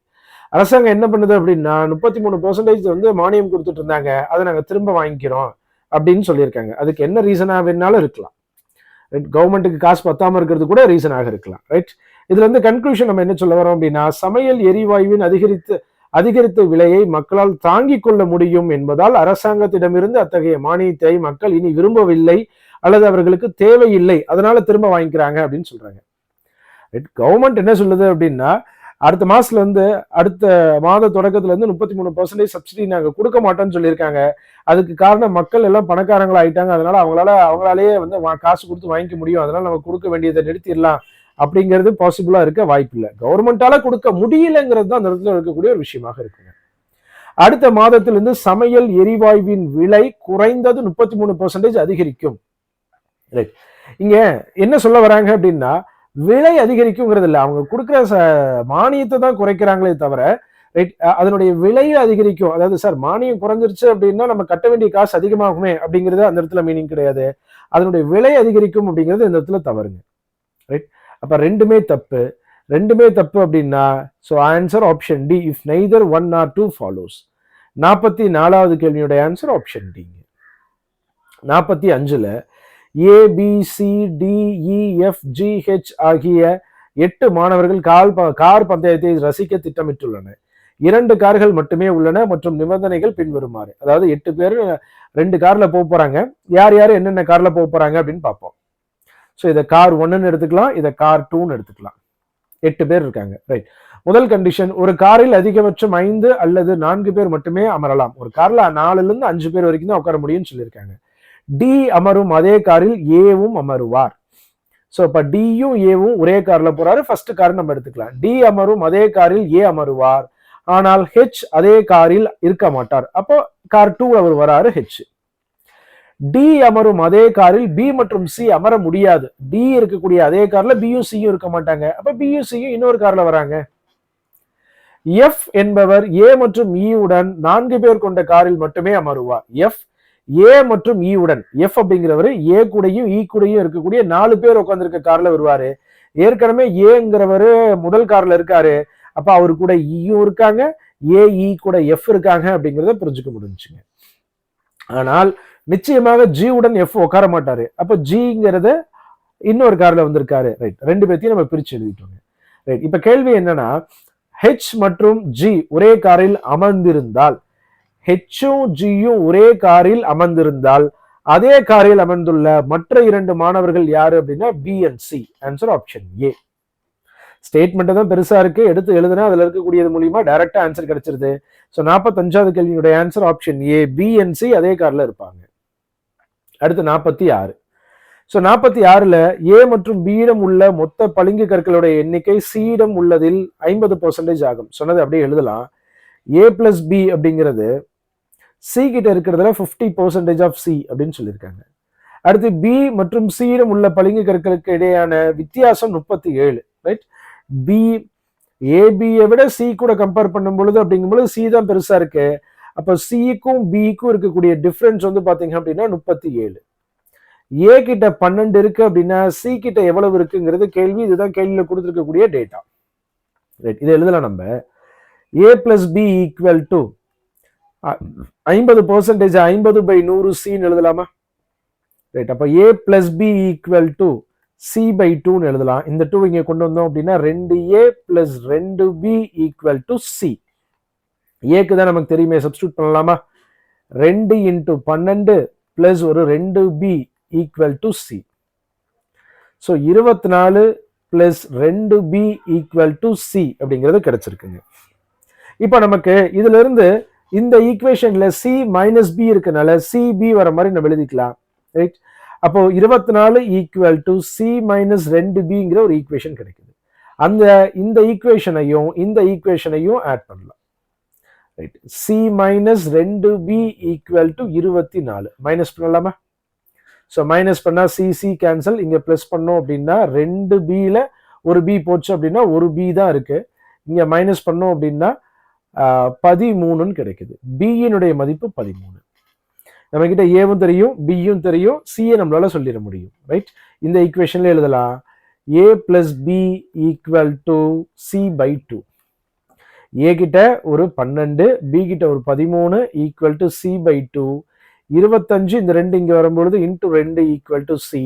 அரசாங்கம் என்ன பண்ணுது அப்படின்னா 33% வந்து மானியம் கொடுத்துட்டு இருந்தாங்க, அதை நாங்கள் திரும்ப வாங்கிக்கிறோம் அப்படின்னு சொல்லியிருக்காங்க. அதுக்கு என்ன ரீசனாக வேணாலும் இருக்கலாம். ரைட், கவர்மெண்ட்டுக்கு காசு பத்தாம இருக்கிறது கூட ரீசனாக இருக்கலாம். ரைட், இதுல இருந்து கன்க்ளூஷன் நம்ம என்ன சொல்ல வரோம் அப்படின்னா சமையல் எரிவாயுவின் அதிகரித்த விலையை மக்களால் தாங்கிக் கொள்ள முடியும் என்பதால் அரசாங்கத்திடமிருந்து அத்தகைய மானியத்தை மக்கள் இனி விரும்பவில்லை அல்லது அவர்களுக்கு தேவையில்லை, அதனால திரும்ப வாங்கிக்கிறாங்க அப்படின்னு சொல்றாங்க. கவர்மெண்ட் என்ன சொல்லுது அப்படின்னா அடுத்த மாசத்துல இருந்து அடுத்த மாத தொடக்கத்துல இருந்து 33% சப்சிடி நாங்க கொடுக்க மாட்டோம்னு சொல்லியிருக்காங்க. அதுக்கு காரணம் மக்கள் எல்லாம் பணக்காரங்களா ஆயிட்டாங்க, அதனால அவங்களாலேயே வந்து காசு கொடுத்து வாங்கிக்க முடியும், அதனால நம்ம கொடுக்க வேண்டியதை நிறுத்திடலாம் அப்படிங்கிறது பாசிபிளா இருக்க வாய்ப்பு இல்லை. கவர்மெண்டால கொடுக்க முடியலங்கிறது தான் அந்த இடத்துல இருக்கக்கூடிய ஒரு விஷயமாக இருக்குங்க. அடுத்த மாதத்திலிருந்து சமையல் எரிவாயுவின் விலை குறைந்தது 33% அதிகரிக்கும். ரைட், இங்க என்ன சொல்ல வராங்க அப்படின்னா விலை அதிகரிக்குங்கிறது இல்லை, அவங்க கொடுக்குற மானியத்தை தான் குறைக்கிறாங்களே தவிர ரைட் அதனுடைய விலையை அதிகரிக்கும். அதாவது சார் மானியம் குறைஞ்சிருச்சு அப்படின்னா நம்ம கட்ட வேண்டிய காசு அதிகமாகுமே அப்படிங்கிறது அந்த இடத்துல மீனிங் கிடையாது. அதனுடைய விலை அதிகரிக்கும் அப்படிங்கிறது இந்த இடத்துல தவறுங்க. ரைட், அப்ப ரெண்டுமே தப்பு அப்படின்னா so answer option D if neither 1 or 2 follows. 44வது கேள்வியுடைய ஆன்சர் ஆப்ஷன் டி. 45ல ABCDEFGH ஆகிய 8 மாணவர்கள் கார் பந்தயத்தை ரசிக்க திட்டமிட்டுள்ளனர். 2 கார்கள் மட்டுமே உள்ளன மற்றும் நிபந்தனைகள் பின்வருமாறு. அதாவது 8 பேர் 2 கார்ல போறாங்க. யார் என்னென்ன கார்ல போறாங்க அப்படின்னு பார்ப்போம். ஸோ இதை கார் 1ன்னு எடுத்துக்கலாம், இதை கார் 2ன்னு எடுத்துக்கலாம். 8 பேர் இருக்காங்க. ரைட், முதல் கண்டிஷன் ஒரு காரில் அதிகபட்சம் 5 அல்லது 4 பேர் மட்டுமே அமரலாம். ஒரு கார்ல 4லிருந்து 5 பேர் வரைக்கும் தான் உட்கார முடியும்னு சொல்லியிருக்காங்க. டி அமரும் அதே காரில் ஏவும் அமருவார். ஸோ இப்போ டியும் ஏவும் ஒரே கார்ல போறாரு, ஃபர்ஸ்ட் கார் நம்ம எடுத்துக்கலாம். டி அமரும் அதே காரில் ஏ அமருவார், ஆனால் ஹெச் அதே காரில் இருக்க மாட்டார். அப்போ கார் 2 அவர் வராரு ஹெச். டி அமரும் அதே காரில் பி மற்றும் சி அமர முடியாது. டி இருக்கக்கூடிய அதே கார்ல பியும் சியும் இருக்க மாட்டாங்க. அப்ப பியும் சியும் இன்னொரு கார்ல வராங்க. எஃப் என்பவர் ஏ மற்றும் இ உடன் 4 பேர் கொண்ட காரில் மட்டுமே அமருவார். எஃப் ஏ மற்றும் இ உடன், எஃப் அப்படிங்கிறவர் ஏ கூடயும் இ கூடயும் இருக்கக்கூடிய 4 பேர் உட்காந்துருக்க கார்ல வருவாரு. ஏற்கனவே ஏங்கிறவரு முதல் கார்ல இருக்காரு, அப்ப அவரு கூட இயும் இருக்காங்க, ஏ இ கூட எஃப் இருக்காங்க அப்படிங்கிறத புரிஞ்சுக்க முடிஞ்சுங்க. ஆனால் நிச்சயமாக ஜி உடன் எஃப் உட்கார மாட்டாரு. அப்ப ஜிங்கிறத இன்னொரு கார்ல வந்திருக்காரு. ரைட், 2 பேர்த்தையும் நம்ம பிரிச்சு எழுதிட்டோங்க. ரைட், இப்ப கேள்வி என்னன்னா ஹெச் மற்றும் ஜி ஒரே காரில் அமர்ந்திருந்தால், ஹெச்சும் ஜியும் ஒரே காரில் அமர்ந்திருந்தால் அதே காரில் அமர்ந்துள்ள மற்ற 2 மாணவர்கள் யாரு அப்படின்னா B and C. Answer option A. Statement தான் பெருசா இருக்கு, எடுத்து எழுதுனா அதுல இருக்கக்கூடியது மூலியமா டைரக்டா ஆன்சர் கிடைச்சிருது. ஸோ 45வது கேள்வியுடைய answer option A, B and C அதே கார்ல இருப்பாங்க. அடுத்து 46. ஸோ 46ல ஏ மற்றும் பியிடம் உள்ள மொத்த பளிங்கு கற்களுடைய எண்ணிக்கை சியிடம் உள்ளதில் 50% ஆகும். சொன்னது அப்படியே எழுதலாம். ஏ பிளஸ் பி அப்படிங்கிறது சி கிட்ட இருக்கிறதுல 50% ஆஃப் சி அப்படின்னு சொல்லியிருக்காங்க. அடுத்து பி மற்றும் சியிடம் உள்ள பளிங்கு கற்களுக்கு இடையான வித்தியாசம் 37. ரைட், பி ஏபியை விட சி கூட கம்பேர் பண்ணும் பொழுது அப்படிங்கும் பொழுது சி தான் பெருசா இருக்கு. அப்ப சிக்கும் பிக்கும் இருக்கக்கூடிய டிஃபரன்ஸ் வந்து பாத்தீங்க அப்படின்னா 37. ஏ கிட்ட 12 இருக்கு அப்படின்னா சி கிட்ட எவ்வளவு இருக்குங்கிறது கேள்வி. இதுதான் கேள்வியில கொடுத்துருக்கக்கூடிய டேட்டா. ரைட், இதை எழுதலாம் நம்ம. A plus B equal to 50%, 50/100 சின்னு எழுதலாமா? ரைட், அப்ப A plus B equal to C/2 எழுதலாம். இந்த 2 இங்க கொண்டு வந்தோம் அப்படின்னா 2A + 2B = C. ஏக்கு தான் நமக்கு தெரியுமே, சப்ஸ்டிட்யூட் பண்ணலாமா? 2 × 12 + ஒரு 2B = C. So 24 + 2B = C அப்படிங்கிறது கிடைச்சிருக்குங்க. இப்போ நமக்கு இதுல இருந்து இந்த ஈக்குவேஷன்ல C - B இருக்கனால CB வர மாதிரி நம்ம எழுதிக்கலாம். ரைட், அப்போ 24 = C - 2Bங்கிற ஒரு ஈக்குவேஷன் கிடைக்குது. இந்த ஈக்குவேஷனையும் இந்த ஈக்குவேஷனையும் ஆட் பண்ணலாம். ரைட், C - 2B = 24 மைனஸ் பண்ணலாமா? ஸோ மைனஸ் பண்ணா C கேன்சல், இங்க பிளஸ் பண்ணோம் அப்படின்னா 2Bல ஒரு B போச்சு அப்படின்னா ஒரு B தான் இருக்கு. இங்க மைனஸ் பண்ணோம் அப்படின்னா 13 கிடைக்குது. பியினுடைய மதிப்பு 13. நம்ம கிட்ட ஏவும் தெரியும், பியும் தெரியும், சியை நம்மளால சொல்லிட முடியும். ரைட், இந்த ஈக்குவேஷன்ல எழுதலாம் a plus B equal to C by 2. A கிட்ட ஒரு 12, பி கிட்ட ஒரு 13 ஈக்குவல் டு சி பை 2. 25 இந்த 2 இங்க வரும்பொழுது into 2 equal to C.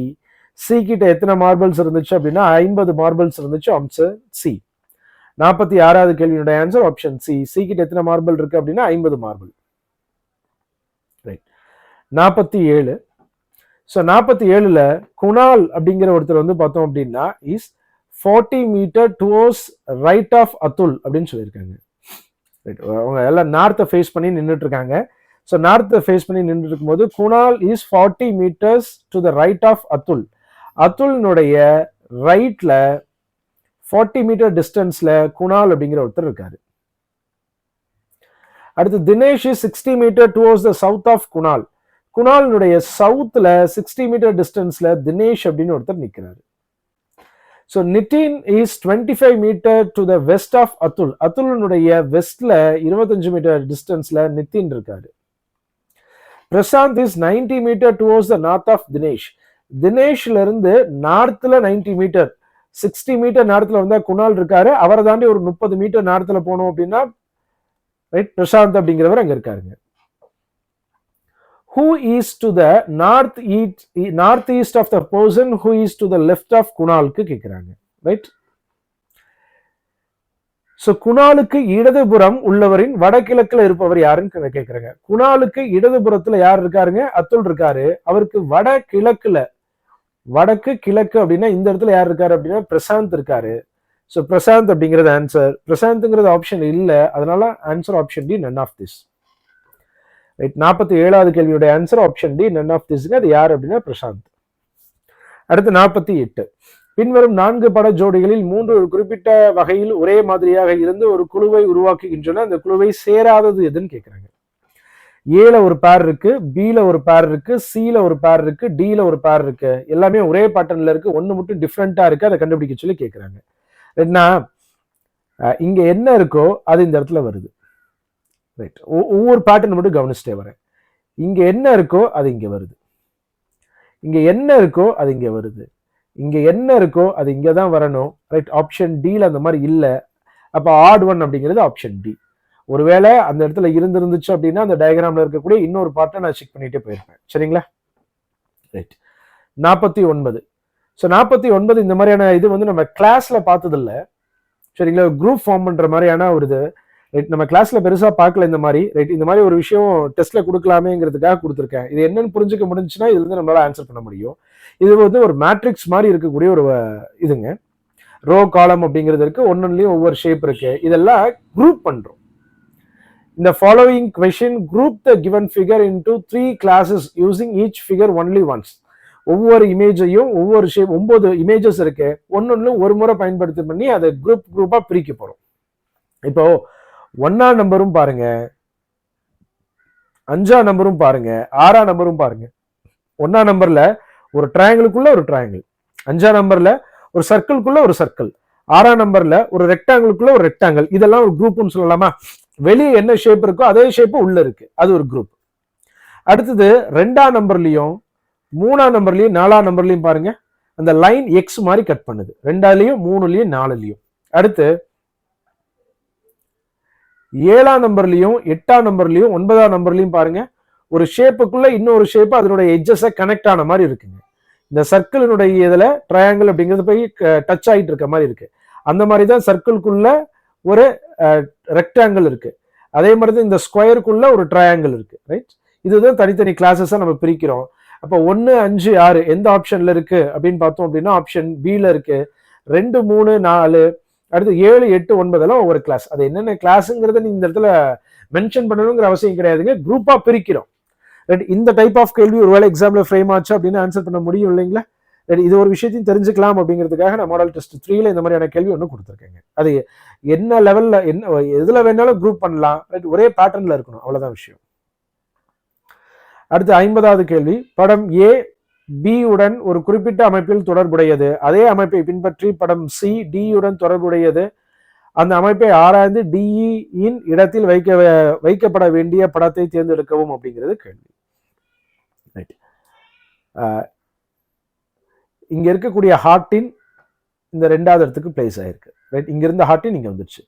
C கிட்ட எத்தனை மார்பிள்ஸ் இருந்துச்சு அப்படின்னா 50 மார்பிள்ஸ் இருந்துச்சு. Answer C. 46வது கேள்வியுடைய ஆன்சர் ஆப்ஷன் சி. சி கிட்ட எத்தனை மார்பிள் இருக்கு அப்படின்னா 50 மார்பிள். ரைட். 47. ஸோ 47ல குணால் அப்படிங்கிற ஒருத்தர் வந்து பார்த்தோம் அப்படின்னா is 40 metre towards right of Atul அப்படின்னு சொல்லியிருக்காங்க. அவங்க எல்லாம் நார்த்தை ஃபேஸ் பண்ணி நின்றுட்டு இருக்காங்க. ஸோ நார்த்தை ஃபேஸ் பண்ணி நின்றுட்டு இருக்கும்போது Kunal is 40 metres to the right of Atul. அதுல்னுடைய ரைட்ல 40 மீட்டர் டிஸ்டன்ஸ்ல குணால் அப்படிங்கிற ஒருத்தர் இருக்காரு. அடுத்து Dinesh is 60 metre towards the south of Kunal. குணாலினுடைய சவுத்ல 60 மீட்டர் டிஸ்டன்ஸ்ல தினேஷ் அப்படின்னு ஒருத்தர் நிற்கிறாரு. So Nitin is 25 metre to the west of Atul. அதுலனுடைய வெஸ்ட்ல 25 மீட்டர் டிஸ்டன்ஸ்ல நிதின் இருக்காரு. Prashant is 90 metre towards the north of Dinesh. தினேஷ்ல இருந்து நார்த்ல 90 மீட்டர், 60 மீட்டர் நார்த்ல வந்தா குணால் இருக்காரு. அவரை தாண்டி ஒரு 30 மீட்டர் நார்த்ல போனோம் அப்படின்னா ரைட் பிரசாந்த் அப்படிங்கிறவர் அங்க இருக்காருங்க. Who is to the northeast of the person who is to the left of குணாலுக்கு கேட்கிறாங்க. ரைட். ஸோ குணாலுக்கு இடதுபுறம் உள்ளவரின் வடகிழக்குல இருப்பவர் யாருன்னு கேட்கிறாங்க. குணாலுக்கு இடதுபுறத்துல யார் இருக்காருங்க? அதுல் இருக்காரு. அவருக்கு வடகிழக்குல, வடக்கு கிழக்கு அப்படின்னா இந்த இடத்துல யார் இருக்காரு அப்படின்னா பிரசாந்த் இருக்காரு. ஸோ பிரசாந்த் அப்படிங்கிறது ஆன்சர். பிரசாந்த்ங்கிறது ஆப்ஷன் இல்லை, அதனால answer option D, none of this. Right. 47வது கேள்வியோட answer option D, none of திஸ்ங்க. அது யார் அப்படின்னா பிரசாந்த். அடுத்து 48. பின்வரும் 4 பட ஜோடிகளில் 3 ஒரு குறிப்பிட்ட வகையில் ஒரே மாதிரியாக இருந்து ஒரு குழுவை உருவாக்குகின்றன. அந்த குழுவை சேராதது எதுன்னு கேட்கிறாங்க. ஏல ஒரு பேர் இருக்கு, பில ஒரு பேர் இருக்கு, சில ஒரு பேர் இருக்கு, டில ஒரு பேர் இருக்கு. எல்லாமே ஒரே பேட்டர்ன்ல இருக்கு, ஒன்னு மட்டும் டிஃப்ரெண்டா இருக்கு. அதை கண்டுபிடிக்க சொல்லி கேட்கிறாங்க. என்ன இங்க என்ன இருக்கோ அது இந்த இடத்துல வருது. ரைட். ஒவ்வொரு பேட்டர்ன் மட்டும் கவனிச்சுட்டே வரேன். இங்க என்ன இருக்கோ அது இங்க வருது, இங்க என்ன இருக்கோ அது இங்க வருது, இங்க என்ன இருக்கோ அது இங்க தான் வரணும். ரைட். ஆப்ஷன் டில அந்த மாதிரி இல்லை. அப்ப ஆட் ஒன் அப்படிங்கிறது ஆப்ஷன் டி. ஒருவேளை அந்த இடத்துல இருந்துச்சு அப்படின்னா அந்த டயக்ராம்ல இருக்கக்கூடிய இன்னொரு பார்ட்டை நான் செக் பண்ணிட்டே போயிருப்பேன். சரிங்களா? ரைட். 49. ஸோ 49 இந்த மாதிரியான இது வந்து நம்ம கிளாஸ்ல பார்த்தது இல்லை. சரிங்களா? குரூப் ஃபார்ம் பண்ற மாதிரியான ஒரு இது ரைட். நம்ம கிளாஸ்ல பெருசா பார்க்கல இந்த மாதிரி. ரைட். இந்த மாதிரி ஒரு விஷயம் டெஸ்ட்ல கொடுக்கலாமேங்கிறதுக்காக கொடுத்துருக்கேன். இது என்னன்னு புரிஞ்சுக்க முடிஞ்சுன்னா இதுல இருந்து நம்மளால ஆன்சர் பண்ண முடியும். இது வந்து ஒரு மேட்ரிக்ஸ் மாதிரி இருக்கக்கூடிய ஒரு இதுங்க. ரோ காலம் அப்படிங்கிறது இருக்கு, ஒன்னொன்னுலயும் ஒவ்வொரு ஷேப் இருக்கு. இதெல்லாம் குரூப் பண்றோம். இந்த following question group the given figure into 3 classes using each figure only once. ஒவ்வொரு இமேஜையும் ஒவ்வொரு ஷேப் 9 இமேஜஸ் இருக்கு, ஒன்னொன்னும் ஒரு முறை பயன்படுத்தி பண்ணி அதை குரூப்பா பிரிக்க போறோம். இப்போ 1ஆம் நம்பரும் பாருங்க, 5ஆம் நம்பரும் பாருங்க, 6ஆம் நம்பரும் பாருங்க. 1ஆம் நம்பர்ல ஒரு ட்ரையாங்கிளுக்குள்ள ஒரு ட்ரையாங்கிள், 5ஆம் நம்பர்ல ஒரு சர்க்கிள்குள்ள ஒரு சர்க்கிள், 6ஆம் நம்பர்ல ஒரு ரெக்டாங்கிளுக்குள்ள ஒரு ரெக்டாங்கிள். இதெல்லாம் ஒரு குரூப்னு சொல்லலாமா? வெளியே என்ன ஷேப் இருக்கோ அதே ஷேப் உள்ள இருக்கு, அது ஒரு குரூப். அடுத்தது 2ஆம் நம்பர்லயும் 3ஆம் நம்பர்லயும் 4ஆம் நம்பர்லயும் பாருங்க, அந்த லைன் எக்ஸ் மாதிரி கட் பண்ணுது 2லயும் 3லயும் 4லயும். அடுத்து 7ஆம் நம்பர்லயும் 8ஆம் நம்பர்லயும் 9ஆம் நம்பர்லயும் பாருங்க, ஒரு ஷேப்புக்குள்ள இன்னொரு ஷேப் அதனுடைய எட்ஜஸை கனெக்ட் ஆன மாதிரி இருக்குங்க. இந்த சர்க்கிளினுடைய இதுல ட்ரையாங்கிள் அப்படிங்கிறது போய் டச் ஆகிட்டு இருக்க மாதிரி இருக்கு. அந்த மாதிரி தான் சர்க்கிள்குள்ள ஒரு ரெக்டாங்கிள் இருக்கு, அதே மாதிரி தான் இந்த ஸ்கொயருக்குள்ள ஒரு ட்ரையாங்கிள் இருக்கு. ரைட். இதுதான் தனித்தனி கிளாஸஸா நம்ம பிரிக்கிறோம். அப்போ 1, 5, 6 எந்த ஆப்ஷன்ல இருக்கு அப்படின்னு பார்த்தோம் அப்படின்னா ஆப்ஷன் பில இருக்கு. 2, 3, 4, அடுத்து 7, 8, 9 எல்லாம் ஒவ்வொரு கிளாஸ். அது என்னென்ன கிளாஸுங்கிறத நீங்க இந்த இடத்துல மென்ஷன் பண்ணணுங்கிற அவசியம் கிடையாதுங்க. குரூப்பா பிரிக்கிறோம். ரைட். இந்த டைப் ஆஃப் கேள்வி ஒருவேளை எக்ஸாம்ல ஃப்ரேம் ஆச்சு அப்படின்னு ஆன்சர் பண்ண முடியும் இல்லைங்களா? இது ஒரு விஷயத்தையும் தெரிஞ்சுக்கலாம் அப்படிங்கிறதுக்காக நான் மாடல் டெஸ்ட் 3ல இந்த மாதிரியான கேள்வி ஒன்று கொடுத்துருக்கேங்க. அது என்ன லெவல்ல என்ன எதுல வேணாலும் குரூப் பண்ணலாம். ரைட். ஒரே பேட்டர்ன்ல இருக்கணும், அவ்வளவுதான் விஷயம். அடுத்து 50வது கேள்வி. படம் ஏ பி உடன் ஒரு குறிப்பிட்ட அமைப்பில் தொடர்புடையது. அதே அமைப்பை பின்பற்றி படம் சி டி உடன் தொடர்புடையது. அந்த அமைப்பை ஆராய்ந்து டிஇ இன் இடத்தில் வைக்கப்பட வேண்டிய படத்தை தேர்ந்தெடுக்கவும் அப்படிங்கிறது கேள்வி. ரைட். இங்க இருக்கக்கூடிய ஹார்ட்டின் இந்த 2வது இடத்துக்கு பிளேஸ் ஆயிருக்கு. ரைட். இங்க இருந்த ஹார்ட்டின் இங்க வந்துருச்சு.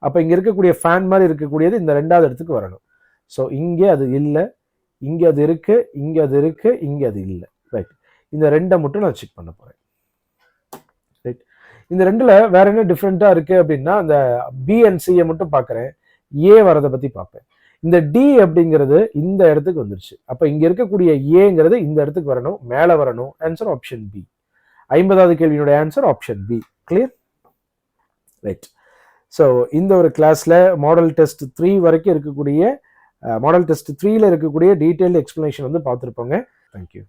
அப்ப இங்க இருக்கக்கூடிய ஃபேன் மாதிரி இருக்கக்கூடியது இந்த 2வது இடத்துக்கு வரணும். ஸோ இங்கே அது இல்லை, இங்க அது இருக்கு, இங்க அது இருக்கு, இங்க அது இல்லை. ரைட். இந்த 2 மட்டும் நான் செக் பண்ண போறேன். ரைட். இந்த 2ல வேற என்ன டிஃப்ரெண்டா இருக்கு அப்படின்னா, அந்த பி அண்ட் சியை மட்டும் பார்க்குறேன், ஏ வரதை பத்தி பார்ப்பேன். இந்த டி அப்படிங்கிறது இந்த இடத்துக்கு வந்துருச்சு. அப்ப இங்க இருக்கக்கூடிய ஏங்கிறது இந்த இடத்துக்கு வரணும், மேல வரணும். Answer option B. 50வது கேள்வியினுடைய answer option B. Clear? Right. So இந்த ஒரு கிளாஸ்ல மாடல் டெஸ்ட் 3 வரைக்கும் இருக்கக்கூடிய மாடல் டெஸ்ட் 3ல இருக்கக்கூடிய டீடைல்டு எக்ஸ்பிளனேஷன் வந்து பார்த்துருப்போங்க. தேங்க்யூ.